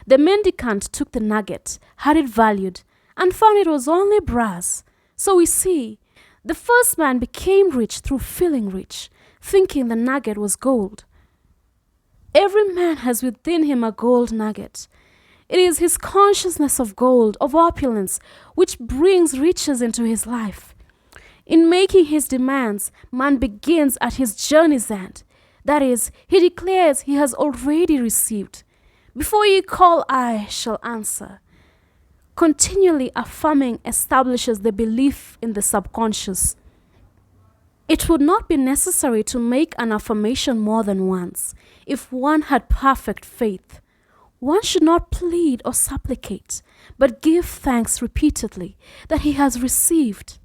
The mendicant took the nugget, had it valued, and found it was only brass. So we see, the first man became rich through feeling rich, thinking the nugget was gold. Every man has within him a gold nugget. It is his consciousness of gold, of opulence, which brings riches into his life. In making his demands, man begins at his journey's end. That is, he declares he has already received. Before you call, I shall answer. Continually affirming establishes the belief in the subconscious. It would not be necessary to make an affirmation more than once if one had perfect faith. One should not plead or supplicate, but give thanks repeatedly that he has received.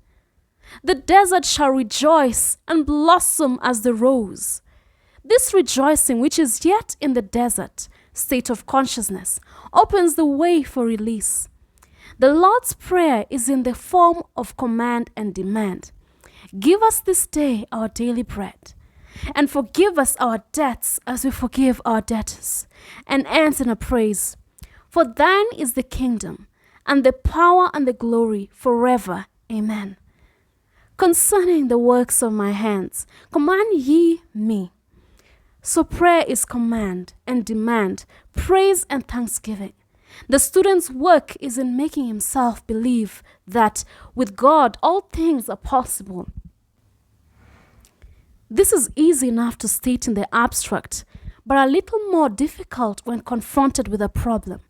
The desert shall rejoice and blossom as the rose. This rejoicing, which is yet in the desert state of consciousness, opens the way for release. The Lord's Prayer is in the form of command and demand. Give us this day our daily bread, and forgive us our debts as we forgive our debtors, and ends in a praise. For thine is the kingdom, and the power and the glory forever. Amen. Concerning the works of my hands, command ye me. So prayer is command and demand, praise and thanksgiving. The student's work is in making himself believe that with God all things are possible. This is easy enough to state in the abstract, but a little more difficult when confronted with a problem.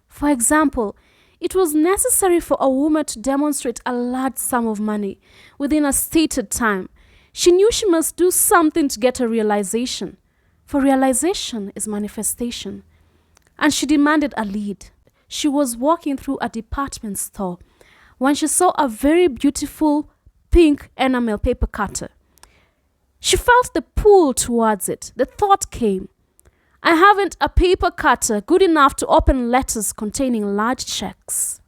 For example, it was necessary for a woman to demonstrate a large sum of money within a stated time. She knew she must do something to get a realization, for realization is manifestation. And she demanded a lead. She was walking through a department store when she saw a very beautiful pink enamel paper cutter. She felt the pull towards it. The thought came, I haven't a paper cutter good enough to open letters containing large checks.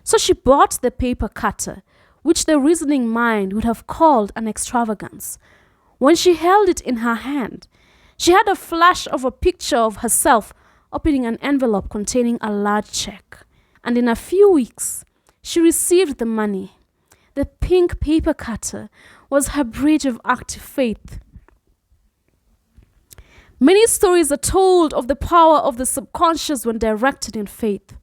So she bought the paper cutter, which the reasoning mind would have called an extravagance. When she held it in her hand, she had a flash of a picture of herself opening an envelope containing a large check. And in a few weeks, she received the money. The pink paper cutter was her bridge of active faith. Many stories are told of the power of the subconscious when directed in faith.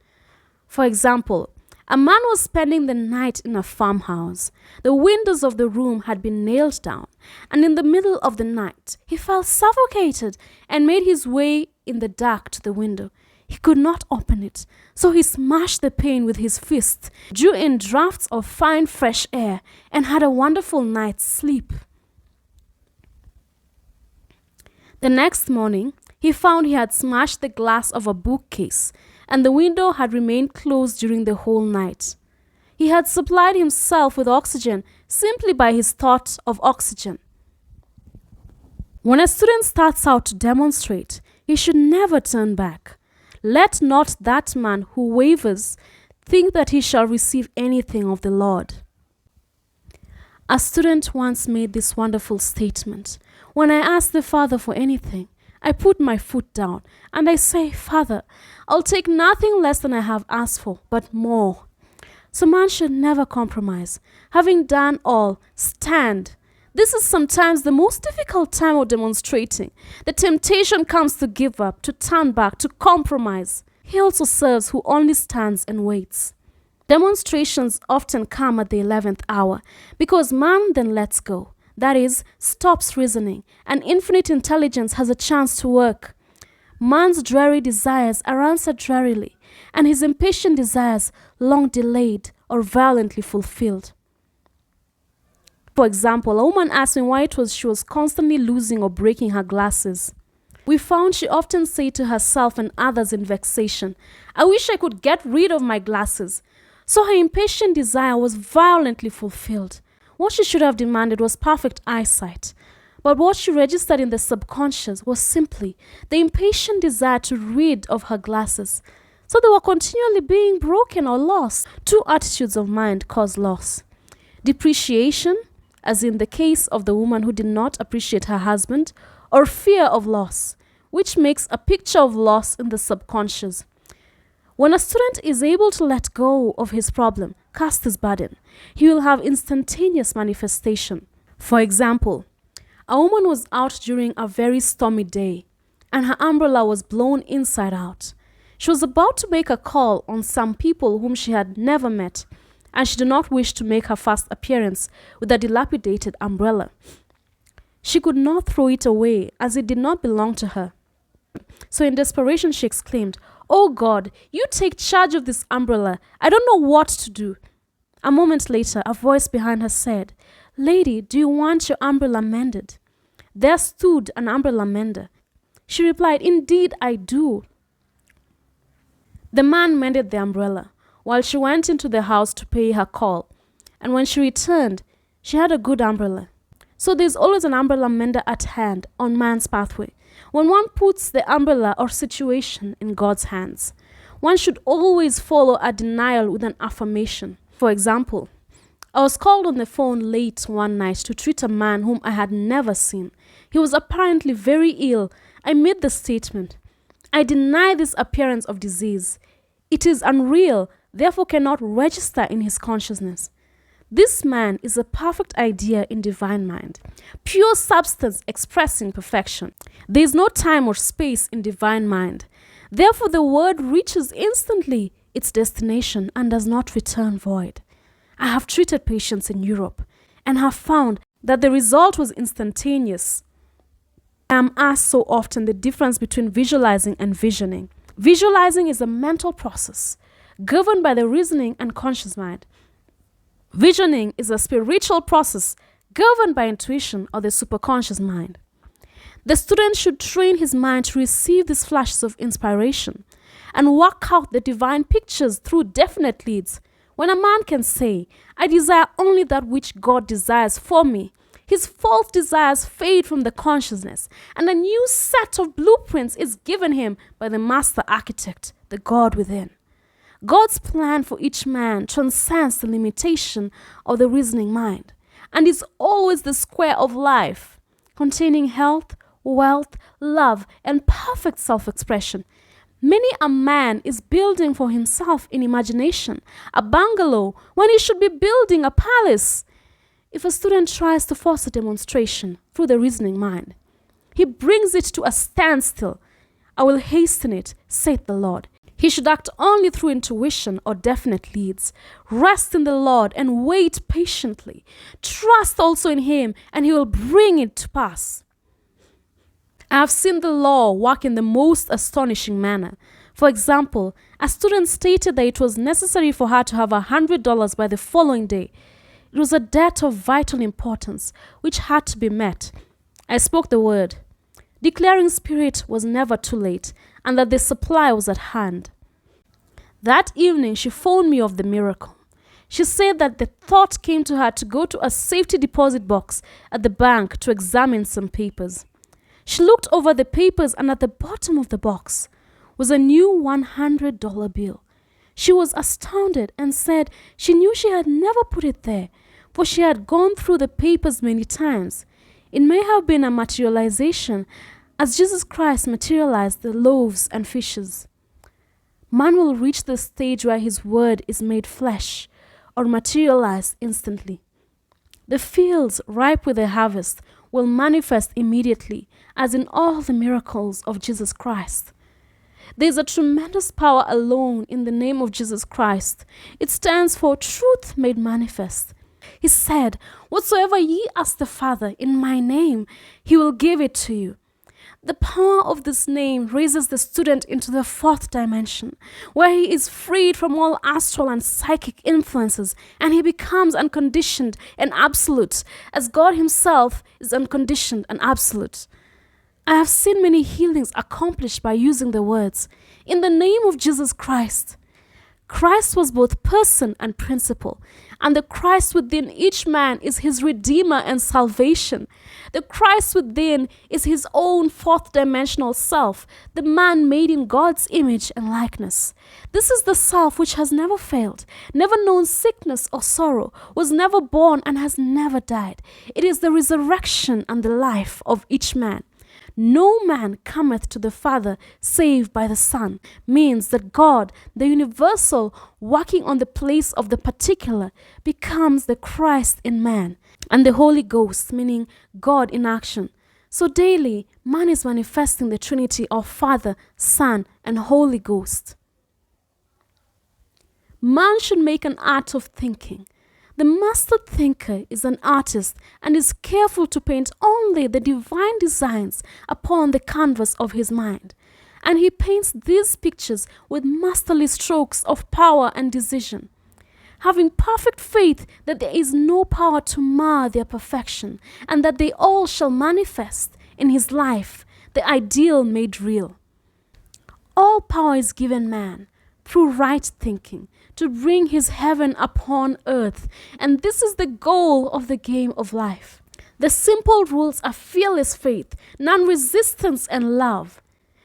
For example, a man was spending the night in a farmhouse. The windows of the room had been nailed down, and in the middle of the night, he felt suffocated and made his way in the dark to the window. He could not open it, so he smashed the pane with his fist, drew in draughts of fine fresh air, and had a wonderful night's sleep. The next morning, he found he had smashed the glass of a bookcase, and the window had remained closed during the whole night. He had supplied himself with oxygen simply by his thought of oxygen. When a student starts out to demonstrate, he should never turn back. Let not that man who wavers think that he shall receive anything of the Lord. A student once made this wonderful statement: "When I ask the Father for anything, I put my foot down and I say, 'Father, I'll take nothing less than I have asked for, but more.'" So man should never compromise. Having done all, stand. This is sometimes the most difficult time of demonstrating. The temptation comes to give up, to turn back, to compromise. He also serves who only stands and waits. Demonstrations often come at the 11th hour because man then lets go. That is, stops reasoning, and infinite intelligence has a chance to work. Man's dreary desires are answered drearily, and his impatient desires long delayed or violently fulfilled. For example, a woman asked me why she was constantly losing or breaking her glasses. We found she often said to herself and others in vexation, "I wish I could get rid of my glasses." So her impatient desire was violently fulfilled. What she should have demanded was perfect eyesight. But what she registered in the subconscious was simply the impatient desire to rid of her glasses. So they were continually being broken or lost. Two attitudes of mind cause loss. Depreciation, as in the case of the woman who did not appreciate her husband, or fear of loss, which makes a picture of loss in the subconscious. When a student is able to let go of his problem, cast his burden, he will have instantaneous manifestation. For example, a woman was out during a very stormy day, and her umbrella was blown inside out. She was about to make a call on some people whom she had never met, and she did not wish to make her first appearance with a dilapidated umbrella. She could not throw it away as it did not belong to her. So in desperation she exclaimed, "Oh God, you take charge of this umbrella. I don't know what to do." A moment later, a voice behind her said, "Lady, do you want your umbrella mended?" There stood an umbrella mender. She replied, "Indeed I do." The man mended the umbrella while she went into the house to pay her call. And when she returned, she had a good umbrella. So there's always an umbrella mender at hand on man's pathway. When one puts the umbrella or situation in God's hands, one should always follow a denial with an affirmation. For example, I was called on the phone late one night to treat a man whom I had never seen. He was apparently very ill. I made the statement, "I deny this appearance of disease. It is unreal, therefore cannot register in his consciousness." This man is a perfect idea in divine mind, pure substance expressing perfection. There is no time or space in divine mind. Therefore, the word reaches instantly its destination and does not return void. I have treated patients in Europe and have found that the result was instantaneous. I am asked so often the difference between visualizing and visioning. Visualizing is a mental process governed by the reasoning and conscious mind. Visioning is a spiritual process governed by intuition or the superconscious mind. The student should train his mind to receive these flashes of inspiration and work out the divine pictures through definite leads. When a man can say, "I desire only that which God desires for me," his false desires fade from the consciousness, and a new set of blueprints is given him by the master architect, the God within. God's plan for each man transcends the limitation of the reasoning mind and is always the square of life, containing health, wealth, love, and perfect self-expression. Many a man is building for himself in imagination a bungalow when he should be building a palace. If a student tries to force a demonstration through the reasoning mind, He brings it to a standstill. I will hasten it, saith the Lord. He should act only through intuition or definite leads. Rest in the Lord and wait patiently. Trust also in Him, and He will bring it to pass. I have seen the law work in the most astonishing manner. For example, a student stated that it was necessary for her to have $100 by the following day. It was a debt of vital importance, which had to be met. I spoke the word, declaring spirit was never too late, and that the supply was at hand. That evening, she phoned me of the miracle. She said that the thought came to her to go to a safety deposit box at the bank to examine some papers. She looked over the papers, and at the bottom of the box was a new $100 bill. She was astounded and said she knew she had never put it there, for she had gone through the papers many times. It may have been a materialization, as Jesus Christ materialized the loaves and fishes. Man will reach the stage where His word is made flesh or materialized instantly. The fields ripe with the harvest will manifest immediately, as in all the miracles of Jesus Christ. There is a tremendous power alone in the name of Jesus Christ. It stands for truth made manifest. He said, "Whatsoever ye ask the Father in my name, He will give it to you." The power of this name raises the student into the fourth dimension, where he is freed from all astral and psychic influences, and he becomes unconditioned and absolute, as God Himself is unconditioned and absolute. I have seen many healings accomplished by using the words, "In the name of Jesus Christ." Christ was both person and principle, and the Christ within each man is his Redeemer and salvation. The Christ within is his own fourth dimensional self, the man made in God's image and likeness. This is the self which has never failed, never known sickness or sorrow, was never born and has never died. It is the resurrection and the life of each man. No man cometh to the Father save by the Son, means that God, the universal, working on the place of the particular, becomes the Christ in man, and the Holy Ghost, meaning God in action. So daily, man is manifesting the Trinity of Father, Son, and Holy Ghost. Man should make an art of thinking. The master thinker is an artist and is careful to paint only the divine designs upon the canvas of his mind. And he paints these pictures with masterly strokes of power and decision, having perfect faith that there is no power to mar their perfection, and that they all shall manifest in his life, the ideal made real. All power is given man through right thinking, to bring his heaven upon earth. And this is the goal of the game of life. The simple rules are fearless faith, non-resistance, and love.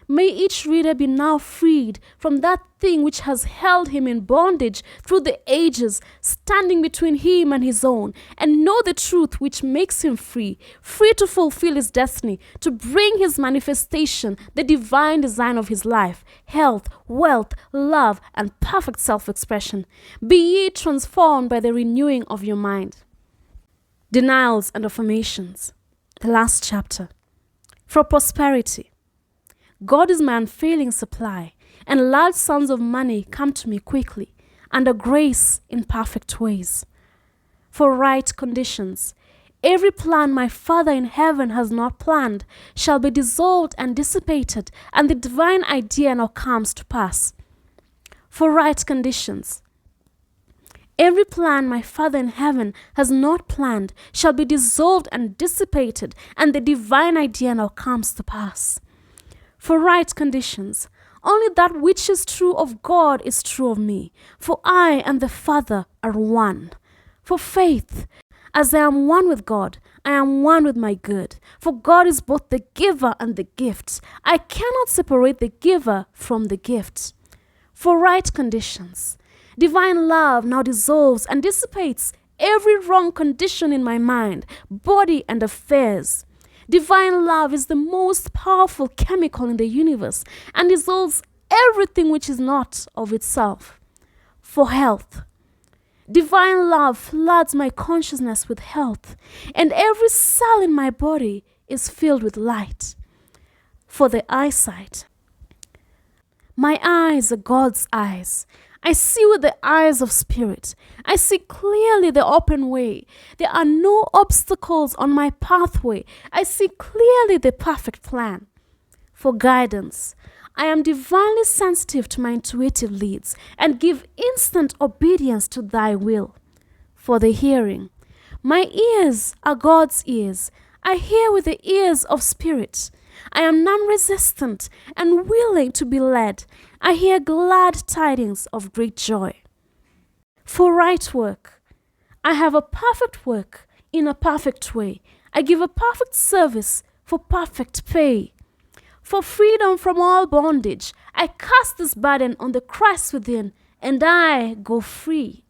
May each reader be now freed from that thing which has held him in bondage through the ages, standing between him and his own, and know the truth which makes him free, free to fulfill his destiny, to bring his manifestation, the divine design of his life, health, wealth, love, and perfect self-expression. Be ye transformed by the renewing of your mind. Denials and affirmations. The last chapter. For prosperity. God is my unfailing supply, and large sums of money come to me quickly, under grace in perfect ways. For right conditions. Every plan my Father in heaven has not planned shall be dissolved and dissipated, and the divine idea now comes to pass. For right conditions. Every plan my Father in heaven has not planned shall be dissolved and dissipated, and the divine idea now comes to pass. For right conditions. Only that which is true of God is true of me, for I and the Father are one. For faith. As I am one with God, I am one with my good. For God is both the giver and the gift. I cannot separate the giver from the gift. For right conditions. Divine love now dissolves and dissipates every wrong condition in my mind, body, and affairs. Divine love is the most powerful chemical in the universe and dissolves everything which is not of itself. For health. Divine love floods my consciousness with health, and every cell in my body is filled with light. for the eyesight. My eyes are God's eyes. I see with the eyes of spirit. I see clearly the open way. There are no obstacles on my pathway. I see clearly the perfect plan. For guidance, I am divinely sensitive to my intuitive leads and give instant obedience to thy will. For the hearing, my ears are God's ears. I hear with the ears of spirit. I am non-resistant and willing to be led. I hear glad tidings of great joy. For right work, I have a perfect work in a perfect way. I give a perfect service for perfect pay. For freedom from all bondage, I cast this burden on the Christ within, and I go free.